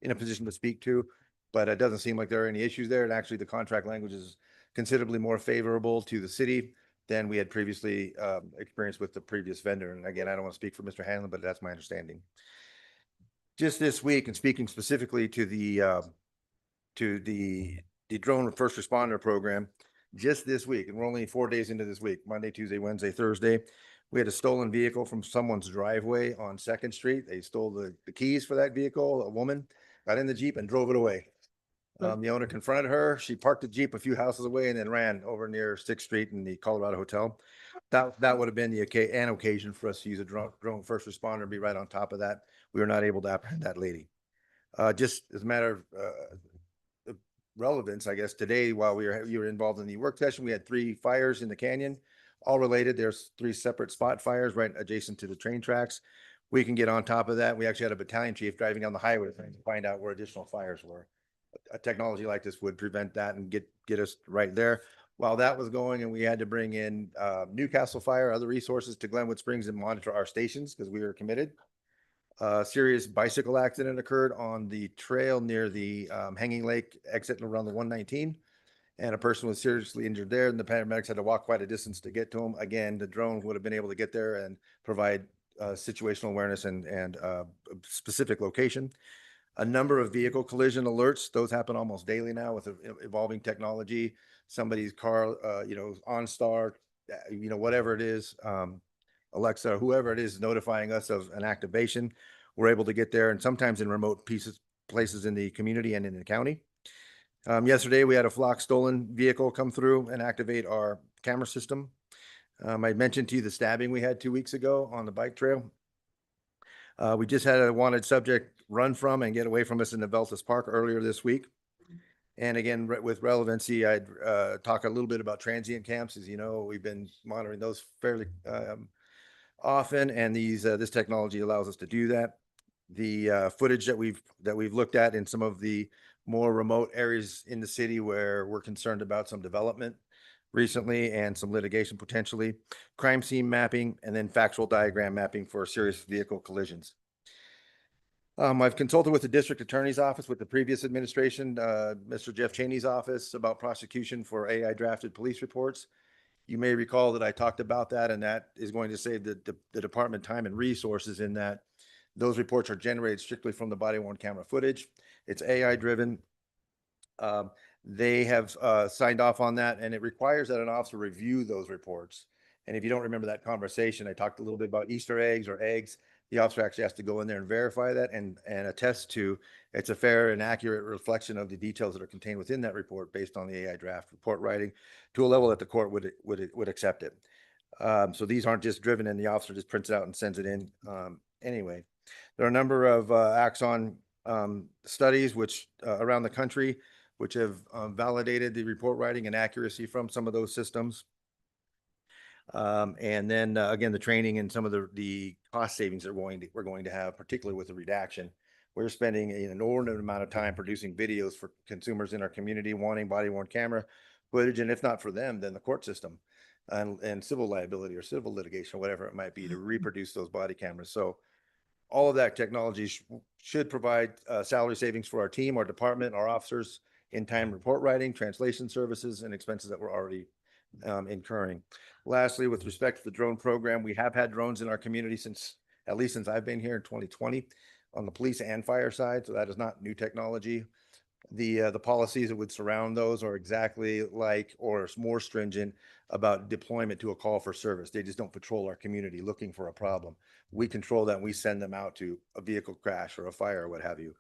in a position to speak to, but it doesn't seem like there are any issues there. And actually the contract language is considerably more favorable to the city than we had previously experienced with the previous vendor. And again, I don't want to speak for Mr. Hanlon, but that's my understanding. Just this week, and speaking specifically to the drone first responder program, just this week, and we're only 4 days into this week, Monday, Tuesday, Wednesday, Thursday, we had a stolen vehicle from someone's driveway on 2nd Street. They stole the keys for that vehicle. A woman got in the Jeep and drove it away. The owner confronted her. She parked the Jeep a few houses away and then ran over near 6th Street in the Colorado Hotel. That would have been an occasion for us to use a drone first responder and be right on top of that. We were not able to apprehend that lady. Just as a matter of relevance, I guess today, while you were involved in the work session, we had 3 fires in the canyon, all related. There's 3 separate spot fires right adjacent to the train tracks. We can get on top of that. We actually had a battalion chief driving down the highway to find out where additional fires were. A technology like this would prevent that and get us right there. While that was going, and we had to bring in Newcastle Fire, other resources to Glenwood Springs and monitor our stations because we were committed. A serious bicycle accident occurred on the trail near the Hanging Lake exit around the 119. And a person was seriously injured there, and the paramedics had to walk quite a distance to get to him. Again, the drone would have been able to get there and provide situational awareness and specific location. A number of vehicle collision alerts. Those happen almost daily now with evolving technology. Somebody's car, OnStar, whatever it is, Alexa, whoever it is notifying us of an activation. We're able to get there, and sometimes in remote places in the community and in the county. Yesterday, we had a Flock stolen vehicle come through and activate our camera system. I mentioned to you the stabbing we had 2 weeks ago on the bike trail. We just had a wanted subject run from and get away from us in the Veltas Park earlier this week. And again, with relevancy, I'd talk a little bit about transient camps. As you know, we've been monitoring those fairly often, and this technology allows us to do that. The footage that we've looked at in some of the more remote areas in the city where we're concerned about some development recently and some litigation potentially, crime scene mapping, and then factual diagram mapping for serious vehicle collisions. I've consulted with the district attorney's office with the previous administration, Mr. Jeff Cheney's office, about prosecution for AI drafted police reports. You may recall that I talked about that, and that is going to save the department time and resources in that those reports are generated strictly from the body worn camera footage. It's AI driven. They have signed off on that, and it requires that an officer review those reports. And if you don't remember that conversation, I talked a little bit about Easter eggs or eggs. The officer actually has to go in there and verify that and attest to it's a fair and accurate reflection of the details that are contained within that report based on the AI draft report writing to a level that the court would accept it. So these aren't just driven and the officer just prints it out and sends it in. Anyway, there are a number of Axon studies which around the country which have validated the report writing and accuracy from some of those systems. And then again, the training and some of the cost savings that we're going to have, particularly with the redaction. We're spending an inordinate amount of time producing videos for consumers in our community wanting body worn camera footage, and if not for them, then the court system and civil liability or civil litigation, or whatever it might be, to reproduce those body cameras. So all of that technology should provide salary savings for our team, our department, our officers, in time report writing, translation services, and expenses that we're already incurring. Lastly, with respect to the drone program, we have had drones in our community at least since I've been here in 2020 on the police and fire side. So that is not new technology. The policies that would surround those are exactly like or more stringent about deployment to a call for service. They just don't patrol our community looking for a problem. We control that and we send them out to a vehicle crash or a fire or what have you.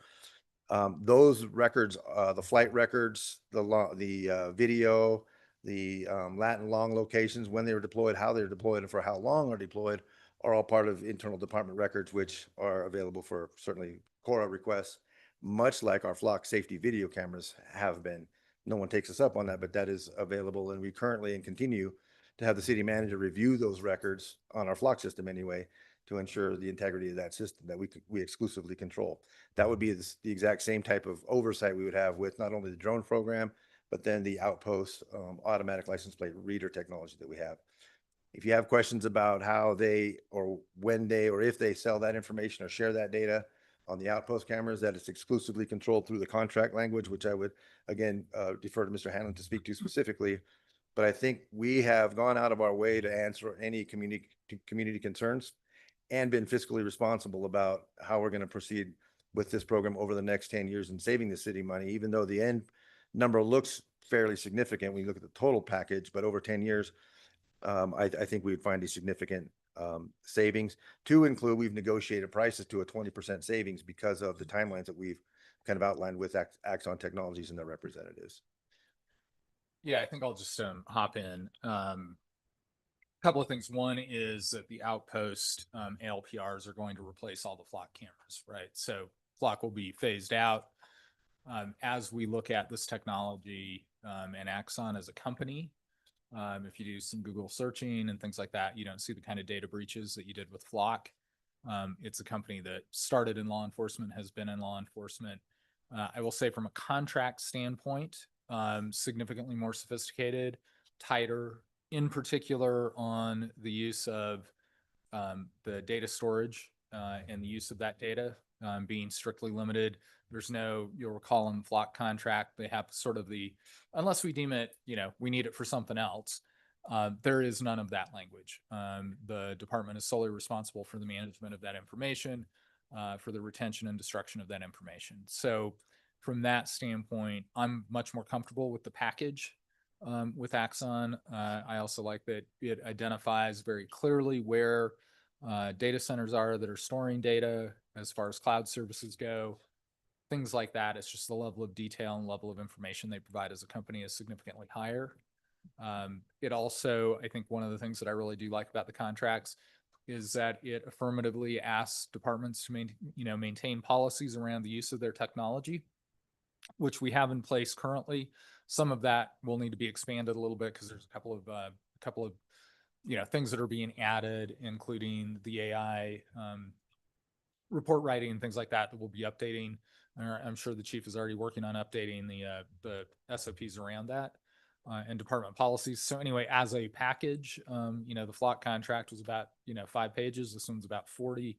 Those records, the flight records, the video, the lat and long locations, when they were deployed, how they were deployed, and for how long are deployed, are all part of internal department records, which are available for certainly Cora requests, much like our flock safety video cameras have been. No one takes us up on that, but that is available, and we currently and continue to have the city manager review those records on our flock system anyway, to ensure the integrity of that system that we exclusively control. That would be the exact same type of oversight we would have with not only the drone program, but then the outpost automatic license plate reader technology that we have. If you have questions about how they or when they or if they sell that information or share that data on the outpost cameras, that is exclusively controlled through the contract language, which I would again defer to Mr. Hanlon to speak to specifically. But I think we have gone out of our way to answer any community concerns and been fiscally responsible about how we're going to proceed with this program over the next 10 years and saving the city money, even though the end number looks fairly significant when you look at the total package, but over 10 years, I think we would find a significant savings. To include, we've negotiated prices to a 20% savings because of the timelines that we've kind of outlined with Axon Technologies and their representatives. Yeah, I think I'll just hop in. Couple of things. One is that the outpost ALPRs are going to replace all the flock cameras, right? So flock will be phased out. As we look at this technology and Axon as a company, if you do some Google searching and things like that, you don't see the kind of data breaches that you did with flock. It's a company that started in law enforcement, has been in law enforcement. I will say from a contract standpoint, significantly more sophisticated, tighter, in particular on the use of the data storage and the use of that data being strictly limited. There's no, you'll recall in the flock contract, they have sort of unless we deem it, we need it for something else. There is none of that language. The department is solely responsible for the management of that information, for the retention and destruction of that information. So from that standpoint, I'm much more comfortable with the package with Axon. I also like that it identifies very clearly where data centers are that are storing data as far as cloud services go, things like that. It's just the level of detail and level of information they provide as a company is significantly higher. It also, I think one of the things that I really do like about the contracts is that it affirmatively asks departments to maintain policies around the use of their technology, which we have in place currently. Some of that will need to be expanded a little bit because there's a couple of things that are being added, including the AI report writing and things like that we'll be updating. I'm sure the chief is already working on updating the SOPs around that and department policies. So anyway, as a package, the flock contract was about 5 pages. This one's about 40.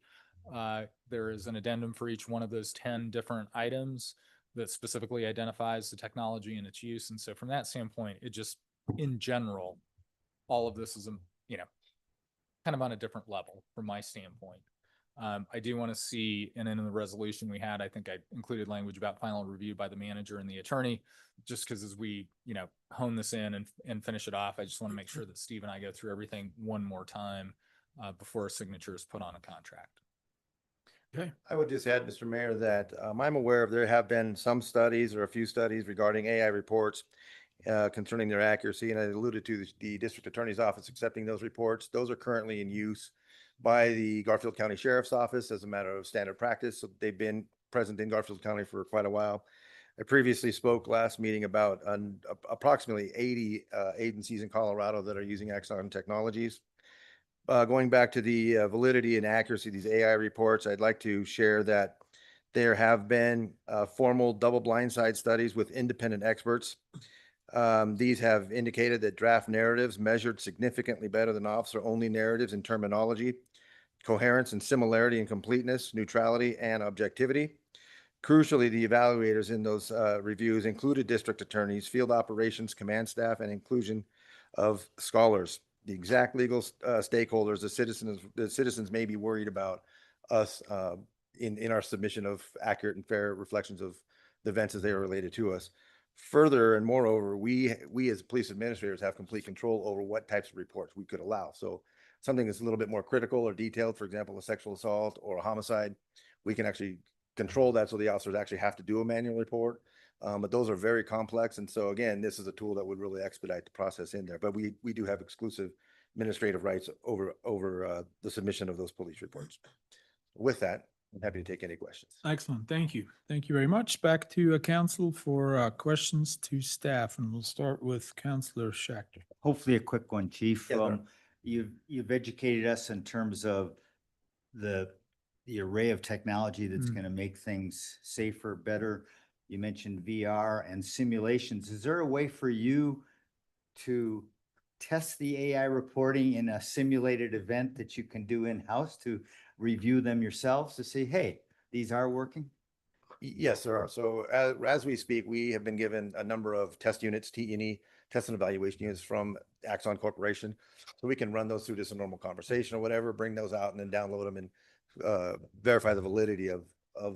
There is an addendum for each one of those 10 different items that specifically identifies the technology and its use. And so from that standpoint, it just, in general, all of this is, kind of on a different level from my standpoint. I do want to see, and in the resolution we had, I think I included language about final review by the manager and the attorney, just because as we, hone this in and finish it off, I just want to make sure that Steve and I go through everything one more time before a signature is put on a contract. Okay. I would just add, Mr. Mayor, that I'm aware of there have been some studies or a few studies regarding AI reports concerning their accuracy, and I alluded to the district attorney's office accepting those reports. Those are currently in use by the Garfield County Sheriff's Office as a matter of standard practice. So they've been present in Garfield County for quite a while. I previously spoke last meeting about approximately 80 agencies in Colorado that are using Axon technologies. Going back to the validity and accuracy of these AI reports, I'd like to share that there have been formal double blindside studies with independent experts. These have indicated that draft narratives measured significantly better than officer-only narratives in terminology, coherence and similarity and completeness, neutrality and objectivity. Crucially, the evaluators in those reviews included district attorneys, field operations, command staff, and inclusion of scholars. The exact legal stakeholders, the citizens may be worried about us in our submission of accurate and fair reflections of the events as they are related to us. Further and moreover, we as police administrators have complete control over what types of reports we could allow. So something that's a little bit more critical or detailed, for example, a sexual assault or a homicide, we can actually control that so the officers actually have to do a manual report. But those are very complex. And so again, this is a tool that would really expedite the process in there. But we do have exclusive administrative rights over the submission of those police reports. With that, I'm happy to take any questions. Excellent. Thank you. Thank you very much. Back to council for questions to staff, and we'll start with Councillor Schachter. Hopefully a quick one, Chief. Yes, sir. You've educated us in terms of the array of technology that's going to make things safer, better. You mentioned VR and simulations. Is there a way for you to test the AI reporting in a simulated event that you can do in-house to review them yourselves to say, hey, these are working? Yes, there are. So as we speak, we have been given a number of test units, T&E, test and evaluation units from Axon Corporation. So we can run those through just a normal conversation or whatever, bring those out and then download them and verify the validity of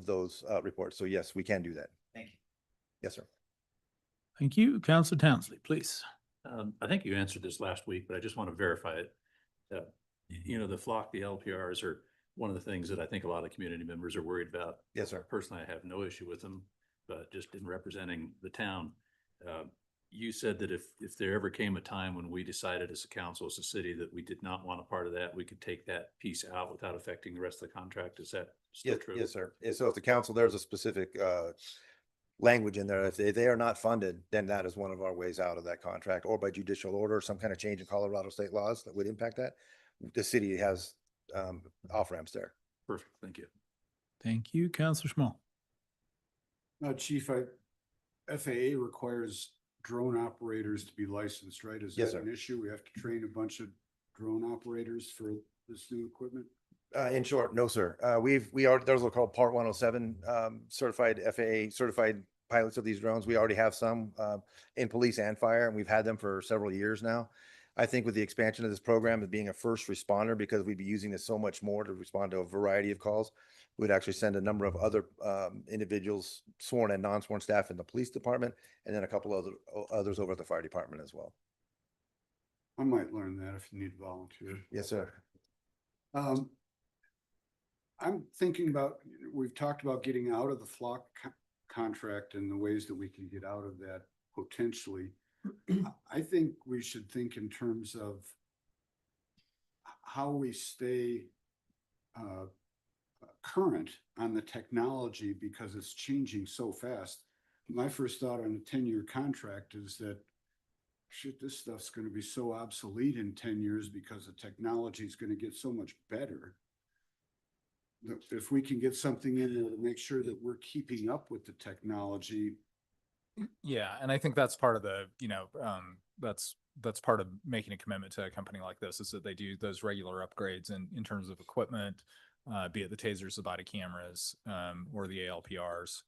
those reports. So yes, we can do that. Thank you. Yes, sir. Thank you. Councillor Townsley, please. I think you answered this last week, but I just want to verify it. The flock, the LPRs are one of the things that I think a lot of community members are worried about. Yes, sir. Personally, I have no issue with them, but just in representing the town, you said that if there ever came a time when we decided as a council, as a city, that we did not want a part of that, we could take that piece out without affecting the rest of the contract. Is that still true? Yes, sir. So if the council, there's a specific language in there. If they are not funded, then that is one of our ways out of that contract, or by judicial order, some kind of change in Colorado state laws that would impact that. The city has off-ramps there. Perfect. Thank you. Thank you. Councillor Schmall. Chief, FAA requires drone operators to be licensed, right? Is Yes, that sir. an issue? We have to train a bunch of drone operators for this new equipment? In short, no, sir. There's what called Part 107 certified FAA certified pilots of these drones. We already have some in police and fire, and we've had them for several years now. I think with the expansion of this program of being a first responder, because we'd be using this so much more to respond to a variety of calls, we'd actually send a number of other individuals, sworn and non-sworn staff in the police department, and then a couple of others over at the fire department as well. I might learn that if you need a volunteer. Yes, sir. I'm thinking about, we've talked about getting out of the flock contract and the ways that we can get out of that potentially. I think we should think in terms of how we stay current on the technology, because it's changing so fast. My first thought on a 10-year contract is that, shit, this stuff's going to be so obsolete in 10 years because the technology is going to get so much better. If we can get something in there to make sure that we're keeping up with the technology. Yeah, and I think that's part of the, that's part of making a commitment to a company like this, is that they do those regular upgrades in terms of equipment, be it the tasers, the body cameras, or the ALPRs,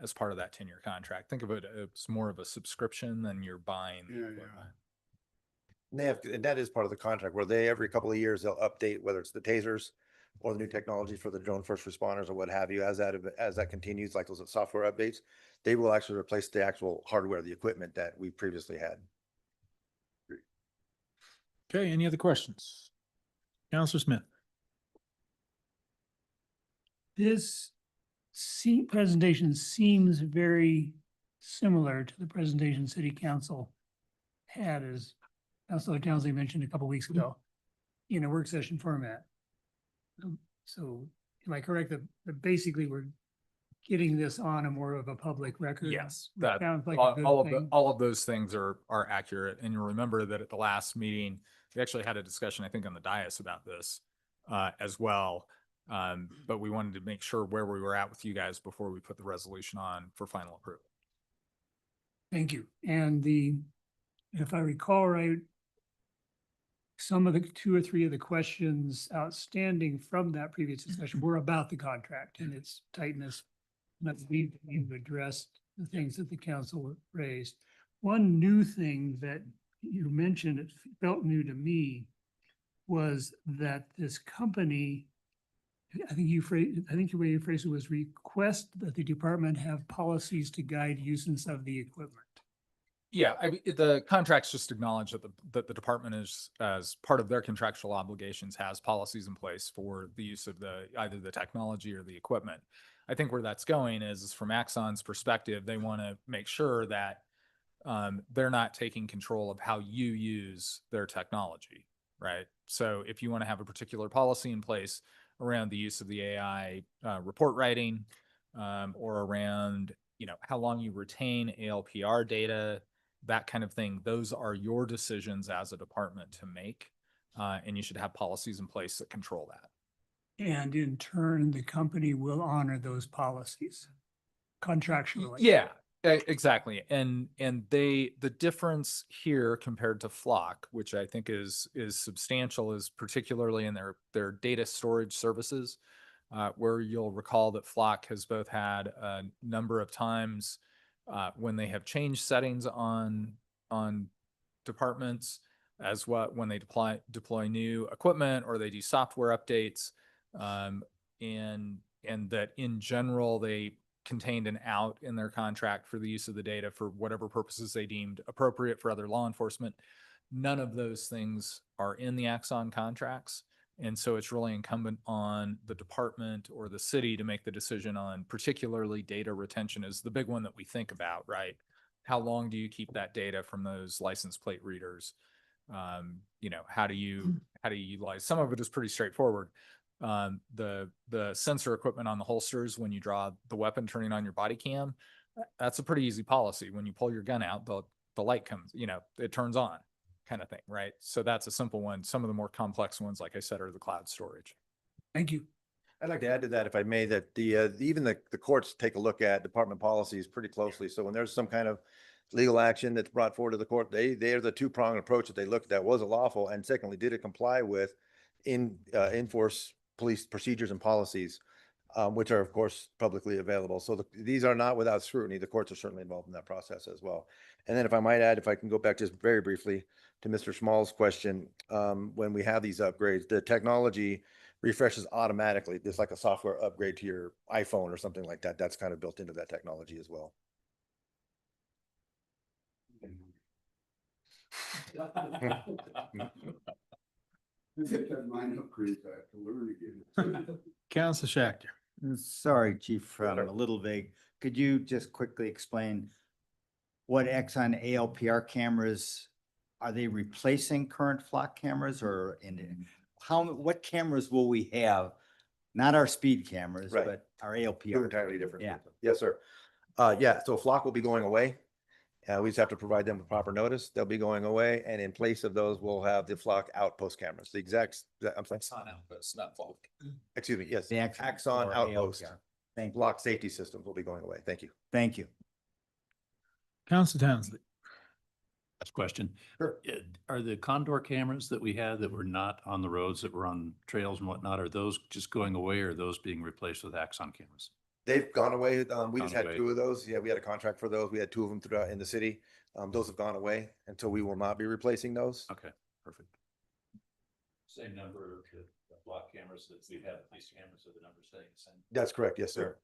as part of that 10-year contract. Think of it as more of a subscription than you're buying. the Yeah, equipment. And they have, and that is part of the contract where they, every couple of years, they'll update whether it's the tasers or the new technology for the drone first responders or what have you. As that continues, like those software updates, they will actually replace the actual hardware, the equipment that we previously had. Okay, any other questions? Counselor Smith? This presentation seems very similar to the presentation City Council had, as Councilor Townsley mentioned a couple weeks ago, in a work session format. So am I correct that basically we're getting this on a more of a public record? Yes, Which that sounds like a all, good all of thing. all of those things are accurate. And you'll remember that at the last meeting, we actually had a discussion, I think, on the dais about this as well. But we wanted to make sure where we were at with you guys before we put the resolution on for final approval. Thank you. And if I recall right, some of the 2 or 3 of the questions outstanding from that previous discussion were about the contract and its tightness. But we've addressed the things that the council raised. One new thing that you mentioned, it felt new to me, was that this company, I think the way you phrased it was request that the department have policies to guide uses of the equipment. Yeah, I mean, the contracts just acknowledge that the department is, as part of their contractual obligations, has policies in place for the use of either the technology or the equipment. I think where that's going is from Axon's perspective, they want to make sure that they're not taking control of how you use their technology, right? So if you want to have a particular policy in place around the use of the AI report writing, or around, how long you retain ALPR data, that kind of thing, those are your decisions as a department to make. And you should have policies in place that control that. And in turn, the company will honor those policies contractually. Yeah, exactly. And the difference here compared to Flock, which I think is substantial, is particularly in their data storage services, where you'll recall that Flock has both had a number of times when they have changed settings on departments, as when they deploy new equipment or they do software updates, and that in general they contained an out in their contract for the use of the data for whatever purposes they deemed appropriate for other law enforcement. None of those things are in the Axon contracts. And so it's really incumbent on the department or the city to make the decision on, particularly data retention is the big one that we think about, right? How long do you keep that data from those license plate readers? How do you utilize? Some of it is pretty straightforward. The sensor equipment on the holsters, when you draw the weapon turning on your body cam, that's a pretty easy policy. When you pull your gun out, the light comes, it turns on, kind of thing, right? So that's a simple one. Some of the more complex ones, like I said, are the cloud storage. Thank you. I'd like to add to that, if I may, that even the courts take a look at department policies pretty closely. So when there's some kind of legal action that's brought forward to the court, they are the two-pronged approach that they looked at. Was it lawful? And secondly, did it comply with enforce police procedures and policies, which are of course publicly available. So these are not without scrutiny. The courts are certainly involved in that process as well. And then if I might add, if I can go back just very briefly to Mr. Small's question, when we have these upgrades, the technology refreshes automatically. It's like a software upgrade to your iPhone or something like that. That's kind of built into that technology as well. Council Schachter. Sorry, Chief, I'm a little vague. Could you just quickly explain what Exxon ALPR cameras, are they replacing current Flock cameras, or what cameras will we have? Not our speed cameras, Right. but our ALPR. Two entirely different. Yeah. Yes, sir. So Flock will be going away. We just have to provide them with proper notice. They'll be going away, and in place of those, we'll have the Flock outpost cameras. The exact, I'm sorry. Axon outpost, not Flock. Excuse me. Yes. The Axon or outpost. ALPR. Thank you. Block safety systems will be going away. Thank you. Thank you. Council Townsley. Last question. Sure. Are the condor cameras that we had that were not on the roads, that were on trails and whatnot, are those just going away, or are those being replaced with Axon cameras? They've gone away. We Gone just had away. 2 of those. Yeah, we had a contract for those. We had 2 of them throughout in the city. Those have gone away, and so we will not be replacing those. Okay, perfect. Same number of block cameras that we have, police cameras, are the numbers staying the same? That's correct. Yes, sir.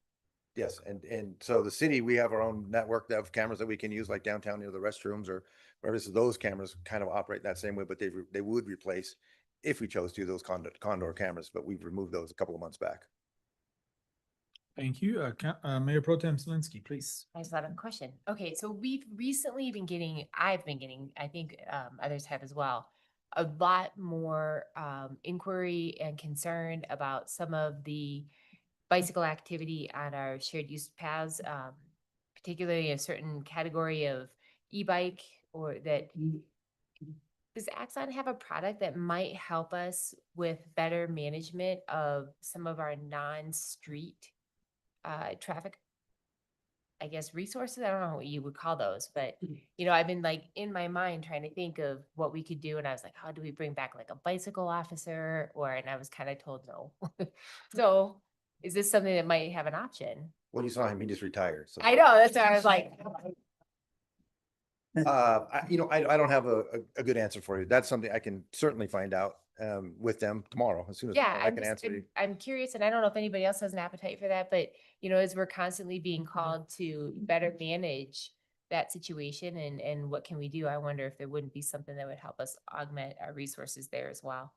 Yes, and so the city, we have our own network of cameras that we can use, like downtown near the restrooms or wherever. So those cameras kind of operate that same way, but they would replace, if we chose to, those condor cameras, but we've removed those a couple of months back. Thank you. Mayor Pro Tem Zelinski, please. I just have a question. Okay, so we've recently been getting, I've been getting, I think others have as well, a lot more inquiry and concern about some of the bicycle activity on our shared use paths, particularly a certain category of e-bike, or that. Does Axon have a product that might help us with better management of some of our non-street traffic, I guess, resources? I don't know what you would call those, but you know, I've been like in my mind trying to think of what we could do, and I was like, how do we bring back like a bicycle officer? And I was kind of told no. So is this something that might have an option? When you saw him, he just retired. So I know, that's why I was like, I don't have a good answer for you. That's something I can certainly find out with them tomorrow as soon as yeah, I can answer you. I'm curious, and I don't know if anybody else has an appetite for that, but you know, as we're constantly being called to better manage that situation and what can we do, I wonder if there wouldn't be something that would help us augment our resources there as well.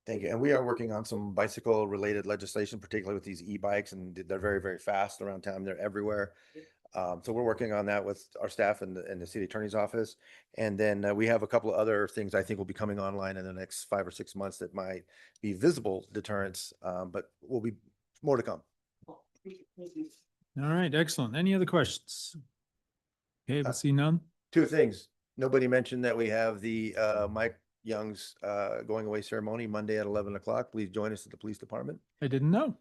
Thank you. And we are working on some bicycle related legislation, particularly with these e-bikes, and they're very, very fast around town. They're everywhere. So we're working on that with our staff and the city attorney's office. And then we have a couple of other things I think will be coming online in the next 5 or 6 months that might be visible deterrents, but will be more to come. All right, excellent. Any other questions? Okay, we'll see none. 2 things. Nobody mentioned that we have the Mike Young's going away ceremony Monday at 11 o'clock. Please join us at the police department. I didn't know.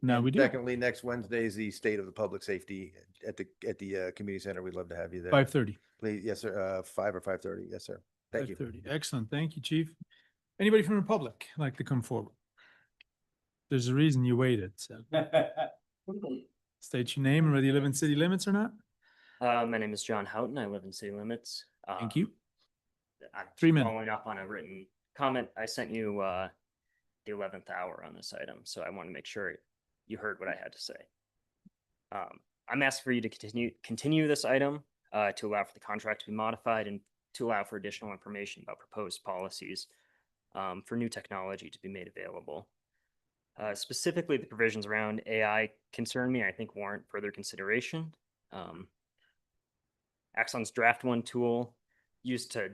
Now we do. Secondly, next Wednesday is the state of the public safety at the community center. We'd love to have you there. 5:30. Please, yes, sir. 5 or 5:30. Yes, sir. Thank you. 5:30. Excellent. Thank you, Chief. Anybody from the public like to come forward? There's a reason you waited, so. State your name and whether you live in city limits or not. My name is John Houghton. I live in city limits. Thank you. I'm 3 minutes. following up on a written comment. I sent you the 11th hour on this item, so I want to make sure you heard what I had to say. I'm asking for you to continue this item to allow for the contract to be modified and to allow for additional information about proposed policies for new technology to be made available. Specifically, the provisions around AI concern me and I think warrant further consideration. Axon's Draft One tool used to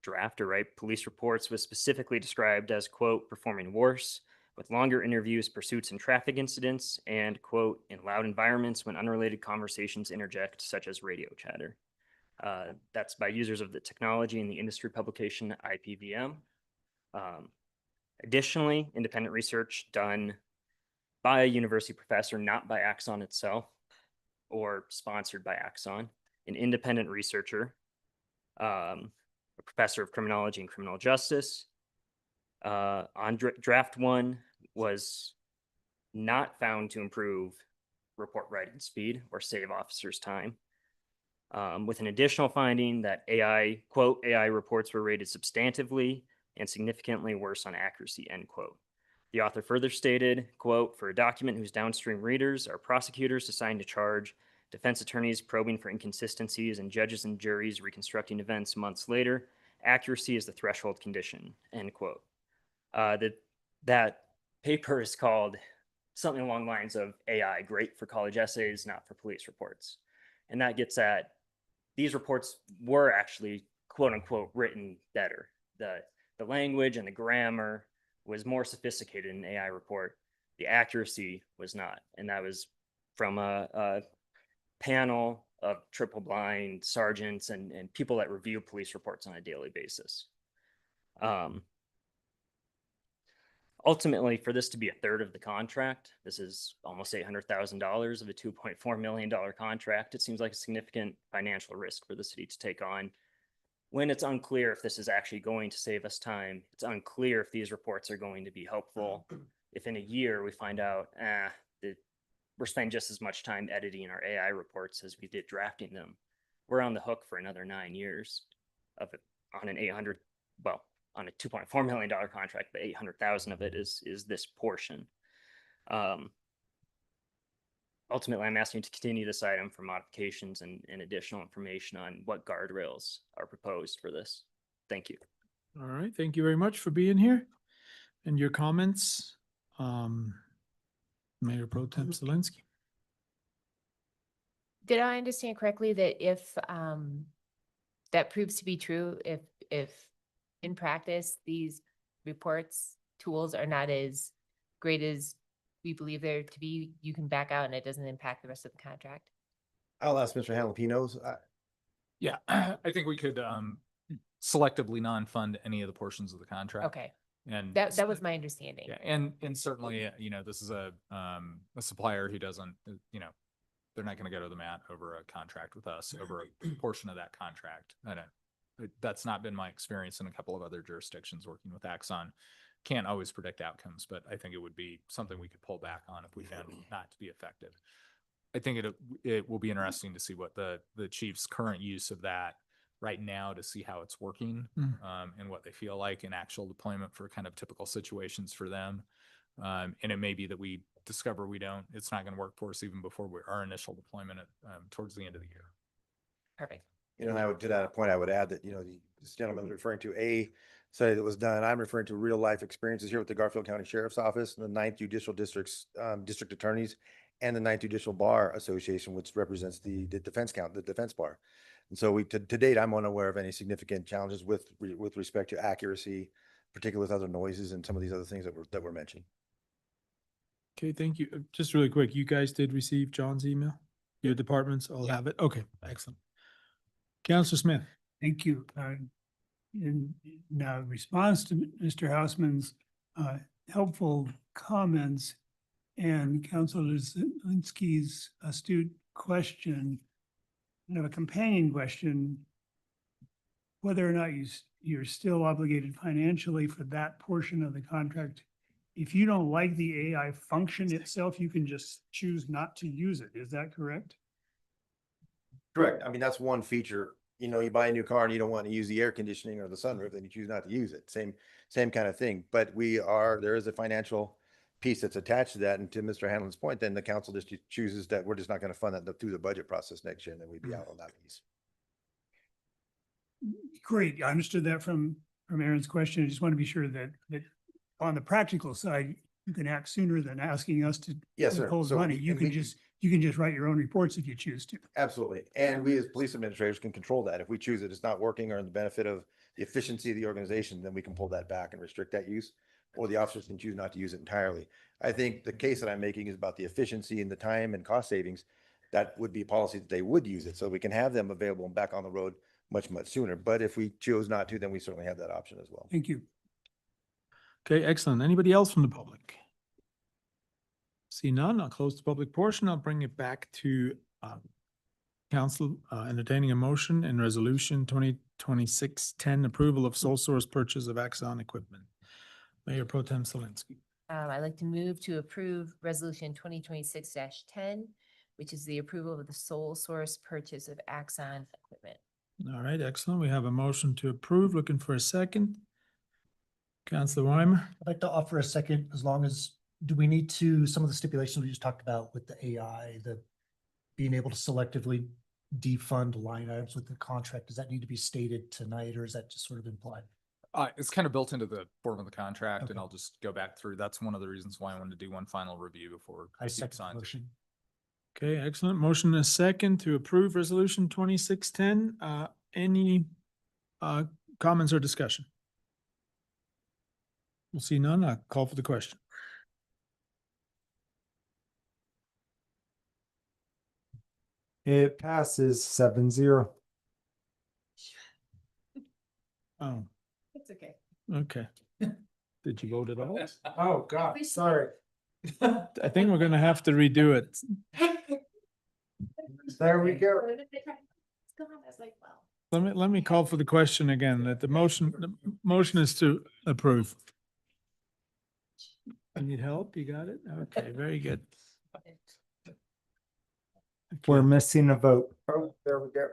draft or write police reports was specifically described as, quote, performing worse with longer interviews, pursuits, and traffic incidents, and, quote, in loud environments when unrelated conversations interject, such as radio chatter. That's by users of the technology in the industry publication IPVM. Additionally, independent research done by a university professor, not by Axon itself, or sponsored by Axon, an independent researcher, a professor of criminology and criminal justice, on Draft One was not found to improve report writing speed or save officers time. With an additional finding that AI, quote, AI reports were rated substantively and significantly worse on accuracy, end quote. The author further stated, quote, for a document whose downstream readers are prosecutors assigned to charge, defense attorneys probing for inconsistencies, and judges and juries reconstructing events months later, accuracy is the threshold condition, end quote. That paper is called something along the lines of AI, great for college essays, not for police reports. And that gets at, these reports were actually, quote unquote, written better. The language and the grammar was more sophisticated in an AI report. The accuracy was not. And that was from a panel of triple blind sergeants and people that review police reports on a daily basis. Ultimately, for this to be a third of the contract, this is almost $800,000 of a $2.4 million contract. It seems like a significant financial risk for the city to take on. when it's unclear if this is actually going to save us time, it's unclear if these reports are going to be helpful. If in a year we find out, that we're spending just as much time editing our AI reports as we did drafting them, we're on the hook for another 9 years of it on an 800, well, on a $2.4 million contract, but 800,000 of it is this portion. Ultimately, I'm asking you to continue this item for modifications and additional information on what guardrails are proposed for this. Thank you. All right, thank you very much for being here and your comments. Mayor Pro Tem Zelinski. Did I understand correctly that if that proves to be true, if in practice these reports tools are not as great as we believe they're to be, you can back out and it doesn't impact the rest of the contract? I'll ask Mr. Hamlin if he knows. Yeah, I think we could selectively non-fund any of the portions of the contract. Okay, And that was my understanding. yeah, and certainly, you know, this is a supplier who doesn't, you know, they're not going to go to the mat over a contract with us over a portion of that contract. That's not been my experience in a couple of other jurisdictions working with Axon. Can't always predict outcomes, but I think it would be something we could pull back on if we found it not to be effective. I think it will be interesting to see what the chief's current use of that right now, to see how it's working, and what they feel like in actual deployment for kind of typical situations for them. And it may be that we discover it's not going to work for us even before our initial deployment towards the end of the year. Perfect. You know, and I would, to that point, I would add that, you know, this gentleman was referring to a study that was done. I'm referring to real life experiences here with the Garfield County Sheriff's Office and the 9th Judicial District's district attorneys and the 9th Judicial Bar Association, which represents the defense bar. And so to date, I'm unaware of any significant challenges with respect to accuracy, particularly with other noises and some of these other things that were mentioned. Okay, thank you. Just really quick, you guys did receive John's email? Your departments all have it? Okay, excellent. Counselor Smith. Thank you. In response to Mr. Hausman's helpful comments and Councilor Zelinski's astute question, I have a companion question, whether or not you're still obligated financially for that portion of the contract. If you don't like the AI function itself, you can just choose not to use it. Is that correct? Correct. I mean, that's one feature. You know, you buy a new car and you don't want to use the air conditioning or the sunroof, then you choose not to use it. Same kind of thing. But there is a financial piece that's attached to that. And to Mr. Hanlon's point, then the council just chooses that we're just not going to fund that through the budget process next year, and then we'd be out on that piece. Great. I understood that from Aaron's question. I just want to be sure that on the practical side, you can act sooner than asking us to impose money. You can just write your own reports if you choose to. Absolutely. And we as police administrators can control that. If we choose it's not working or in the benefit of the efficiency of the organization, then we can pull that back and restrict that use, or the officers can choose not to use it entirely. I think the case that I'm making is about the efficiency and the time and cost savings. That would be a policy that they would use it, so we can have them available and back on the road much sooner. But if we chose not to, then we certainly have that option as well. Thank you. Okay, excellent. Anybody else from the public? See none, I'll close the public portion. I'll bring it back to council, entertaining a motion in resolution 2026-10, approval of sole source purchase of Axon equipment. Mayor Pro Tem Zelinski. I'd like to move to approve resolution 2026-10, which is the approval of the sole source purchase of Axon equipment. All right, excellent. We have a motion to approve. Looking for a second. Councilor Weimer. I'd like to offer a second, as long as, do we need to, some of the stipulations we just talked about with the AI, the being able to selectively defund line items with the contract, does that need to be stated tonight, or is that just sort of implied? It's kind of built into the form of the contract, Okay. and I'll just go back through. That's one of the reasons why I wanted to do one final review before I it second the signs it. motion. Okay, excellent. Motion and a second to approve resolution 2610. Any comments or discussion? We'll see none. I'll call for the question. It passes 7-0. Oh, It's okay. okay. Did you vote at all? Oh, God, sorry. I think we're gonna have to redo it. There we go. It's gone. I was like, wow. Let me call for the question again, that the motion is to approve. I need help? You got it? Okay, very good. We're Okay. missing a vote. Oh, there we go.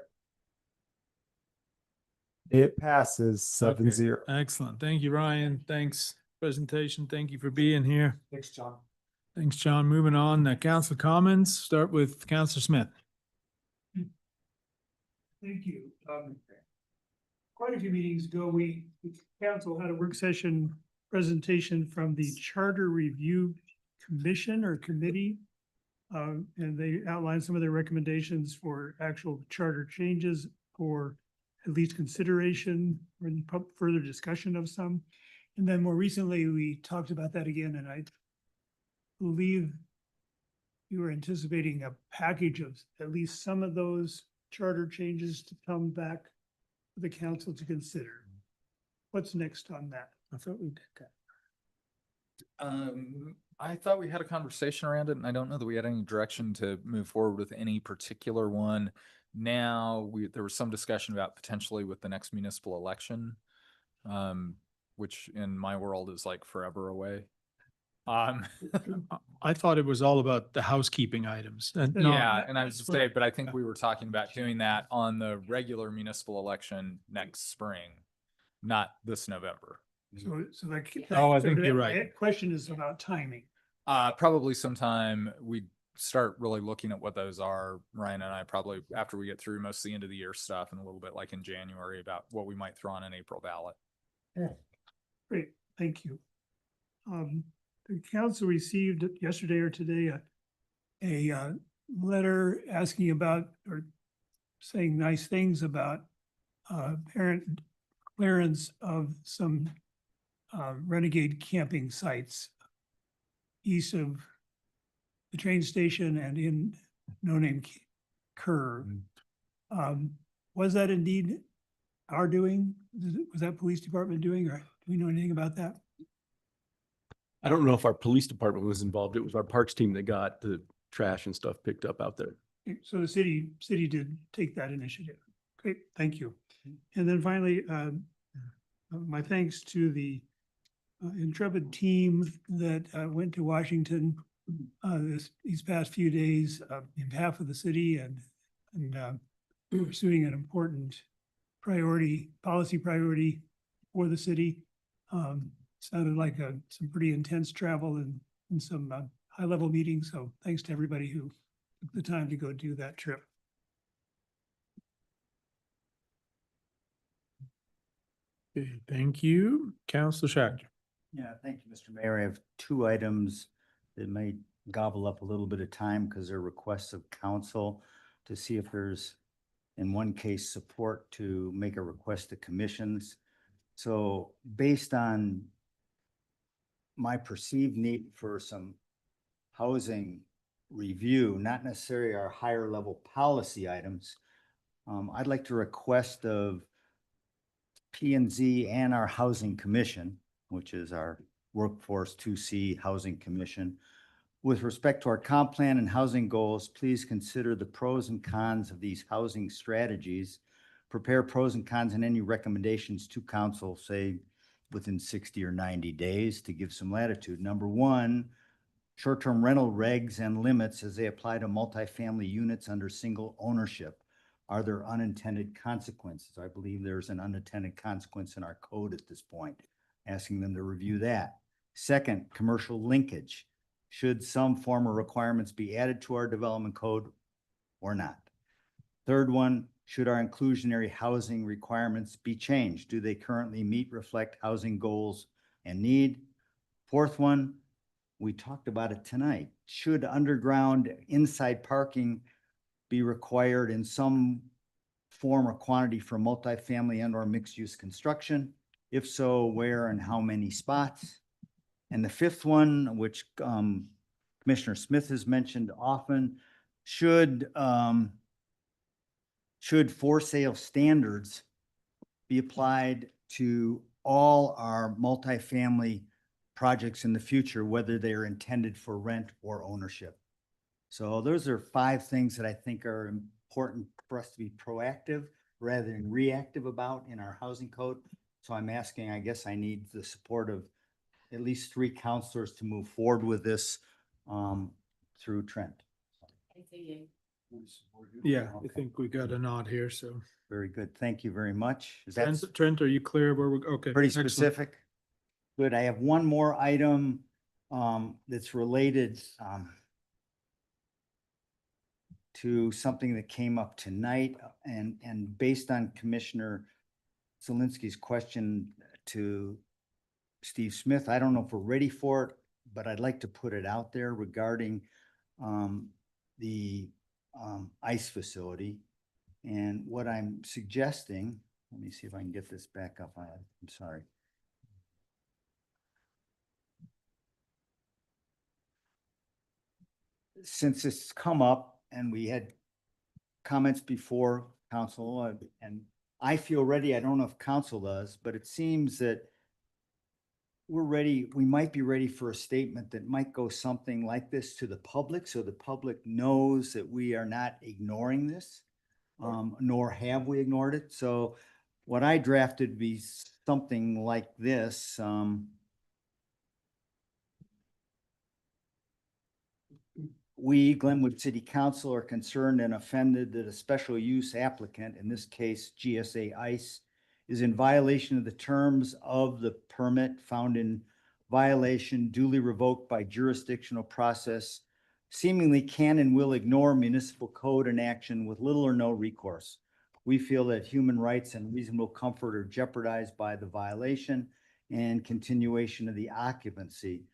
It passes 7-0. Excellent. Thank you, Ryan. Thanks. Presentation. Thank you for being here. Thanks, John. Thanks, John. Moving on, council comments. Start with Councilor Smith. Thank you. Quite a few meetings ago, the council had a work session presentation from the Charter Review Commission or Committee. And they outlined some of their recommendations for actual charter changes or at least consideration or further discussion of some. And then more recently, we talked about that again, and I believe you were anticipating a package of at least some of those charter changes to come back for the council to consider. What's next on that? I thought we did that. I thought we had a conversation around it, and I don't know that we had any direction to move forward with any particular one. Now, there was some discussion about potentially with the next municipal election, which in my world is like forever away. I thought it was all about the housekeeping items. And Yeah, and I was saying, but I think we were talking about doing that on the regular municipal election next spring, not this November. So like. Oh, I think so you're my right. Question is about timing. Probably sometime we start really looking at what those are. Ryan and I probably after we get through most of the end of the year stuff and a little bit like in January about what we might throw on an April ballot. Great, thank you. The council received yesterday or today a letter asking about or saying nice things about parent clearance of some renegade camping sites east of the train station and in No Name Curve. Was that indeed our doing? Was that police department doing, or do we know anything about that? I don't know if our police department was involved. It was our parks team that got the trash and stuff picked up out there. So the city did take that initiative. Great, thank you. And then finally, my thanks to the intrepid team that went to Washington these past few days in behalf of the city and pursuing an important policy priority for the city. Sounded like some pretty intense travel and some high-level meetings. So thanks to everybody who took the time to go do that trip. Okay, thank you. Councilor Schachter. Yeah, thank you, Mr. Mayor. I have two items that may gobble up a little bit of time because they're requests of council to see if there's, in one case, support to make a request to commissions. So based on my perceived need for some housing review, not necessarily our higher level policy items, I'd like to request of P&Z and our Housing Commission, which is our Workforce 2C Housing Commission. With respect to our comp plan and housing goals, please consider the pros and cons of these housing strategies. Prepare pros and cons and any recommendations to council, say within 60 or 90 days to give some latitude. Number one, short-term rental regs and limits as they apply to multifamily units under single ownership. Are there unintended consequences? I believe there's an unintended consequence in our code at this point, asking them to review that. Second, commercial linkage. Should some form of requirements be added to our development code or not? Third one, should our inclusionary housing requirements be changed? Do they currently reflect housing goals and need? Fourth one, we talked about it tonight. Should underground inside parking be required in some form or quantity for multifamily and or mixed use construction? If so, where and how many spots? And the fifth one, which Commissioner Smith has mentioned often, should for sale standards be applied to all our multifamily projects in the future, whether they are intended for rent or ownership. So those are 5 things that I think are important for us to be proactive rather than reactive about in our housing code. So I'm asking, I guess I need the support of at least 3 counselors to move forward with this through Trent. Yeah, I think we got a nod here, so. Very good. Thank you very much. Is that Trent, are you clear where we're, okay. pretty excellent. specific? Good. I have one more item that's related to something that came up tonight and based on Commissioner Zelinski's question to Steve Smith. I don't know if we're ready for it, but I'd like to put it out there regarding the ICE facility. And what I'm suggesting, let me see if I can get this back up. I'm sorry. Since it's come up and we had comments before council, and I feel ready, I don't know if council does, but it seems that we're ready, we might be ready for a statement that might go something like this to the public, so the public knows that we are not ignoring this, nor have we ignored it. So what I drafted would be something like this. We, Glenwood City Council, are concerned and offended that a special use applicant, in this case GSA ICE, is in violation of the terms of the permit, found in violation duly revoked by jurisdictional process, seemingly can and will ignore municipal code and action with little or no recourse. We feel that human rights and reasonable comfort are jeopardized by the violation and continuation of the occupancy.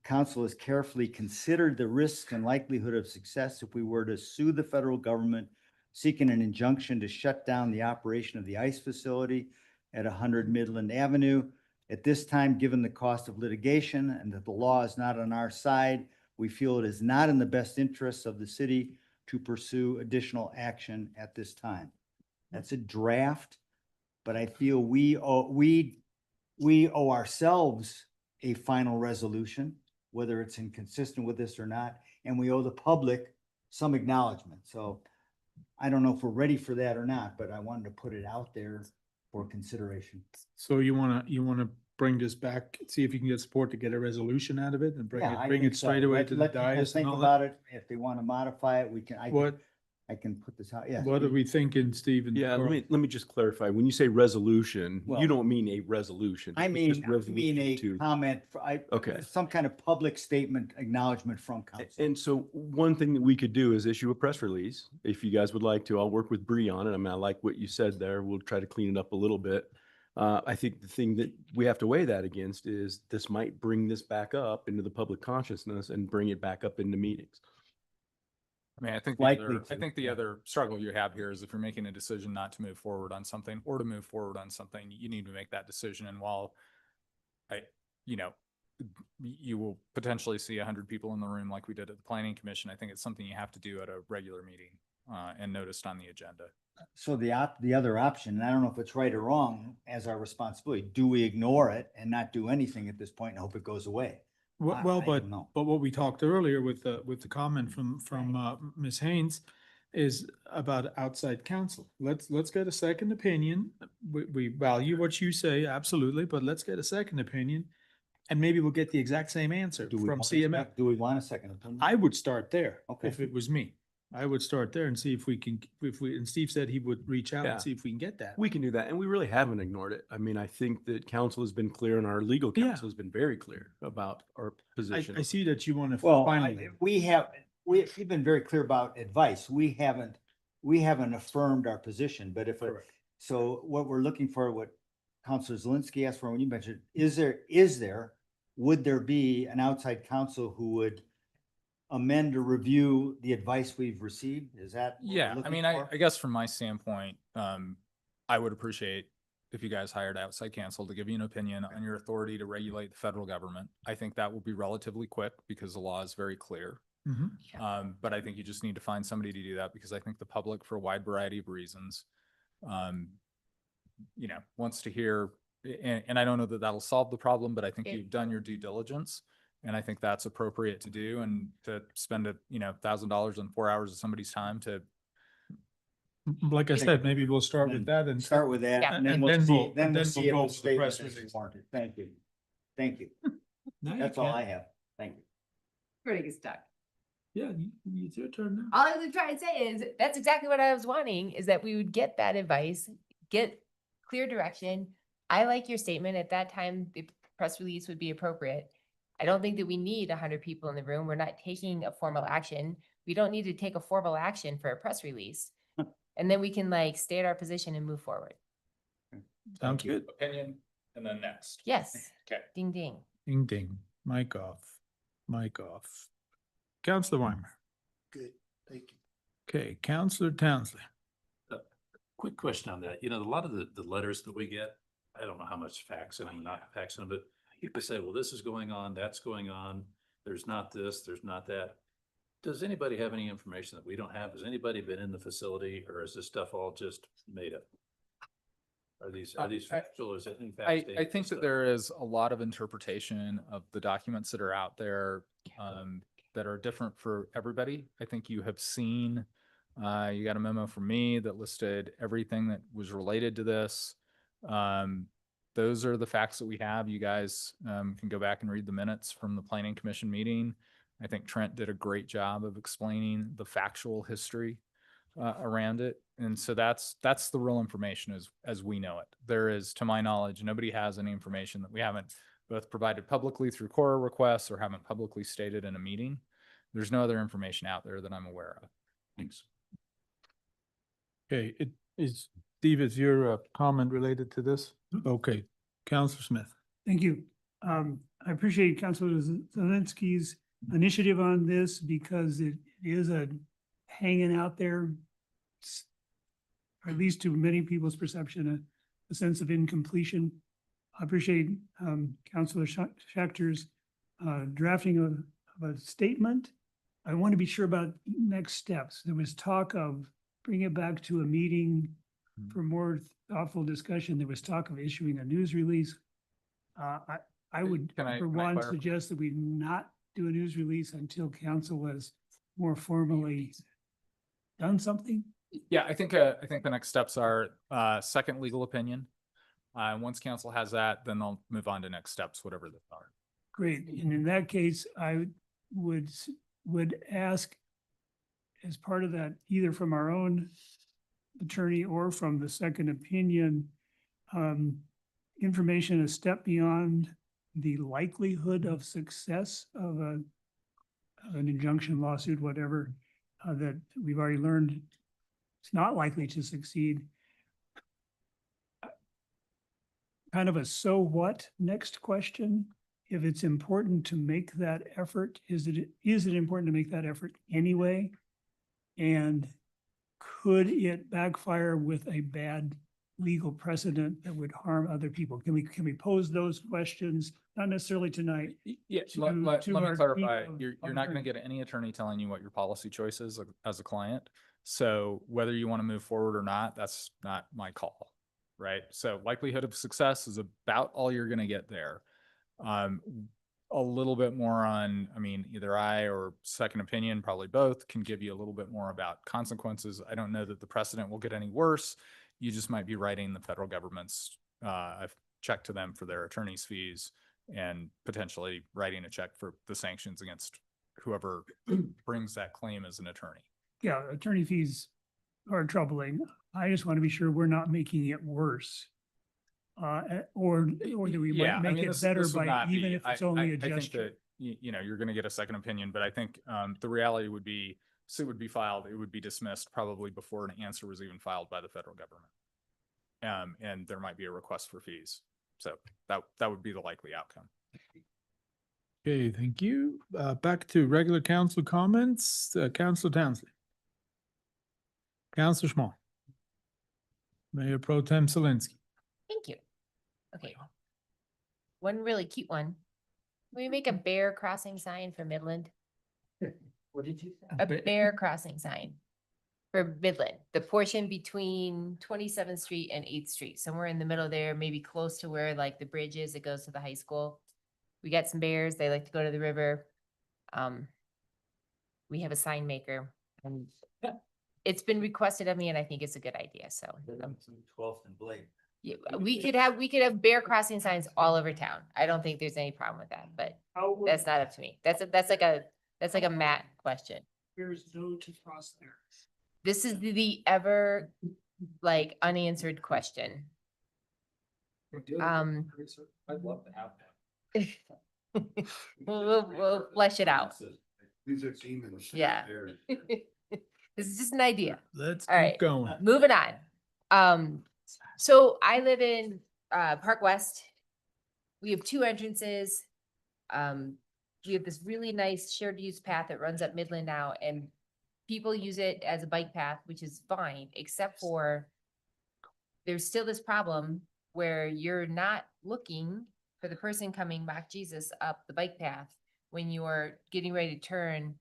Council has carefully considered the risk and likelihood of success if we were to sue the federal government seeking an injunction to shut down the operation of the ICE facility at 100 Midland Avenue. At this time, given the cost of litigation and that the law is not on our side, we feel it is not in the best interests of the city to pursue additional action at this time. That's a draft, but I feel we owe ourselves a final resolution, whether it's inconsistent with this or not, and we owe the public some acknowledgement. So I don't know if we're ready for that or not, but I wanted to put it out there for consideration. So you wanna bring this back, see if you can get support to get a resolution out of it and bring I it think so. straight away to the Let you guys dais and think all about that? it. If they want to modify it, we can, I can put this out. Yeah. What are we thinking, Stephen? Yeah, let me just clarify. When you say resolution, Well, you don't mean a resolution. I It's mean, just I mean resolution a to- comment, Okay. some kind of public statement, acknowledgement from council. And so one thing that we could do is issue a press release. If you guys would like to, I'll work with Bree on it. I mean, I like what you said there. We'll try to clean it up a little bit. I think the thing that we have to weigh that against is this might bring this back up into the public consciousness and bring it back up into meetings. I mean, I think Likely the other struggle you have here is if you're making a decision not to move forward on something or to move forward on something, you need to make that decision. And while you will potentially see 100 people in the room like we did at the Planning Commission, I think it's something you have to do at a regular meeting and noticed on the agenda. So the other option, and I don't know if it's right or wrong as our responsibility, do we ignore it and not do anything at this point and hope it goes away? Well, I but don't know. what we talked earlier with the comment from Ms. Haynes is about outside counsel. Let's get a second opinion. We value what you say, absolutely, but let's get a second opinion. And maybe we'll get the exact same answer Do we from want a CMS. Do we want a second opinion? I would start there. Okay. If it was me. I would start there and see if we can, and Steve said he would reach out Yeah. and see if we can get that. We can do that. And we really haven't ignored it. I mean, I think that council has been clear and our legal Yeah. counsel has been very clear about our position. I see that you want to Well, finally. we've been very clear about advice. We haven't affirmed our position, but so what we're looking for, what Councilor Zelinski asked for, when you mentioned, would there be an outside counsel who would amend or review the advice we've received? Is that? what we're Yeah, I looking mean, for? I guess from my standpoint, I would appreciate if you guys hired outside counsel to give you an opinion on your authority to regulate the federal government. I think that will be relatively quick because the law is very clear. Mhm. But I think you just need to find somebody to do that because I think the public, for a wide variety of reasons, wants to hear, and I don't know that that'll solve the problem, but I think you've done your due diligence. And I think that's appropriate to do, and to spend $1,000 on 4 hours of somebody's time to Like I said, maybe we'll start with that and. Start with that, Yeah. and then And we'll then see, we'll- then and we'll then see we'll if go the with the statement press is release. warranted. Thank you. Thank you. No, you That's all can't. I have. Thank you. We're gonna get stuck. Yeah, it's your turn now. All I was trying to say is, that's exactly what I was wanting, is that we would get that advice, get clear direction. I like your statement. At that time, the press release would be appropriate. I don't think that we need 100 people in the room. We're not taking a formal action. We don't need to take a formal action for a press release. And then we can like stay at our position and move forward. Sounds good. Opinion, and then next. Yes. Okay. Ding, ding. Ding, ding. Mic off. Mic off. Counselor Weimer. Good, thank you. Okay, Counselor Townsley. Quick question on that. You know, a lot of the letters that we get, I don't know how much facts in them, not facts in them, but people say, well, this is going on, that's going on. There's not this, there's not that. Does anybody have any information that we don't have? Has anybody been in the facility, or is this stuff all just made up? Are these factual, or is it in fact? I think that there is a lot of interpretation of the documents that are out there that are different for everybody. I think you have seen, you got a memo from me that listed everything that was related to this. Those are the facts that we have. You guys can go back and read the minutes from the Planning Commission meeting. I think Trent did a great job of explaining the factual history around it. And so that's the real information as we know it. There is, to my knowledge, nobody has any information that we haven't both provided publicly through Cora requests or haven't publicly stated in a meeting. There's no other information out there that I'm aware of. Thanks. Okay, Steve, is your comment related to this? Okay, Counselor Smith. Thank you. I appreciate Councilor Zelinski's initiative on this because it is a hanging out there, or at least to many people's perception, a sense of incompletion. I appreciate Councilor Schachter's drafting of a statement. I want to be sure about next steps. There was talk of bringing it back to a meeting for more thoughtful discussion. There was talk of issuing a news release. I would, Can I for one, clarify? suggest that we not do a news release until council has more formally done something. Yeah, I think the next steps are second legal opinion. Once council has that, then they'll move on to next steps, whatever they are. Great. And in that case, I would ask as part of that, either from our own attorney or from the second opinion, information a step beyond the likelihood of success of an injunction lawsuit, whatever, that we've already learned it's not likely to succeed. Kind of a so what next question. If it's important to make that effort, is it important to make that effort anyway? And could it backfire with a bad legal precedent that would harm other people? Can we pose those questions? Not necessarily tonight. Yeah, to- let me to our clarify. team of You're not going to get any attorney telling you what your policy choice is as a client. So whether you want to move forward or not, that's not my call, right? So likelihood of success is about all you're going to get there. A little bit more on, I mean, either I or second opinion, probably both, can give you a little bit more about consequences. I don't know that the precedent will get any worse. You just might be writing the federal government's check to them for their attorney's fees and potentially writing a check for the sanctions against whoever brings that claim as an attorney. Yeah, attorney fees are troubling. I just want to be sure we're not making it worse. Or that we Yeah, might I make mean, it this better would by, not even be- if it's I only a think gesture. that, you know, you're going to get a second opinion, but I think the reality would be suit would be filed, it would be dismissed probably before an answer was even filed by the federal government. And there might be a request for fees. So that would be the likely outcome. Okay, thank you. Back to regular council comments. Councilor Townsley. Councilor Small. Mayor Pro Tem Zelinski. Thank you. Okay. One really cute one. Can we make a bear crossing sign for Midland? What did you say? A bear crossing sign for Midland, the portion between 27th Street and 8th Street, somewhere in the middle there, maybe close to where like the bridge is that goes to the high school. We got some bears. They like to go to the river. We have a sign maker and it's been requested of me and I think it's a good idea, so. 12th and Blake. Yeah, we could have bear crossing signs all over town. I don't think there's any problem with that, but that's not up to me. That's like a Matt question. There's no to cross there. This is the ever like unanswered question. I'd love to have that. We'll flesh it out. These are demons. Yeah. This is just an idea. Let's All keep right, going. moving on. So I live in Park West. We have 2 entrances. We have this really nice shared use path that runs up Midland now, and people use it as a bike path, which is fine, except for there's still this problem where you're not looking for the person coming back Jesus up the bike path when you're getting ready to turn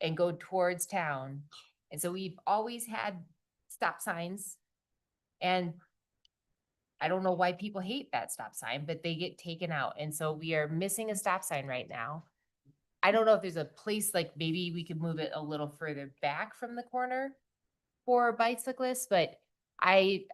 and go towards town. And so we've always had stop signs, and I don't know why people hate that stop sign, but they get taken out. And so we are missing a stop sign right now. I don't know if there's a place, like maybe we could move it a little further back from the corner for bicyclists, but I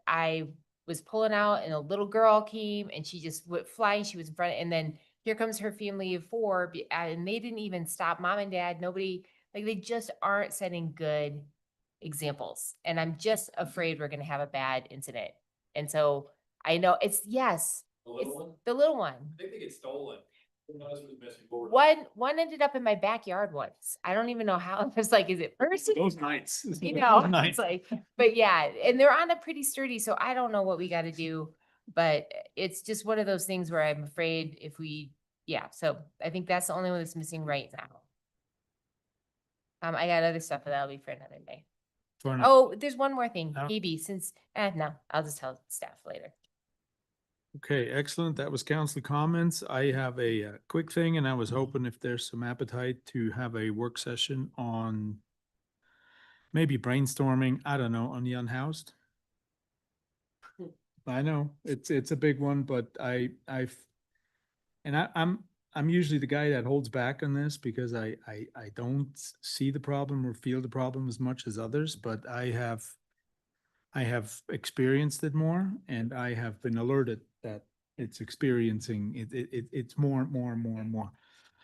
was pulling out and a little girl came and she just went flying. She was in front, and then here comes her family of 4 and they didn't even stop. Mom and dad, nobody, like they just aren't setting good examples. And I'm just afraid we're going to have a bad incident. And so I know it's, yes, The it's little one? the little one. I think they get stolen. Who knows who's missing forward? One ended up in my backyard once. I don't even know how. It was like, is it person? Those nights. You know, Those nights. it's like, but yeah, and they're on a pretty sturdy, so I don't know what we got to do, but it's just one of those things where I'm afraid if we, yeah, so I think that's the only one that's missing right now. I got other stuff, but that'll be for another day. Oh, there's one more thing, Oh. maybe since, no, I'll just tell staff later. Okay, excellent. That was council comments. I have a quick thing, and I was hoping if there's some appetite to have a work session on maybe brainstorming, I don't know, on the unhoused. I know it's a big one, but I'm usually the guy that holds back on this because I don't see the problem or feel the problem as much as others, but I have experienced it more, and I have been alerted that it's experiencing it's more and more and more and more.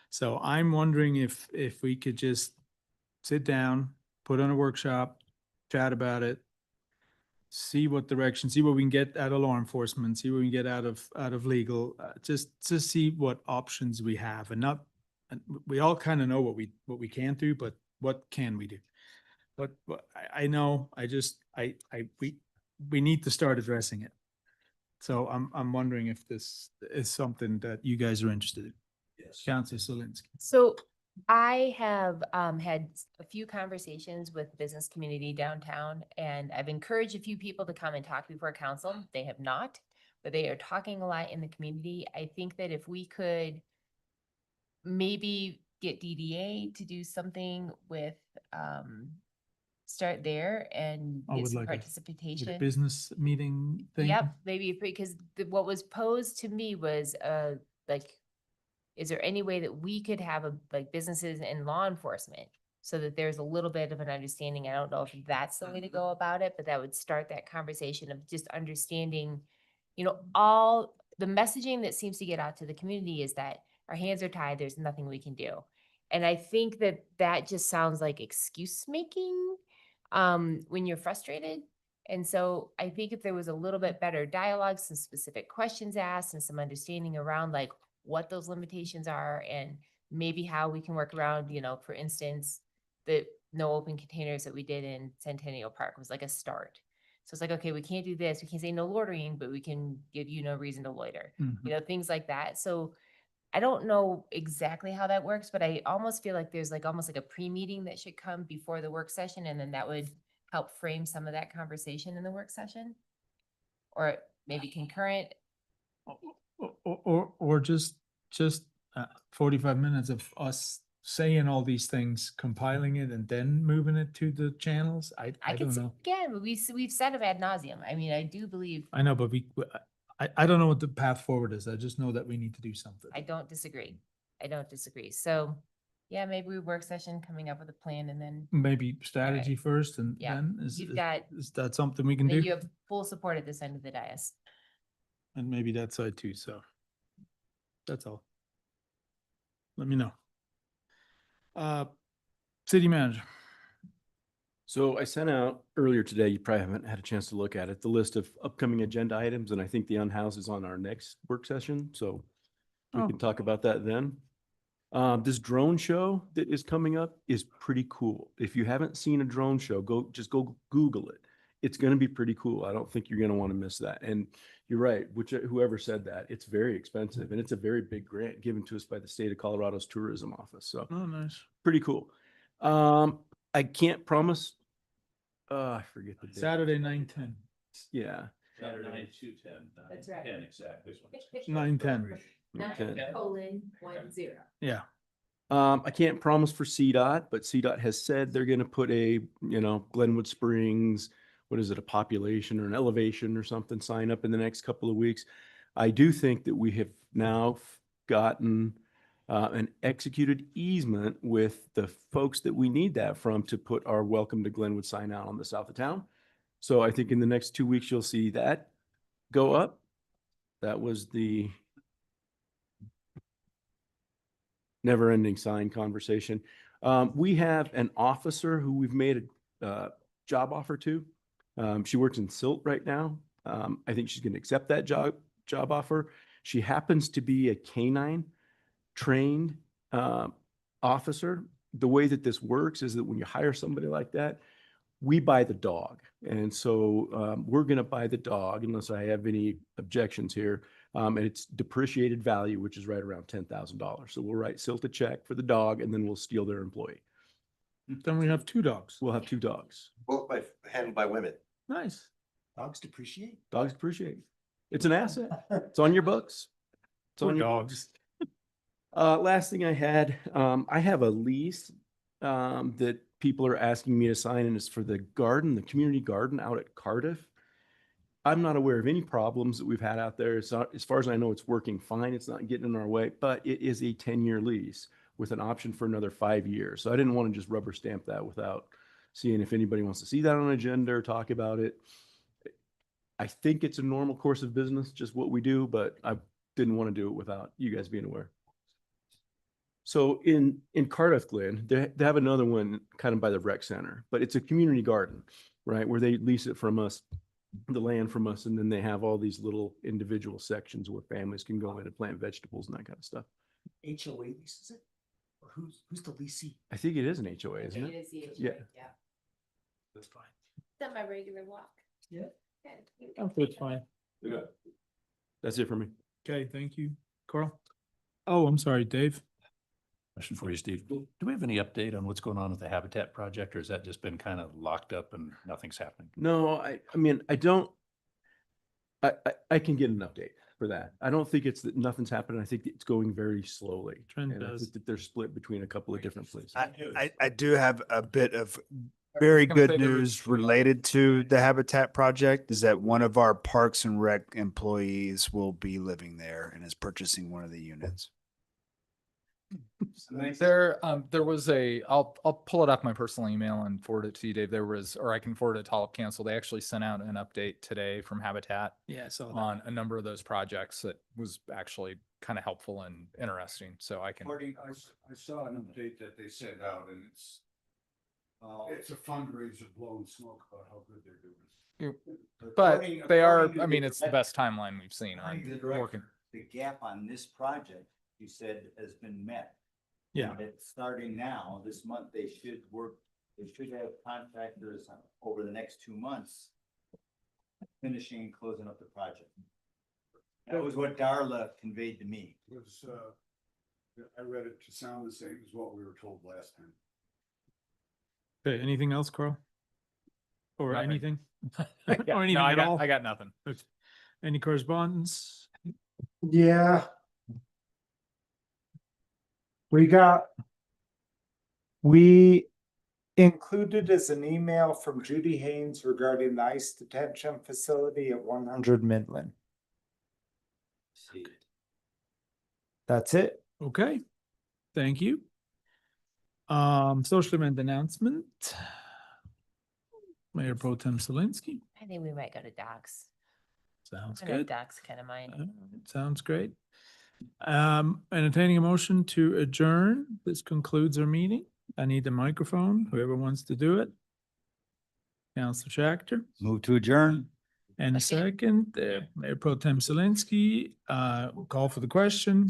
So I'm wondering if we could just sit down, put on a workshop, chat about it, see what direction, see what we can get out of law enforcement, see what we can get out of legal, just to see what options we have, and not, and we all kind of know what we can't do, but what can we do? But I know, we need to start addressing it. So I'm wondering if this is something that you guys are interested in. Yes. Councilor Solinsky. So I have had a few conversations with the business community downtown, and I've encouraged a few people to come and talk before council. They have not, but they are talking a lot in the community. I think that if we could maybe get DDA to do something with, start there and Oh, get with some like a participation. business meeting thing? Yep, maybe because what was posed to me was like, is there any way that we could have like businesses and law enforcement so that there's a little bit of an understanding? I don't know if that's the way to go about it, but that would start that conversation of just understanding, all the messaging that seems to get out to the community is that our hands are tied. There's nothing we can do. And I think that just sounds like excuse making when you're frustrated. And so I think if there was a little bit better dialogue, some specific questions asked, and some understanding around like what those limitations are and maybe how we can work around, for instance, the no open containers that we did in Centennial Park was like a start. So it's like, okay, we can't do this. We can't say no loitering, but we can give you no reason to loiter, things like that. So I don't know exactly how that works, but I almost feel like there's almost like a pre-meeting that should come before the work session. And then that would help frame some of that conversation in the work session, or maybe concurrent. Or just 45 minutes of us saying all these things, compiling it, and then moving it to the channels. I can don't say know. again, but we've said it ad nauseum. I mean, I do believe. I know, but I don't know what the path forward is. I just know that we need to do something. I don't disagree. So Yeah, maybe work session coming up with a plan and then Maybe strategy first and Yeah, then you've got- is that something we can then do? you have full support at this end of the dais. And maybe that side too, so. That's all. Let me know. City manager. So I sent out earlier today, you probably haven't had a chance to look at it, the list of upcoming agenda items, and I think the unhoused is on our next work session, so we Oh. can talk about that then. This drone show that is coming up is pretty cool. If you haven't seen a drone show, just go Google it. It's gonna be pretty cool. I don't think you're gonna want to miss that. And you're right, whoever said that, it's very expensive and it's a very big grant given to us by the state of Colorado's tourism office. So Oh, nice. pretty cool. I can't promise. I forget the date. Saturday, 9:10. Yeah. Saturday, 2:10. That's right. 10 exactly. 9:10. 9:10. Yeah. I can't promise for CDOT, but CDOT has said they're gonna put a, Glenwood Springs, what is it, a population or an elevation or something sign up in the next couple of weeks. I do think that we have now gotten an executed easement with the folks that we need that from to put our welcome to Glenwood sign out on the south of town. So I think in the next 2 weeks, you'll see that go up. That was the never-ending sign conversation. We have an officer who we've made a job offer to. She works in Silt right now. I think she's going to accept that job offer. She happens to be a canine trained officer. The way that this works is that when you hire somebody like that, we buy the dog. And so we're going to buy the dog unless I have any objections here. And it's depreciated value, which is right around $10,000. So we'll write Silt a check for the dog and then we'll steal their employee. Then we have 2 dogs. We'll have 2 dogs. Both handled by women. Nice. Dogs depreciate? Dogs depreciate. It's an asset. It's on your books. It's Poor on your dogs. Last thing I had, I have a lease that people are asking me to sign, and it's for the garden, the community garden out at Cardiff. I'm not aware of any problems that we've had out there. It's not, as far as I know, it's working fine. It's not getting in our way, but it is a 10-year lease with an option for another 5 years. So I didn't want to just rubber stamp that without seeing if anybody wants to see that on an agenda or talk about it. I think it's a normal course of business, just what we do, but I didn't want to do it without you guys being aware. So in Cardiff, Glen, they have another one kind of by the rec center, but it's a community garden, right? Where they lease it from us, the land from us, and then they have all these little individual sections where families can go in and plant vegetables and that kind of stuff. HOA leases it? Or who's the leasee? I think it is an HOA, isn't It it? is the HOA, Yeah. yeah. That's fine. It's on my regular walk. Yeah. Oh, that's fine. That's it for me. Okay, thank you. Carl? Oh, I'm sorry, Dave. Question for you, Steve. Do we have any update on what's going on with the Habitat project, or has that just been kind of locked up and nothing's happening? No, I mean, I don't, I can get an update for that. I don't think it's that nothing's happened. I think it's going very slowly. Trend And I does. think that they're split between a couple of different places. I do have a bit of very good news related to the Habitat project is that one of our Parks and Rec employees will be living there and is purchasing one of the units. There was I'll pull it off my personal email and forward it to you, Dave. Or I can forward it to Top Council. They actually sent out an update today from Habitat Yeah, so on a number of those projects that was actually kind of helpful and interesting. So I can. I saw an update that they sent out and it's a fundraiser blowing smoke about how good they're doing. But they are, According to I mean, the it's the best timeline we've seen on The director, working. the gap on this project, you said, has been met. Yeah. And it's starting now, this month, they should have contractors over the next 2 months finishing and closing up the project. That was what Darla conveyed to me. Was, I read it to sound the same as what we were told last time. Okay, anything else, Carl? Or Nothing. anything? Yeah, Or anything no, at all? I got nothing. Okay. Any correspondence? Yeah. We included as an email from Judy Haynes regarding the ICE detention facility at 100 Midland. That's it. Okay, thank you. Social event announcement. Mayor Pro Tem Zelinski. I think we might go to docs. Sounds I know good. docs kind of mine. Sounds great. Entertaining a motion to adjourn. This concludes our meeting. I need the microphone, whoever wants to do it. Councilor Schachter. Move to adjourn. And a second, Mayor Pro Tem Zelinski, call for the question.